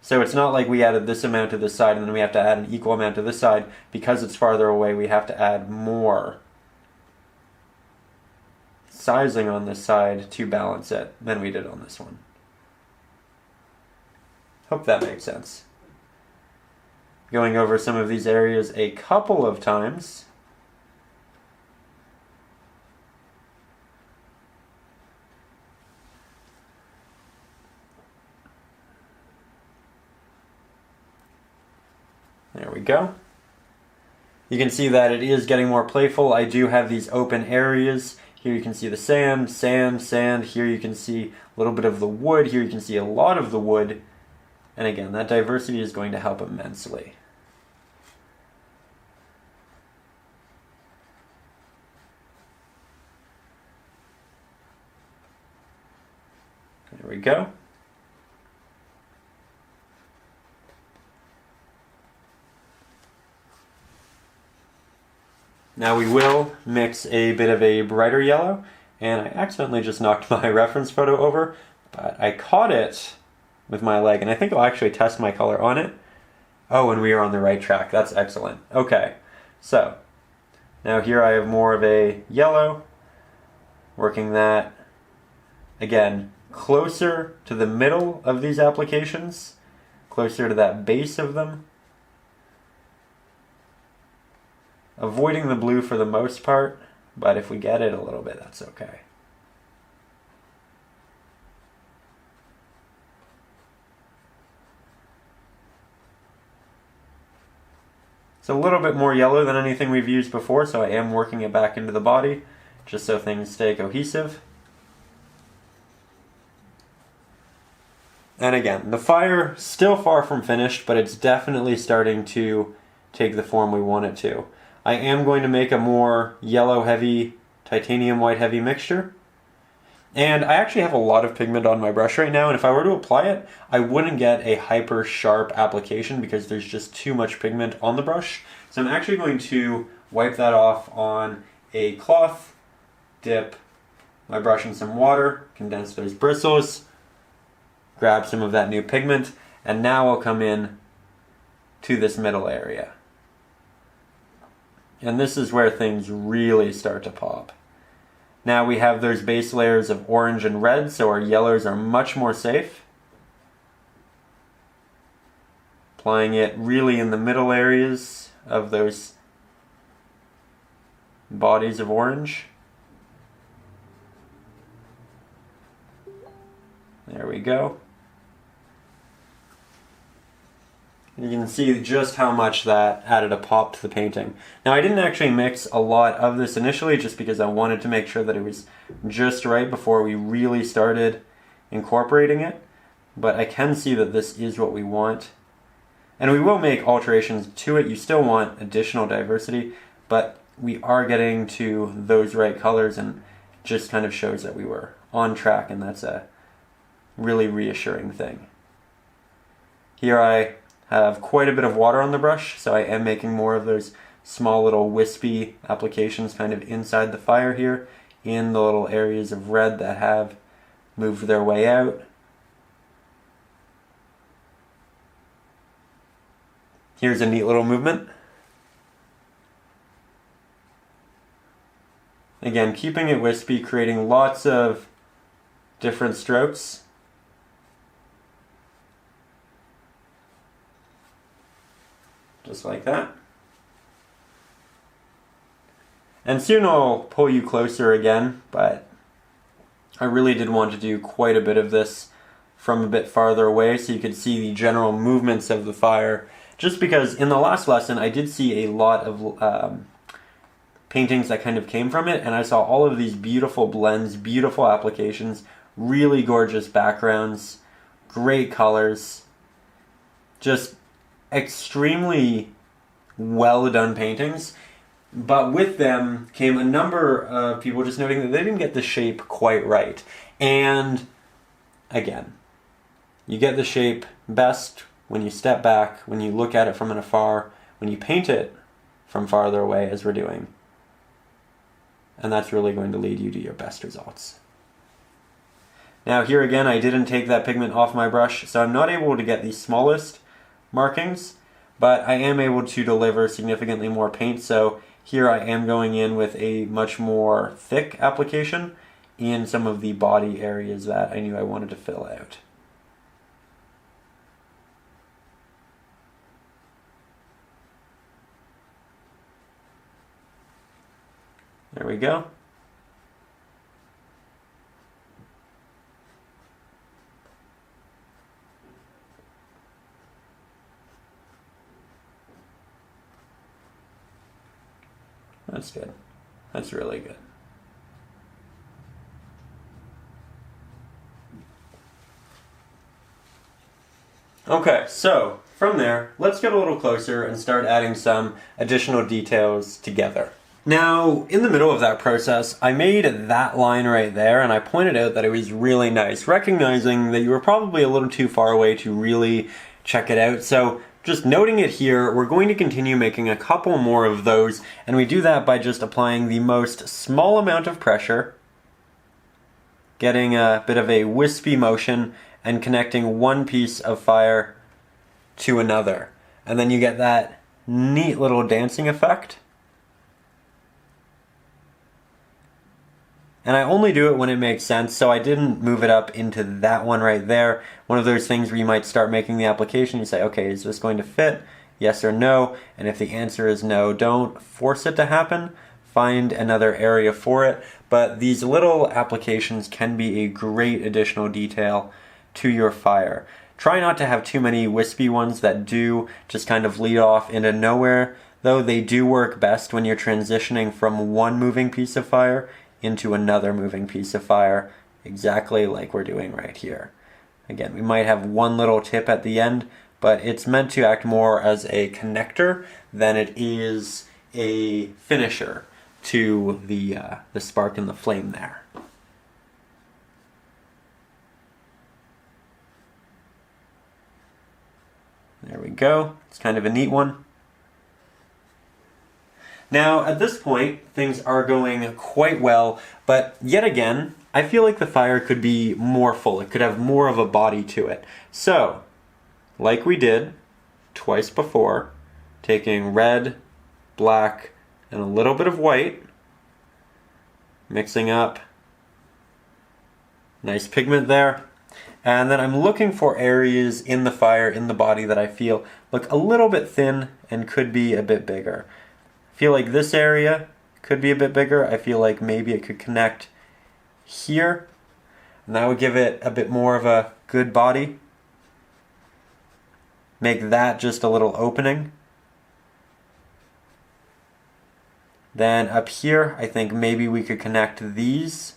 Speaker 1: So it's not like we added this amount to this side and then we have to add an equal amount to this side. Because it's farther away, we have to add more sizing on this side to balance it than we did on this one. Hope that makes sense. Going over some of these areas a couple of times. There we go. You can see that it is getting more playful. I do have these open areas. Here you can see the sand, sand, sand. Here you can see a little bit of the wood. Here you can see a lot of the wood. And again, that diversity is going to help immensely. There we go. Now we will mix a bit of a brighter yellow, and I accidentally just knocked my reference photo over, but I caught it with my leg, and I think I'll actually test my color on it. Oh, and we are on the right track. That's excellent. Okay, so now here I have more of a yellow, working that, again, closer to the middle of these applications, closer to that base of them. Avoiding the blue for the most part, but if we get it a little bit, that's okay. It's a little bit more yellow than anything we've used before, so I am working it back into the body, just so things stay cohesive. And again, the fire still far from finished, but it's definitely starting to take the form we want it to. I am going to make a more yellow heavy, titanium white heavy mixture. And I actually have a lot of pigment on my brush right now, and if I were to apply it, I wouldn't get a hyper sharp application because there's just too much pigment on the brush. So I'm actually going to wipe that off on a cloth, dip my brush in some water, condense those bristles, grab some of that new pigment, and now I'll come in to this middle area. And this is where things really start to pop. Now we have those base layers of orange and red, so our yellows are much more safe. Applying it really in the middle areas of those bodies of orange. There we go. You can see just how much that added a pop to the painting. Now I didn't actually mix a lot of this initially just because I wanted to make sure that it was just right before we really started incorporating it. But I can see that this is what we want. And we will make alterations to it. You still want additional diversity, but we are getting to those right colors and just kind of shows that we were on track, and that's a really reassuring thing. Here I have quite a bit of water on the brush, so I am making more of those small little wispy applications kind of inside the fire here in the little areas of red that have moved their way out. Here's a neat little movement. Again, keeping it wispy, creating lots of different strokes. Just like that. And soon I'll pull you closer again, but I really did want to do quite a bit of this from a bit farther away so you could see the general movements of the fire. Just because in the last lesson I did see a lot of paintings that kind of came from it, and I saw all of these beautiful blends, beautiful applications, really gorgeous backgrounds, great colors, just extremely well done paintings. But with them came a number of people just noting that they didn't get the shape quite right. And again, you get the shape best when you step back, when you look at it from afar, when you paint it from farther away, as we're doing. And that's really going to lead you to your best results. Now here again, I didn't take that pigment off my brush, so I'm not able to get the smallest markings, but I am able to deliver significantly more paint. So here I am going in with a much more thick application in some of the body areas that I knew I wanted to fill out. There we go. That's good. That's really good. Okay, so from there, let's get a little closer and start adding some additional details together. Now, in the middle of that process, I made that line right there, and I pointed out that it was really nice, recognizing that you were probably a little too far away to really check it out. So just noting it here, we're going to continue making a couple more of those, and we do that by just applying the most small amount of pressure, getting a bit of a wispy motion, and connecting one piece of fire to another. And then you get that neat little dancing effect. And I only do it when it makes sense, so I didn't move it up into that one right there. One of those things where you might start making the application, you say, okay, is this going to fit? Yes or no? And if the answer is no, don't force it to happen. Find another area for it. But these little applications can be a great additional detail to your fire. Try not to have too many wispy ones that do just kind of lead off into nowhere, though they do work best when you're transitioning from one moving piece of fire into another moving piece of fire, exactly like we're doing right here. Again, we might have one little tip at the end, but it's meant to act more as a connector than it is a finisher to the spark and the flame there. There we go. It's kind of a neat one. Now, at this point, things are going quite well, but yet again, I feel like the fire could be more full. It could have more of a body to it. So, like we did twice before, taking red, black, and a little bit of white, mixing up, nice pigment there. And then I'm looking for areas in the fire, in the body, that I feel look a little bit thin and could be a bit bigger. I feel like this area could be a bit bigger. I feel like maybe it could connect here, and that would give it a bit more of a good body. Make that just a little opening. Then up here, I think maybe we could connect these.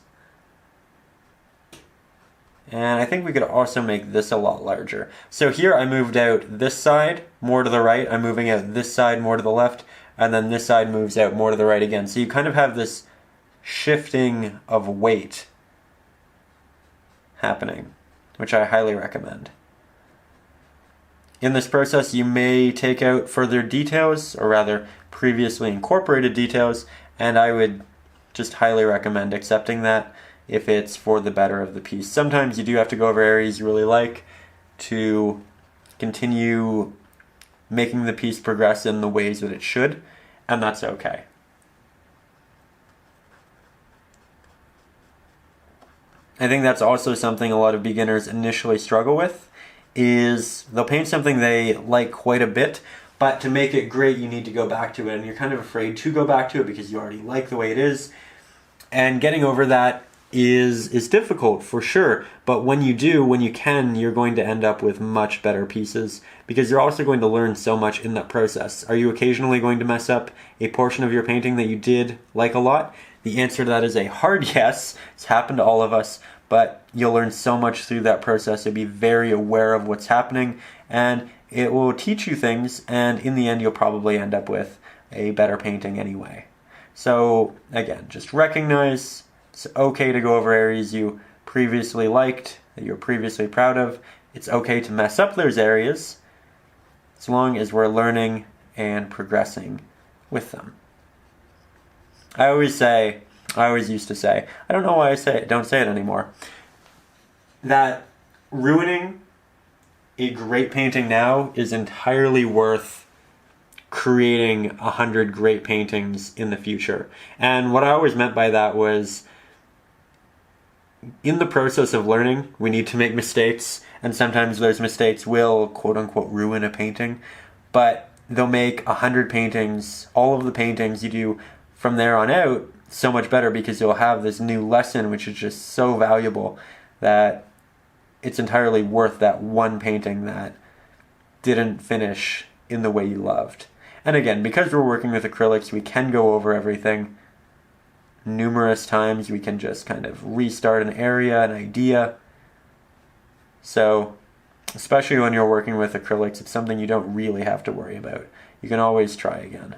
Speaker 1: And I think we could also make this a lot larger. So here I moved out this side more to the right. I'm moving out this side more to the left. And then this side moves out more to the right again. So you kind of have this shifting of weight happening, which I highly recommend. In this process, you may take out further details, or rather previously incorporated details, and I would just highly recommend accepting that if it's for the better of the piece. Sometimes you do have to go over areas you really like to continue making the piece progress in the ways that it should, and that's okay. I think that's also something a lot of beginners initially struggle with, is they'll paint something they like quite a bit, but to make it great you need to go back to it, and you're kind of afraid to go back to it because you already like the way it is. And getting over that is difficult for sure, but when you do, when you can, you're going to end up with much better pieces because you're also going to learn so much in that process. Are you occasionally going to mess up a portion of your painting that you did like a lot? The answer to that is a hard yes. It's happened to all of us, but you'll learn so much through that process. You'll be very aware of what's happening, and it will teach you things, and in the end you'll probably end up with a better painting anyway. So again, just recognize it's okay to go over areas you previously liked, that you're previously proud of. It's okay to mess up those areas as long as we're learning and progressing with them. I always used to say, I don't know why don't say it anymore, that ruining a great painting now is entirely worth creating 100 great paintings in the future. And what I always meant by that was, in the process of learning, we need to make mistakes, and sometimes those mistakes will quote-unquote ruin a painting, but they'll make 100 paintings, all of the paintings you do from there on out, so much better because you'll have this new lesson which is just so valuable that it's entirely worth that one painting that didn't finish in the way you loved. And again, because we're working with acrylics, we can go over everything numerous times. We can just kind of restart an area, an idea. So, especially when you're working with acrylics, it's something you don't really have to worry about. You can always try again.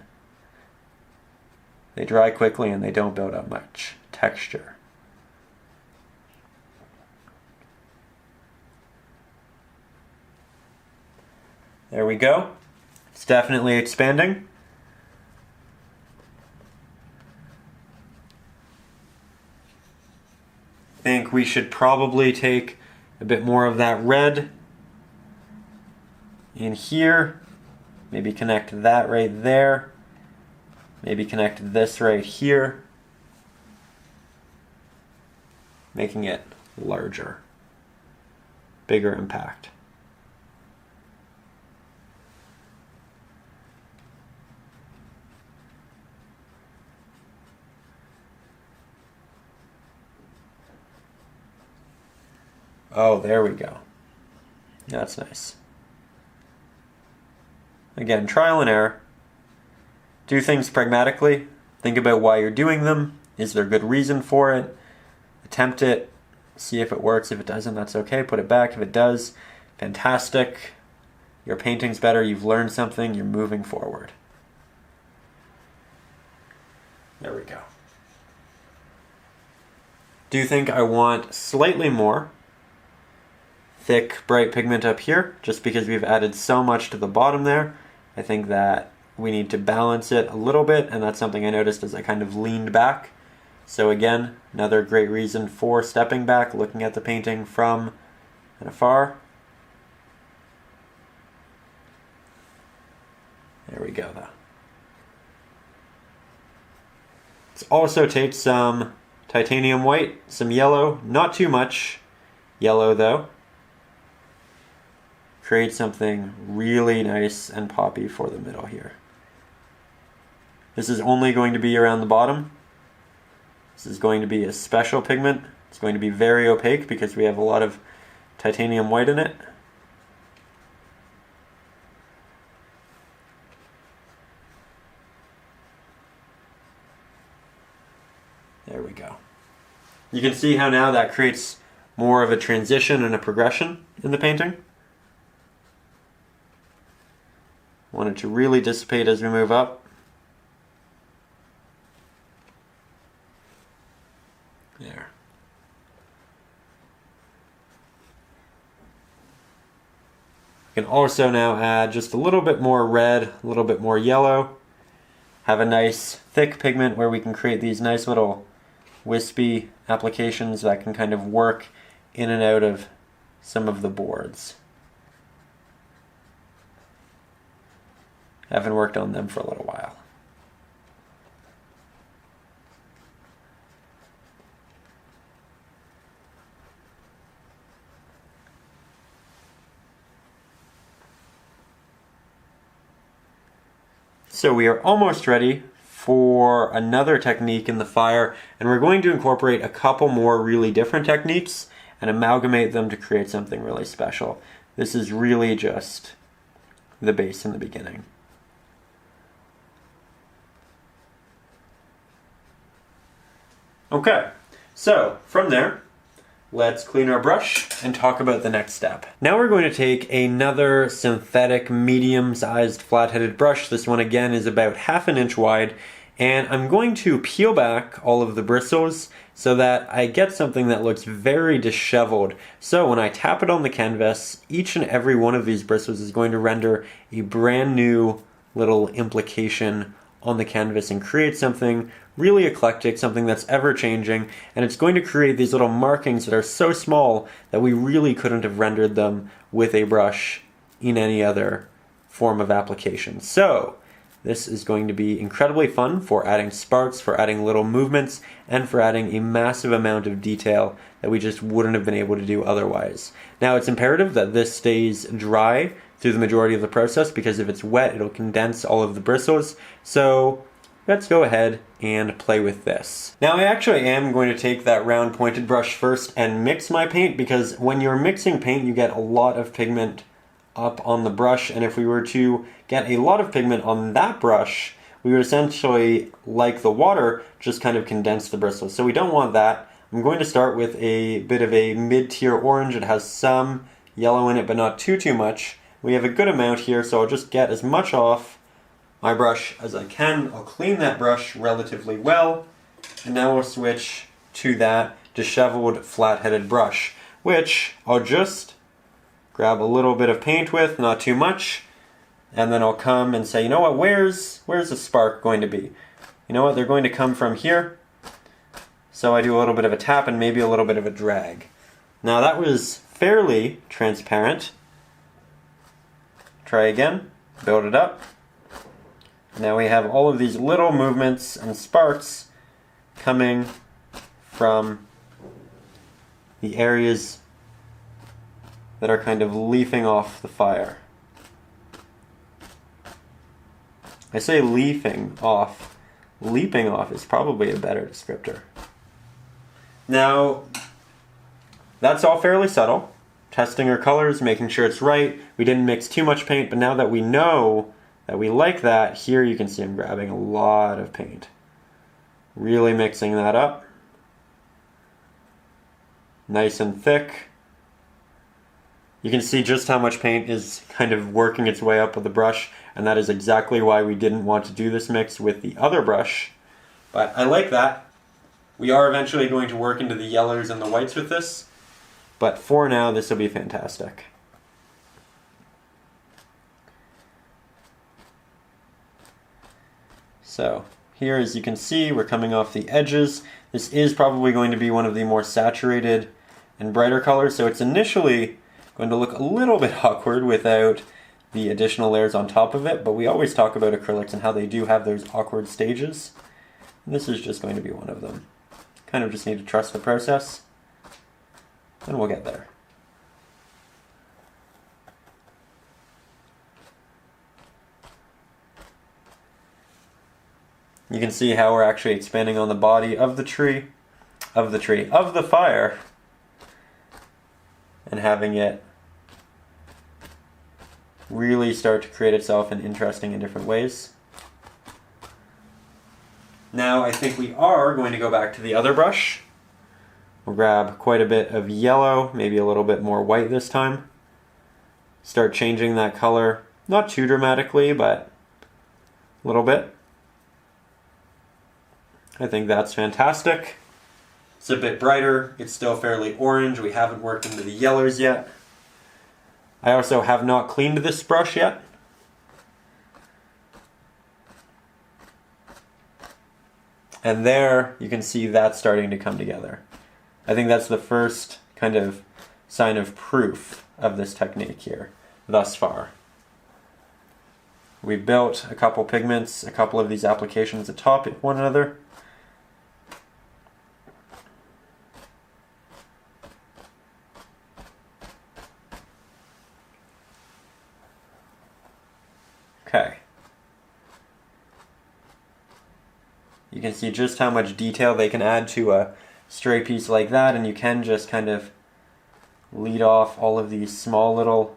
Speaker 1: They dry quickly and they don't build up much texture. There we go. It's definitely expanding. I think we should probably take a bit more of that red in here. Maybe connect that right there. Maybe connect this right here. Making it larger. Bigger impact. Oh, there we go. That's nice. Again, trial and error. Do things pragmatically. Think about why you're doing them. Is there a good reason for it? Attempt it. See if it works. If it doesn't, that's okay. Put it back. If it does, fantastic. Your painting's better. You've learned something. You're moving forward. There we go. Do you think I want slightly more thick, bright pigment up here, just because we've added so much to the bottom there? I think that we need to balance it a little bit, and that's something I noticed as I kind of leaned back. So again, another great reason for stepping back, looking at the painting from afar. There we go, though. Let's also take some titanium white, some yellow, not too much yellow though. Create something really nice and poppy for the middle here. This is only going to be around the bottom. This is going to be a special pigment. It's going to be very opaque because we have a lot of titanium white in it. There we go. You can see how now that creates more of a transition and a progression in the painting. Want it to really dissipate as we move up. There. You can also now add just a little bit more red, a little bit more yellow. Have a nice thick pigment where we can create these nice little wispy applications that can kind of work in and out of some of the boards. Haven't worked on them for a little while. So we are almost ready for another technique in the fire, and we're going to incorporate a couple more really different techniques and amalgamate them to create something really special. This is really just the base in the beginning. Okay, so from there, let's clean our brush and talk about the next step. Now we're going to take another synthetic medium-sized flat-headed brush. This one again is about 1/2 inch wide, and I'm going to peel back all of the bristles so that I get something that looks very disheveled. So when I tap it on the canvas, each and every one of these bristles is going to render a brand new little implication on the canvas and create something really eclectic, something that's ever changing, and it's going to create these little markings that are so small that we really couldn't have rendered them with a brush in any other form of application. So this is going to be incredibly fun for adding sparks, for adding little movements, and for adding a massive amount of detail that we just wouldn't have been able to do otherwise. Now it's imperative that this stays dry through the majority of the process, because if it's wet it'll condense all of the bristles. So let's go ahead and play with this. Now I actually am going to take that round pointed brush first and mix my paint, because when you're mixing paint you get a lot of pigment up on the brush, and if we were to get a lot of pigment on that brush, we would essentially, like the water, just kind of condense the bristles. So we don't want that. I'm going to start with a bit of a mid-tier orange. It has some yellow in it, but not too much. We have a good amount here, so I'll just get as much off my brush as I can. I'll clean that brush relatively well, and now we'll switch to that disheveled flat-headed brush, which I'll just grab a little bit of paint with, not too much, and then I'll come and say, you know what, where's the spark going to be? You know what, they're going to come from here. So I do a little bit of a tap and maybe a little bit of a drag. Now that was fairly transparent. Try again, build it up. Now we have all of these little movements and sparks coming from the areas that are kind of leafing off the fire. I say leafing off. Leaping off is probably a better descriptor. Now, that's all fairly subtle. Testing our colors, making sure it's right. We didn't mix too much paint, but now that we know that we like that, here you can see I'm grabbing a lot of paint. Really mixing that up. Nice and thick. You can see just how much paint is kind of working its way up with the brush, and that is exactly why we didn't want to do this mix with the other brush. But I like that. We are eventually going to work into the yellows and the whites with this, but for now this will be fantastic. So here, as you can see, we're coming off the edges. This is probably going to be one of the more saturated and brighter colors, so it's initially going to look a little bit awkward without the additional layers on top of it, but we always talk about acrylics and how they do have those awkward stages. And this is just going to be one of them. Kind of just need to trust the process, and we'll get there. You can see how we're actually expanding on the body of the fire, and having it really start to create itself in interesting and different ways. Now I think we are going to go back to the other brush. We'll grab quite a bit of yellow, maybe a little bit more white this time. Start changing that color, not too dramatically, but a little bit. I think that's fantastic. It's a bit brighter, it's still fairly orange, we haven't worked into the yellows yet. I also have not cleaned this brush yet. And there, you can see that starting to come together. I think that's the first kind of sign of proof of this technique here, thus far. we built a couple pigments, a couple of these applications atop one another. Okay. You can see just how much detail they can add to a stray piece like that, and you can just kind of lead off all of these small little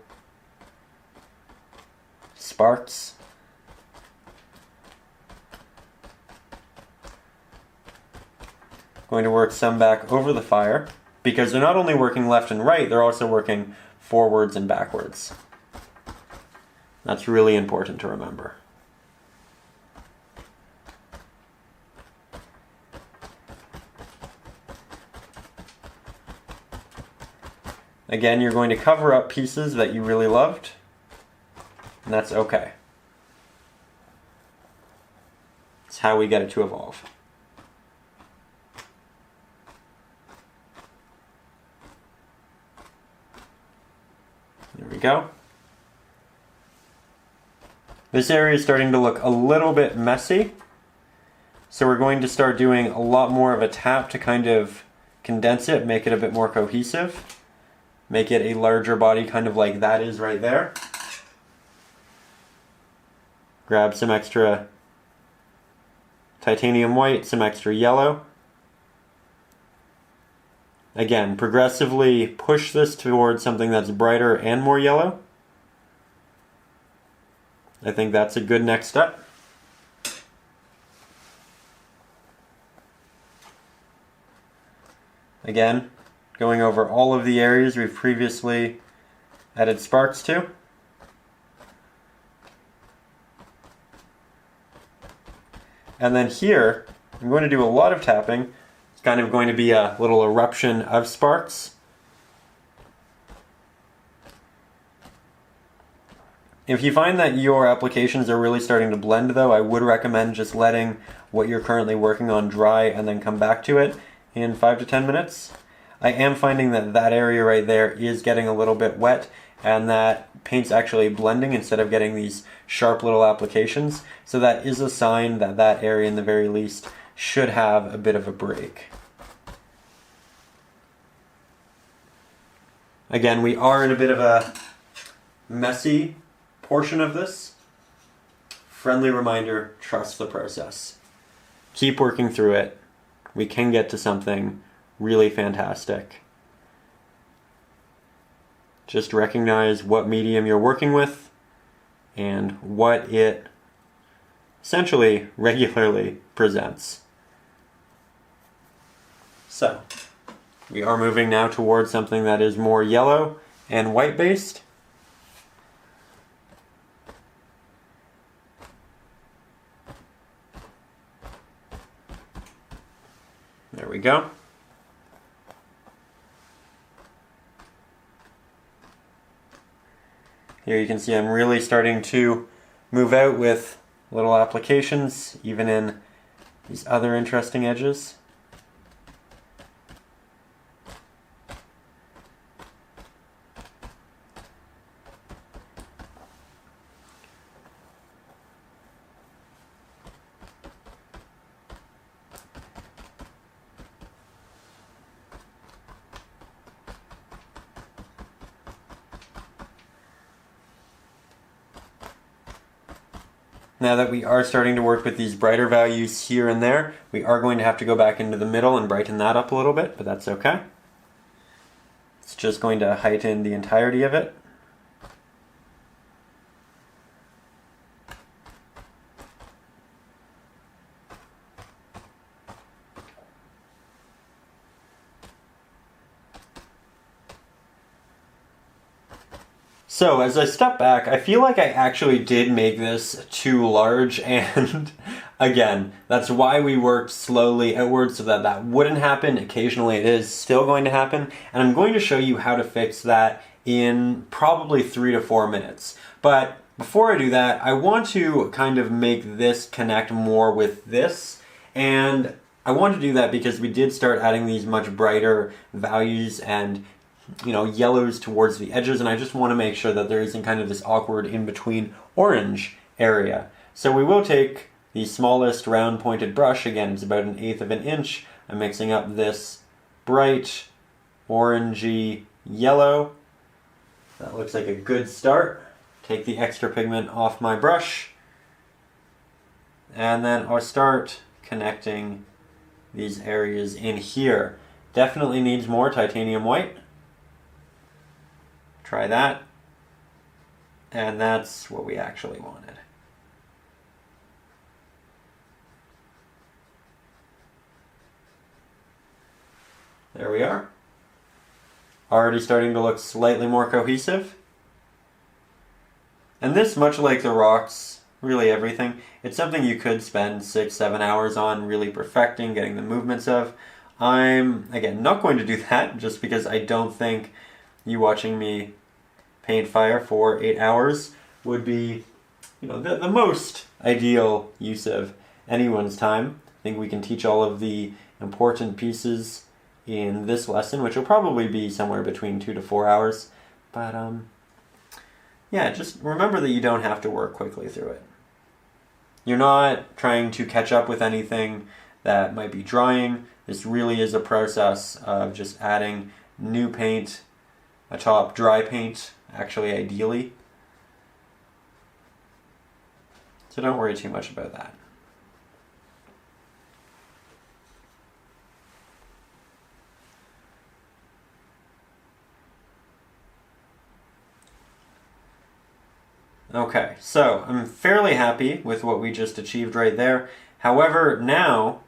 Speaker 1: sparks. Going to work some back over the fire because they're not only working left and right, they're also working forwards and backwards. That's really important to remember. Again, you're going to cover up pieces that you really loved, and that's okay. It's how we get it to evolve. There we go. This area is starting to look a little bit messy, so we're going to start doing a lot more of a tap to kind of condense it, make it a bit more cohesive, make it a larger body, kind of like that is right there. Grab some extra titanium white, some extra yellow. Again, progressively push this towards something that's brighter and more yellow. I think that's a good next step. Again, going over all of the areas we've previously added sparks to. And then here, I'm going to do a lot of tapping. It's kind of going to be a little eruption of sparks. If you find that your applications are really starting to blend though, I would recommend just letting what you're currently working on dry and then come back to it in 5 to 10 minutes. I am finding that that area right there is getting a little bit wet and that paint's actually blending instead of getting these sharp little applications. So that is a sign that that area in the very least should have a bit of a break. Again, we are in a bit of a messy portion of this. Friendly reminder, trust the process. Keep working through it. We can get to something really fantastic. Just recognize what medium you're working with and what it essentially regularly presents. So, we are moving now towards something that is more yellow and white based. There we go. Here you can see I'm really starting to move out with little applications, even in these other interesting edges. Now that we are starting to work with these brighter values here and there, we are going to have to go back into the middle and brighten that up a little bit, but that's okay. It's just going to heighten the entirety of it. So as I step back, I feel like I actually did make this too large, and again, that's why we worked slowly outward so that that wouldn't happen. Occasionally it is still going to happen, and I'm going to show you how to fix that in probably 3 to 4 minutes. But before I do that, I want to kind of make this connect more with this, and I want to do that because we did start adding these much brighter values and yellows towards the edges, and I just want to make sure that there isn't kind of this awkward in between orange area. So we will take the smallest round pointed brush, again it's about 1/8 of an inch. I'm mixing up this bright orangey yellow. That looks like a good start. Take the extra pigment off my brush, and then I'll start connecting these areas in here. Definitely needs more titanium white. Try that. And that's what we actually wanted. There we are. Already starting to look slightly more cohesive. And this, much like the rocks, really everything, it's something you could spend 6-7 hours on really perfecting, getting the movements of. I'm, again, not going to do that just because I don't think you watching me paint fire for 8 hours would be, the most ideal use of anyone's time. I think we can teach all of the important pieces in this lesson, which will probably be somewhere between 2 to 4 hours. But yeah, just remember that you don't have to work quickly through it. You're not trying to catch up with anything that might be drying. This really is a process of just adding new paint atop dry paint, actually ideally. So don't worry too much about that. Okay, so I'm fairly happy with what we just achieved right there. However, now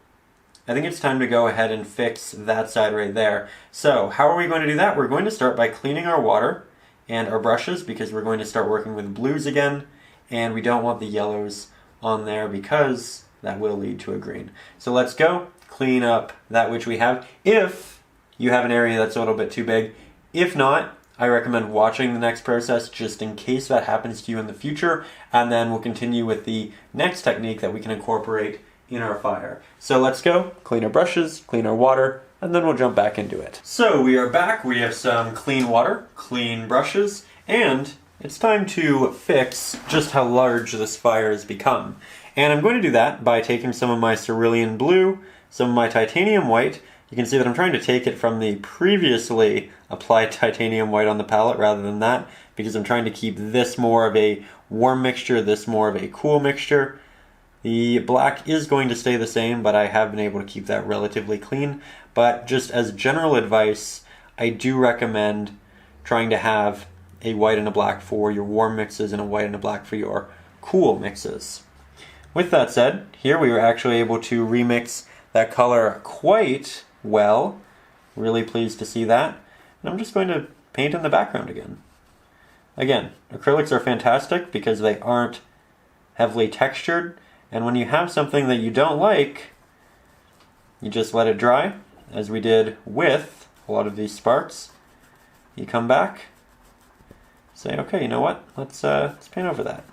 Speaker 1: I think it's time to go ahead and fix that side right there. So how are we going to do that? We're going to start by cleaning our water and our brushes, because we're going to start working with blues again, and we don't want the yellows on there because that will lead to a green. So let's go clean up that which we have, if you have an area that's a little bit too big. If not, I recommend watching the next process just in case that happens to you in the future, and then we'll continue with the next technique that we can incorporate in our fire. So let's go clean our brushes, clean our water, and then we'll jump back into it. So we are back. We have some clean water, clean brushes, and it's time to fix just how large this fire has become. And I'm going to do that by taking some of my cerulean blue, some of my titanium white. You can see that I'm trying to take it from the previously applied titanium white on the palette rather than that, because I'm trying to keep this more of a warm mixture, this more of a cool mixture. The black is going to stay the same, but I have been able to keep that relatively clean. But just as general advice, I do recommend trying to have a white and a black for your warm mixes and a white and a black for your cool mixes. With that said, here we were actually able to remix that color quite well. Really pleased to see that. And I'm just going to paint in the background again. Again, acrylics are fantastic because they aren't heavily textured. And when you have something that you don't like, you just let it dry, as we did with a lot of these sparks. You come back, say, okay, you know what? Let's paint over that.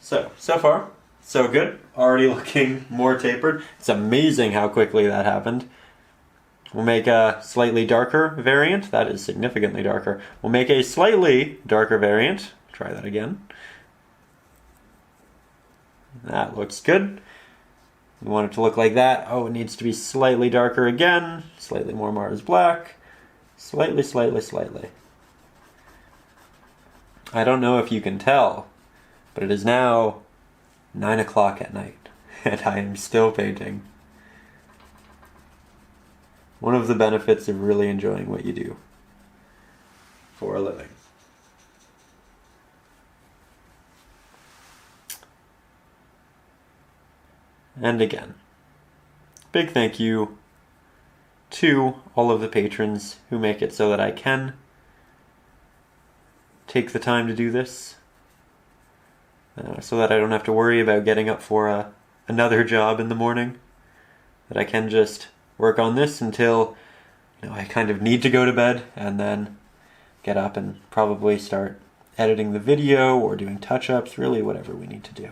Speaker 1: So far, so good. Already looking more tapered. It's amazing how quickly that happened. We'll make a slightly darker variant. That is significantly darker. We'll make a slightly darker variant. Try that again. That looks good. We want it to look like that. Oh, it needs to be slightly darker again. Slightly more Mars black. Slightly. I don't know if you can tell, but it is now 9 o'clock at night, and I am still painting. One of the benefits of really enjoying what you do for a living. And again, big thank you to all of the patrons who make it so that I can take the time to do this, so that I don't have to worry about getting up for another job in the morning, that I can just work on this until I kind of need to go to bed, and then get up and probably start editing the video or doing touch-ups, really whatever we need to do.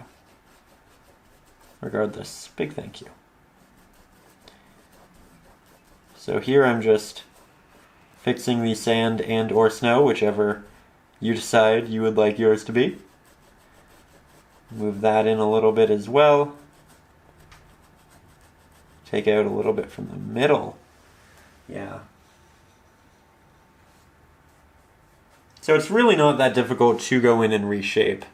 Speaker 1: Regardless, big thank you. So here I'm just fixing the sand and or snow, whichever you decide you would like yours to be. Move that in a little bit as well. Take out a little bit from the middle. Yeah. So it's really not that difficult to go in and reshape.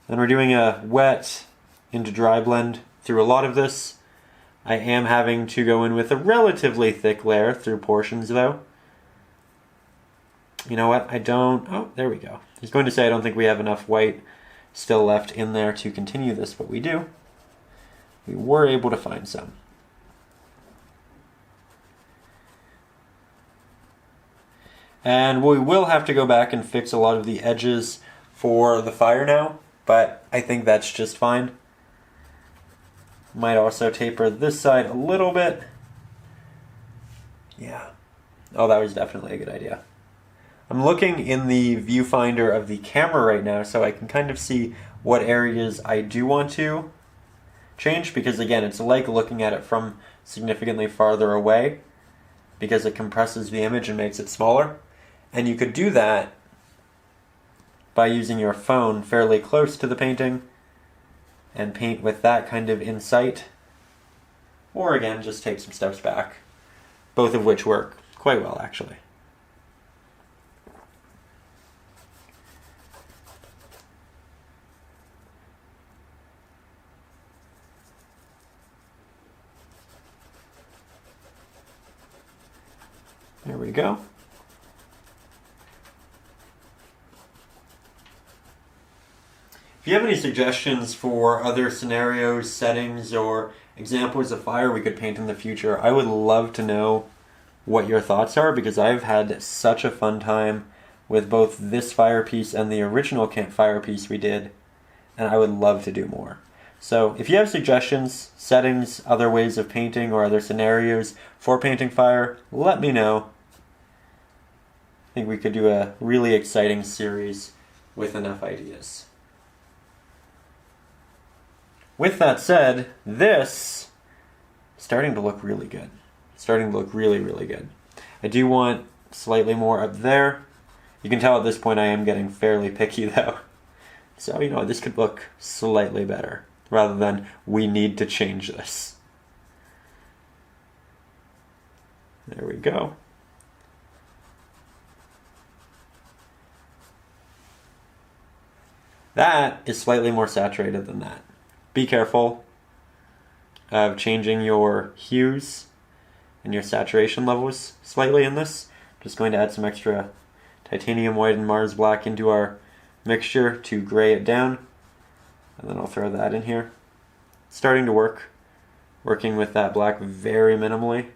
Speaker 1: Then we're doing a wet into dry blend through a lot of this. I am having to go in with a relatively thick layer through portions though. You know what, oh, there we go. I was going to say I don't think we have enough white still left in there to continue this, but we do. We were able to find some. And we will have to go back and fix a lot of the edges for the fire now, but I think that's just fine. Might also taper this side a little bit. Yeah. Oh, that was definitely a good idea. I'm looking in the viewfinder of the camera right now so I can kind of see what areas I do want to change, because again, it's like looking at it from significantly farther away because it compresses the image and makes it smaller. And you could do that by using your phone fairly close to the painting and paint with that kind of insight. Or again, just take some steps back, both of which work quite well actually. There we go. If you have any suggestions for other scenarios, settings, or examples of fire we could paint in the future, I would love to know what your thoughts are, because I've had such a fun time with both this fire piece and the original campfire piece we did, and I would love to do more. So if you have suggestions, settings, other ways of painting, or other scenarios for painting fire, let me know. I think we could do a really exciting series with enough ideas. With that said, this is starting to look really good. Starting to look really, really good. I do want slightly more up there. You can tell at this point I am getting fairly picky though. So, you know, this could look slightly better rather than we need to change this. There we go. That is slightly more saturated than that. Be careful of changing your hues and your saturation levels slightly in this. I'm just going to add some extra titanium white and Mars black into our mixture to gray it down. And then I'll throw that in here. It's starting to work. Working with that black very minimally.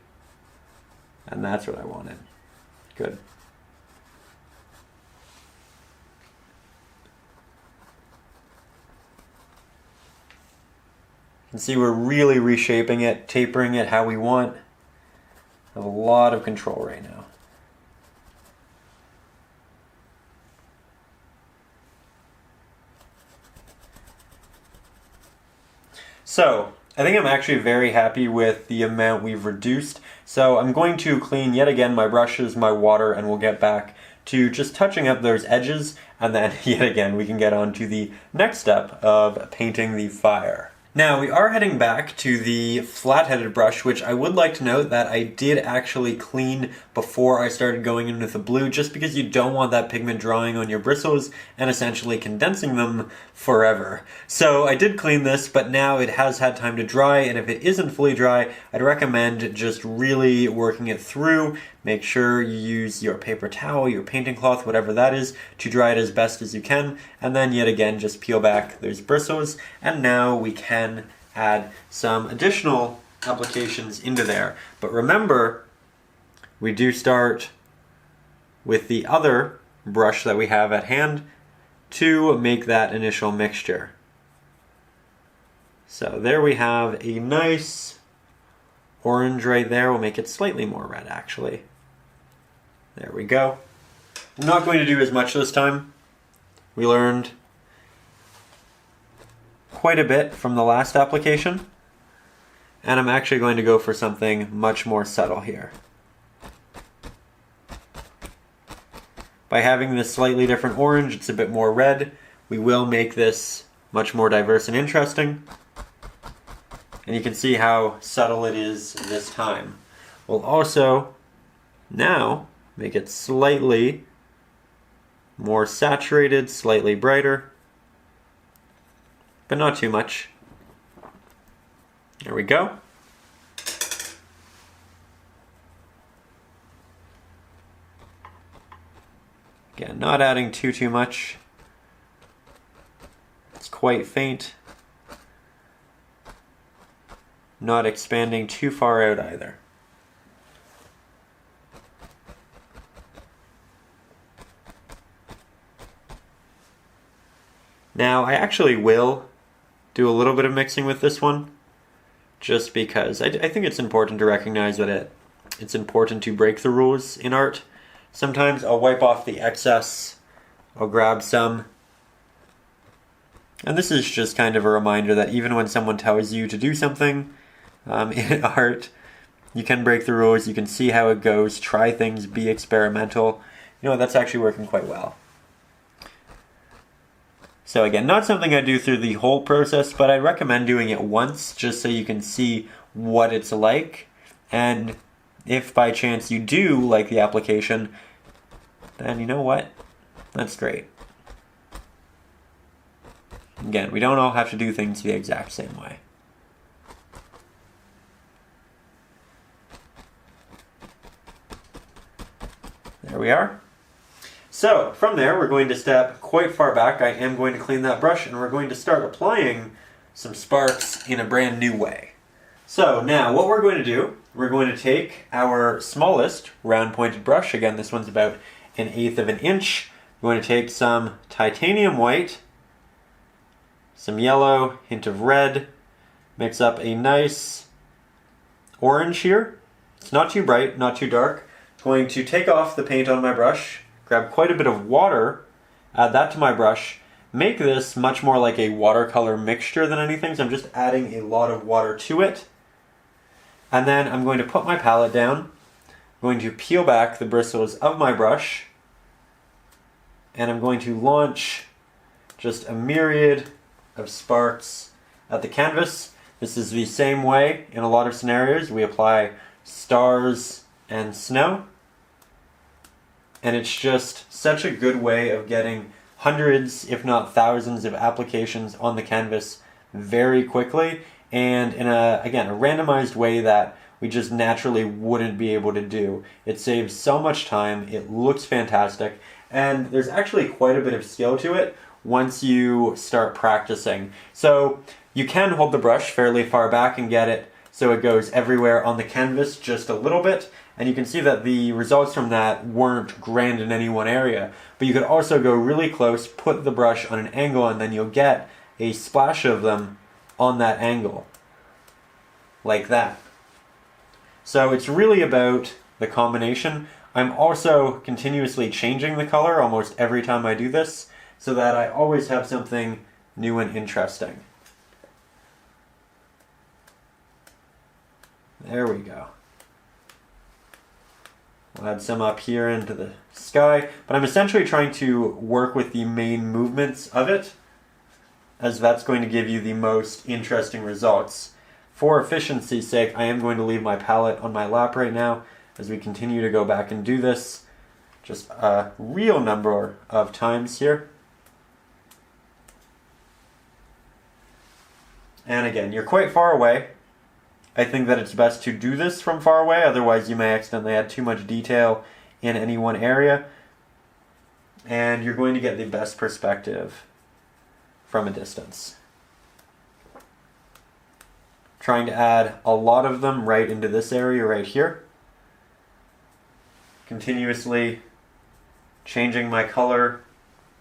Speaker 1: And that's what I wanted. Good. You can see we're really reshaping it, tapering it how we want. Have a lot of control right now. So, I think I'm actually very happy with the amount we've reduced. So I'm going to clean yet again my brushes, my water, and we'll get back to just touching up those edges, and then yet again we can get on to the next step of painting the fire. Now, we are heading back to the flat-headed brush, which I would like to note that I did actually clean before I started going in with the blue, just because you don't want that pigment drawing on your bristles and essentially condensing them forever. So I did clean this, but now it has had time to dry, and if it isn't fully dry, I'd recommend just really working it through. Make sure you use your paper towel, your painting cloth, whatever that is, to dry it as best as you can, and then yet again just peel back those bristles, and now we can add some additional applications into there. But remember, we do start with the other brush that we have at hand to make that initial mixture. So there we have a nice orange right there. We'll make it slightly more red actually. There we go. I'm not going to do as much this time. We learned quite a bit from the last application, and I'm actually going to go for something much more subtle here. By having this slightly different orange, it's a bit more red, we will make this much more diverse and interesting. And you can see how subtle it is this time. We'll also now make it slightly more saturated, slightly brighter, but not too much. There we go. Again, not adding too much. It's quite faint. Not expanding too far out either. Now, I actually will do a little bit of mixing with this one, just because I think it's important to recognize that it's important to break the rules in art. Sometimes I'll wipe off the excess, I'll grab some, and this is just kind of a reminder that even when someone tells you to do something in art, you can break the rules, you can see how it goes, try things, be experimental. You know, that's actually working quite well. So again, not something I do through the whole process, but I recommend doing it once just so you can see what it's like. And if by chance you do like the application, then you know what? That's great. Again, we don't all have to do things the exact same way. There we are. So from there, we're going to step quite far back. I am going to clean that brush, and we're going to start applying some sparks in a brand new way. So now what we're going to do, we're going to take our smallest round pointed brush. Again, this one's about 1/8 of an inch. We're going to take some titanium white, some yellow, hint of red, mix up a nice orange here. It's not too bright, not too dark. I'm going to take off the paint on my brush, grab quite a bit of water, add that to my brush, make this much more like a watercolor mixture than anything, so I'm just adding a lot of water to it. And then I'm going to put my palette down, I'm going to peel back the bristles of my brush, and I'm going to launch just a myriad of sparks at the canvas. This is the same way in a lot of scenarios. We apply stars and snow. And it's just such a good way of getting hundreds, if not thousands, of applications on the canvas very quickly, and in a randomized way that we just naturally wouldn't be able to do. It saves so much time, it looks fantastic, and there's actually quite a bit of skill to it once you start practicing. So you can hold the brush fairly far back and get it so it goes everywhere on the canvas just a little bit. And you can see that the results from that weren't grand in any one area. But you could also go really close, put the brush on an angle, and then you'll get a splash of them on that angle. Like that. So it's really about the combination. I'm also continuously changing the color almost every time I do this, so that I always have something new and interesting. There we go. I'll add some up here into the sky, but I'm essentially trying to work with the main movements of it, as that's going to give you the most interesting results. For efficiency's sake, I am going to leave my palette on my lap right now as we continue to go back and do this just a real number of times here. And again, you're quite far away. I think that it's best to do this from far away, otherwise you may accidentally add too much detail in any one area, and you're going to get the best perspective from a distance. Trying to add a lot of them right into this area right here. Continuously changing my color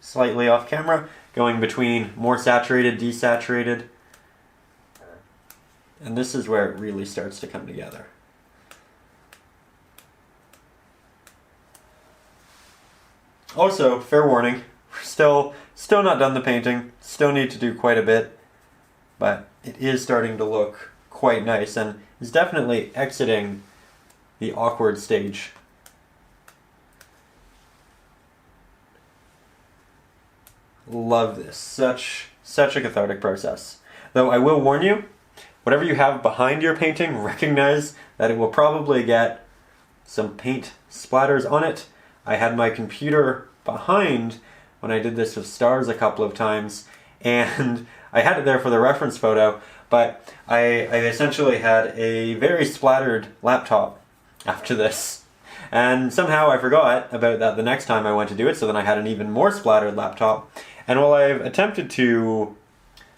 Speaker 1: slightly off camera, going between more saturated, desaturated. And this is where it really starts to come together. Also, fair warning, we're still not done the painting, still need to do quite a bit, but it is starting to look quite nice and is definitely exiting the awkward stage. Love this. Such Such a cathartic process. Though I will warn you, whatever you have behind your painting, recognize that it will probably get some paint splatters on it. I had my computer behind when I did this with stars a couple of times, and I had it there for the reference photo, but I essentially had a very splattered laptop after this. And somehow I forgot about that the next time I went to do it, so then I had an even more splattered laptop. And while I've attempted to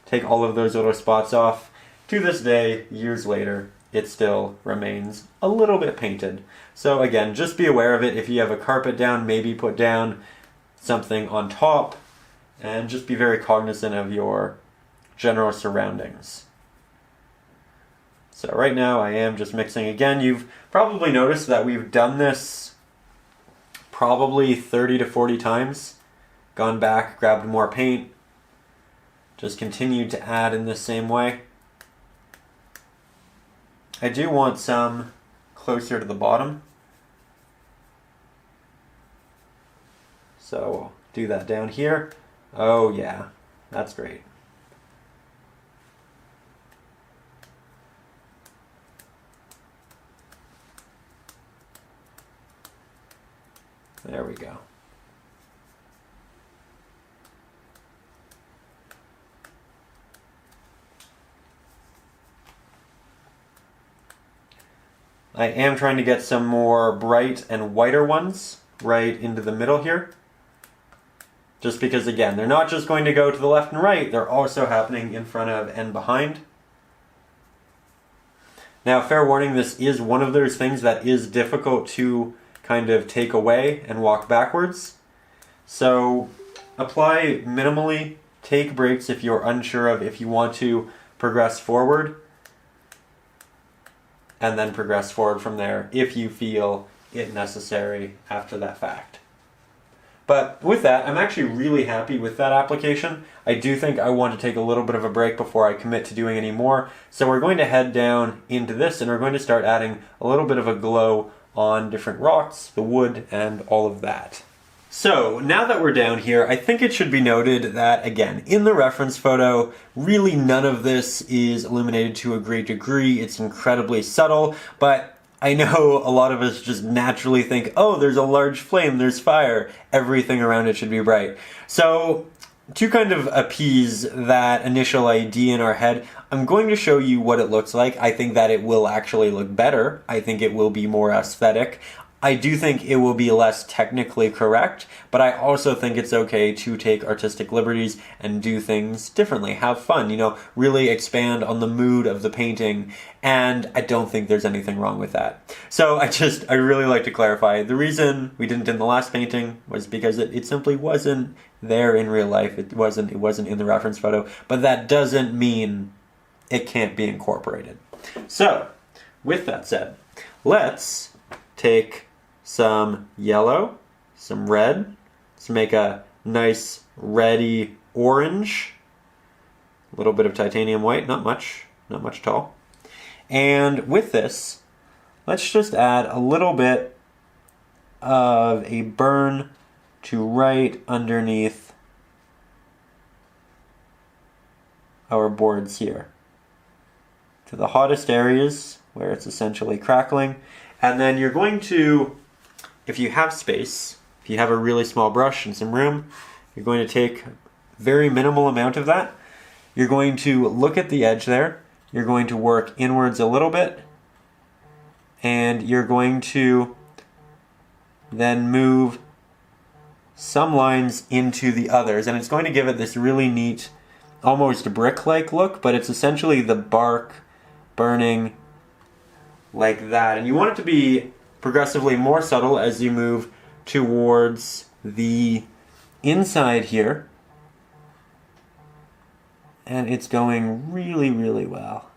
Speaker 1: take all of those little spots off, to this day, years later, it still remains a little bit painted. So again, just be aware of it. If you have a carpet down, maybe put down something on top, and just be very cognizant of your general surroundings. So right now I am just mixing again. You've probably noticed that we've done this probably 30 to 40 times. Gone back, grabbed more paint, just continued to add in the same way. I do want some closer to the bottom, so we'll do that down here. Oh yeah, that's great. There we go. I am trying to get some more bright and whiter ones right into the middle here. Just because, again, they're not just going to go to the left and right, they're also happening in front of and behind. Now, fair warning, this is one of those things that is difficult to kind of take away and walk backwards. So apply minimally, take breaks if you're unsure of if you want to progress forward, and then progress forward from there if you feel it necessary after that fact. But with that, I'm actually really happy with that application. I do think I want to take a little bit of a break before I commit to doing any more. So we're going to head down into this, and we're going to start adding a little bit of a glow on different rocks, the wood, and all of that. So now that we're down here, I think it should be noted that, again, in the reference photo, really none of this is illuminated to a great degree. It's incredibly subtle, but I know a lot of us just naturally think, oh, there's a large flame, there's fire, everything around it should be bright. So to kind of appease that initial idea in our head, I'm going to show you what it looks like. I think that it will actually look better. I think it will be more aesthetic. I do think it will be less technically correct, but I also think it's okay to take artistic liberties and do things differently, have fun, you know, really expand on the mood of the painting, and I don't think there's anything wrong with that. So I really like to clarify, the reason we didn't in the last painting was because it simply wasn't there in real life. It wasn't in the reference photo, but that doesn't mean it can't be incorporated. So, with that said, let's take some yellow, some red. Let's make a nice reddy orange. A little bit of titanium white, not much at all. And with this, let's just add a little bit of a burn to right underneath our boards here, to the hottest areas where it's essentially crackling. And then you're going to, if you have space, if you have a really small brush and some room, you're going to take a very minimal amount of that. You're going to look at the edge there. You're going to work inwards a little bit. And you're going to then move some lines into the others. And it's going to give it this really neat, almost brick-like look, but it's essentially the bark burning like that. And you want it to be progressively more subtle as you move towards the inside here. And it's going really, really well.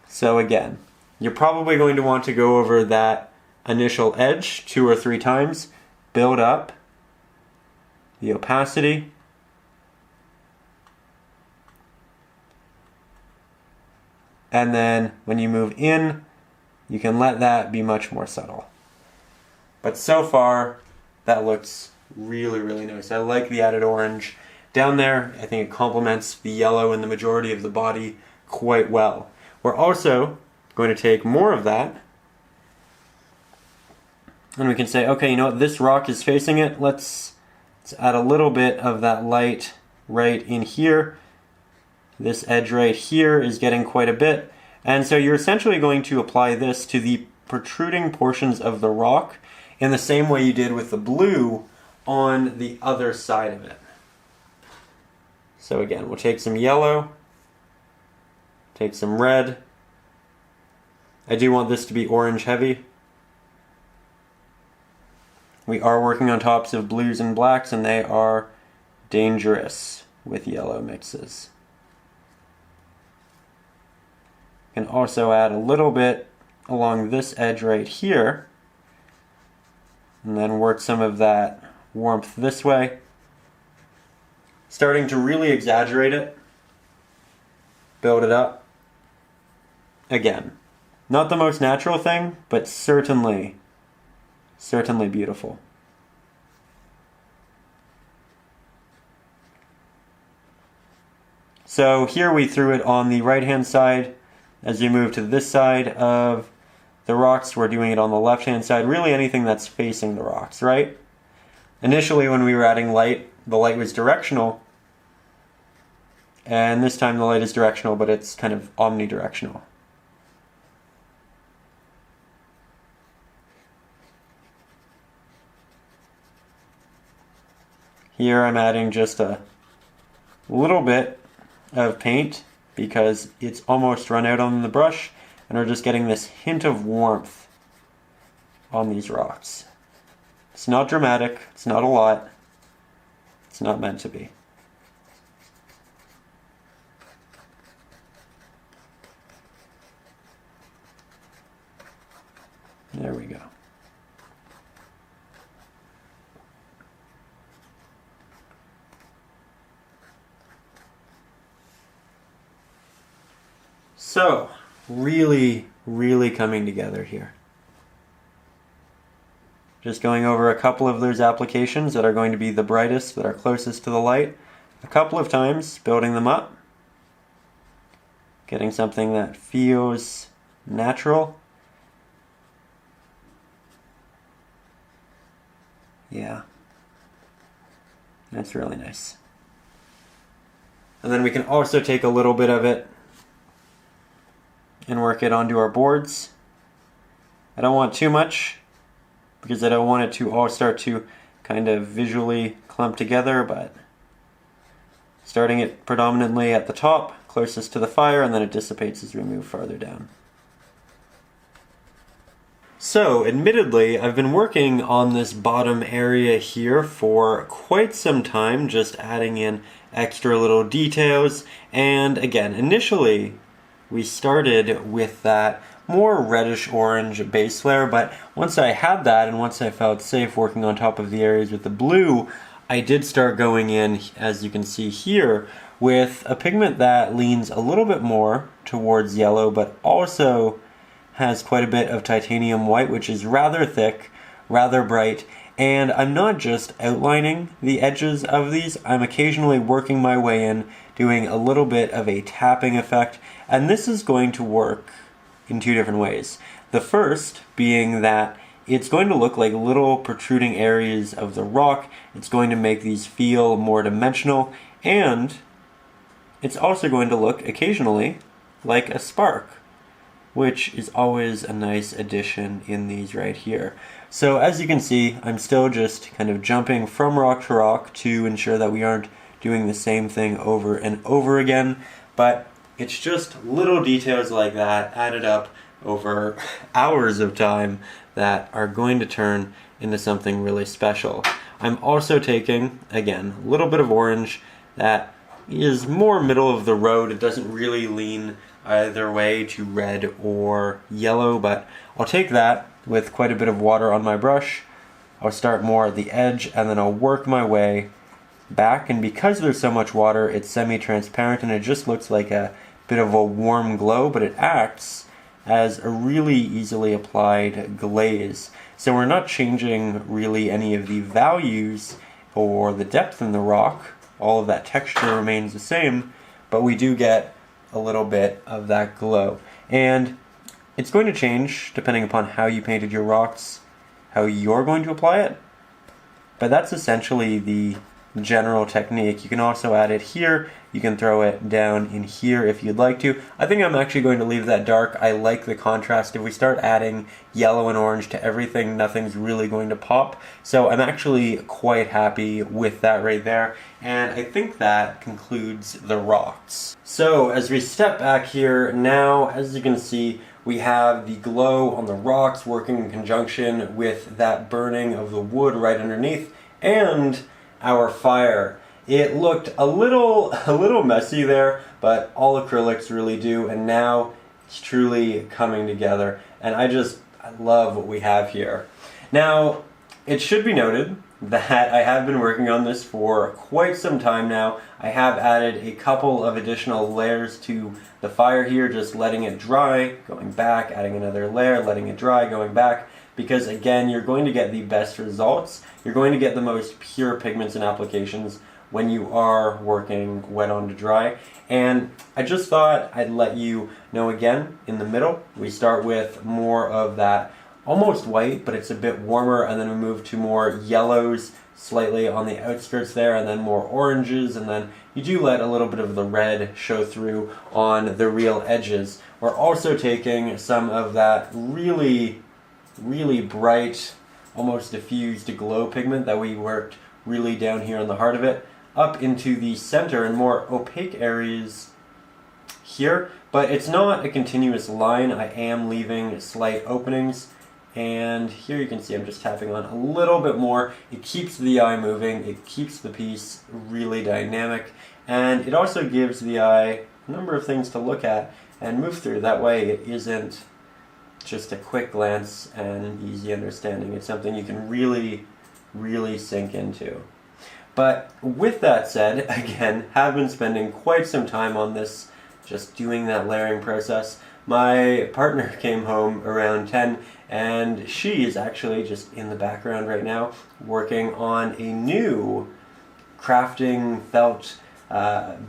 Speaker 1: So again, you're probably going to want to go over that initial edge 2 or 3 times, build up the opacity. And then when you move in, you can let that be much more subtle. But so far, that looks really, really nice. I like the added orange. down there. I think it complements the yellow and the majority of the body quite well. We're also going to take more of that, and we can say, okay, you know what, this rock is facing it. Let's add a little bit of that light right in here. This edge right here is getting quite a bit. And so you're essentially going to apply this to the protruding portions of the rock in the same way you did with the blue on the other side of it. So again, we'll take some yellow, take some red. I do want this to be orange heavy. We are working on tops of blues and blacks, and they are dangerous with yellow mixes. Can also add a little bit along this edge right here, and then work some of that warmth this way, starting to really exaggerate it, build it up. Again, not the most natural thing, but certainly beautiful. So here we threw it on the right hand side. As you move to this side of the rocks, we're doing it on the left hand side. Really anything that's facing the rocks, right? Initially when we were adding light, the light was directional. And this time the light is directional, but it's kind of omnidirectional. Here I'm adding just a little bit of paint because it's almost run out on the brush, and we're just getting this hint of warmth on these rocks. It's not dramatic, it's not a lot, it's not meant to be. There we go. So, really coming together here. Just going over a couple of those applications that are going to be the brightest, that are closest to the light, a couple of times, building them up, getting something that feels natural. Yeah, that's really nice. And then we can also take a little bit of it and work it onto our boards. I don't want too much because I don't want it to all start to kind of visually clump together, but starting it predominantly at the top, closest to the fire, and then it dissipates as we move farther down. So, admittedly, I've been working on this bottom area here for quite some time, just adding in extra little details, and again, initially, we started with that more reddish orange base layer, but once I had that and once I felt safe working on top of the areas with the blue, I did start going in, as you can see here, with a pigment that leans a little bit more towards yellow, but also has quite a bit of titanium white, which is rather thick, rather bright, and I'm not just outlining the edges of these, I'm occasionally working my way in, doing a little bit of a tapping effect, and this is going to work in two different ways. The first being that it's going to look like little protruding areas of the rock, it's going to make these feel more dimensional, and it's also going to look occasionally like a spark, which is always a nice addition in these right here. So as you can see, I'm still just kind of jumping from rock to rock to ensure that we aren't doing the same thing over and over again, but it's just little details like that added up over hours of time that are going to turn into something really special. I'm also taking, again, a little bit of orange that is more middle of the road. It doesn't really lean either way to red or yellow, but I'll take that with quite a bit of water on my brush. I'll start more at the edge and then I'll work my way back, and because there's so much water, it's semi-transparent and it just looks like a bit of a warm glow, but it acts as a really easily applied glaze. So we're not changing really any of the values or the depth in the rock all of that texture remains the same, but we do get a little bit of that glow. And it's going to change depending upon how you painted your rocks, how you're going to apply it. But that's essentially the general technique. You can also add it here. You can throw it down in here if you'd like to. I think I'm actually going to leave that dark. I like the contrast. If we start adding yellow and orange to everything, nothing's really going to pop. So I'm actually quite happy with that right there. And I think that concludes the rocks. So as we step back here, now as you can see, we have the glow on the rocks working in conjunction with that burning of the wood right underneath, and our fire. It looked a little messy there, but all acrylics really do, and now it's truly coming together. And I love what we have here. Now, it should be noted that I have been working on this for quite some time now. I have added a couple of additional layers to the fire here, just letting it dry, going back, adding another layer, letting it dry, going back, because again, you're going to get the best results. You're going to get the most pure pigments and applications when you are working wet on to dry. And I just thought I'd let you know again, in the middle, we start with more of that almost white, but it's a bit warmer, and then we move to more yellows slightly on the outskirts there, and then more oranges, and then you do let a little bit of the red show through on the real edges. We're also taking some of that really bright, almost diffused glow pigment that we worked really down here in the heart of it, up into the center and more opaque areas here, but it's not a continuous line. I am leaving slight openings, and here you can see I'm just tapping on a little bit more. It keeps the eye moving, it keeps the piece really dynamic, and it also gives the eye a number of things to look at and move through. That way it isn't just a quick glance and an easy understanding. It's something you can really sink into. But with that said, again, have been spending quite some time on this, just doing that layering process. My partner came home around 10, and she is actually just in the background right now working on a new crafting felt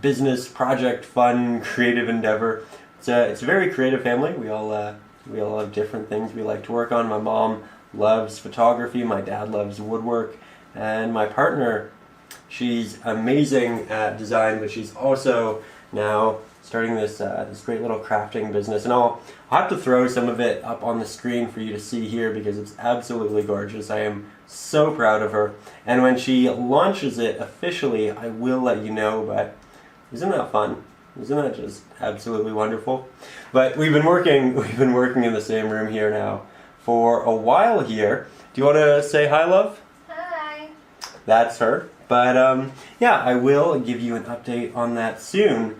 Speaker 1: business project, fun, creative endeavor. It's a very creative family. We all have different things we like to work on. My mom loves photography, my dad loves woodwork, and my partner, she's amazing at design, but she's also now starting this great little crafting business. And I'll have to throw some of it up on the screen for you to see here because it's absolutely gorgeous. I am so proud of her. And when she launches it officially, I will let you know, but isn't that fun? Isn't that just absolutely wonderful? But we've been working in the same room here now for a while here. Do you want to say hi, love?
Speaker 2: Hi.
Speaker 1: That's her. But yeah, I will give you an update on that soon.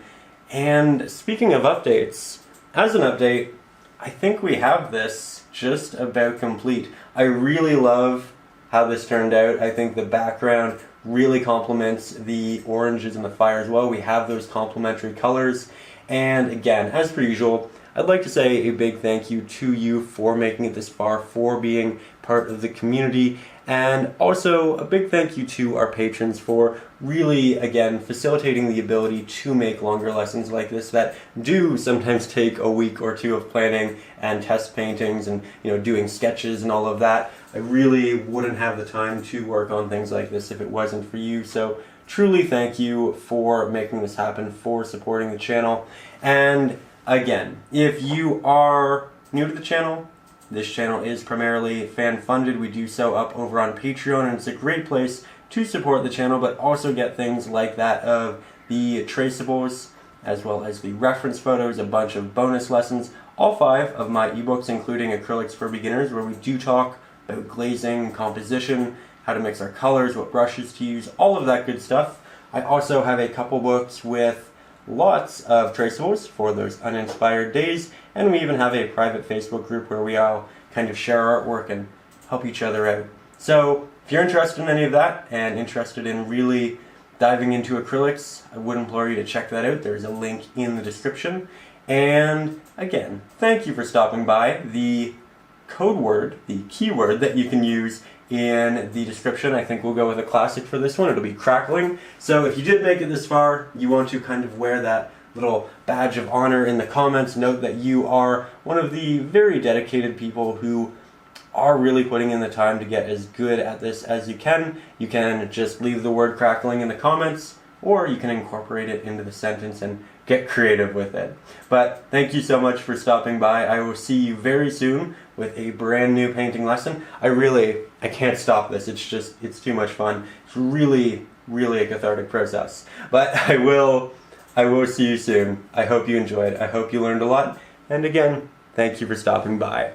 Speaker 1: And speaking of updates, as an update, I think we have this just about complete. I really love how this turned out. I think the background really complements the oranges in the fire as well. We have those complementary colors. And again, as per usual, I'd like to say a big thank you to you for making it this far, for being part of the community, and also a big thank you to our patrons for really, again, facilitating the ability to make longer lessons like this that do sometimes take a week or two of planning and test paintings and doing sketches and all of that. I really wouldn't have the time to work on things like this if it wasn't for you. So truly thank you for making this happen, for supporting the channel. And again, if you are new to the channel, this channel is primarily fan-funded. We do so up over on Patreon, and it's a great place to support the channel, but also get things like that of the traceables, as well as the reference photos, a bunch of bonus lessons, all 5 of my ebooks, including Acrylics for Beginners, where we do talk about glazing, composition, how to mix our colors, what brushes to use, all of that good stuff. I also have a couple books with lots of traceables for those uninspired days, and we even have a private Facebook group where we all kind of share our artwork and help each other out. So if you're interested in any of that and interested in really diving into acrylics, I would implore you to check that out. There's a link in the description. And again, thank you for stopping by. The code word, the keyword that you can use in the description. I think we'll go with a classic for this one. It'll be Crackling. So if you did make it this far, you want to kind of wear that little badge of honor in the comments. Note that you are one of the very dedicated people who are really putting in the time to get as good at this as you can. You can just leave the word crackling in the comments, or you can incorporate it into the sentence and get creative with it. But thank you so much for stopping by. I will see you very soon with a brand new painting lesson. I can't stop this. It's too much fun. It's really a cathartic process. But I will see you soon. I hope you enjoyed. I hope you learned a lot. And again, thank you for stopping by.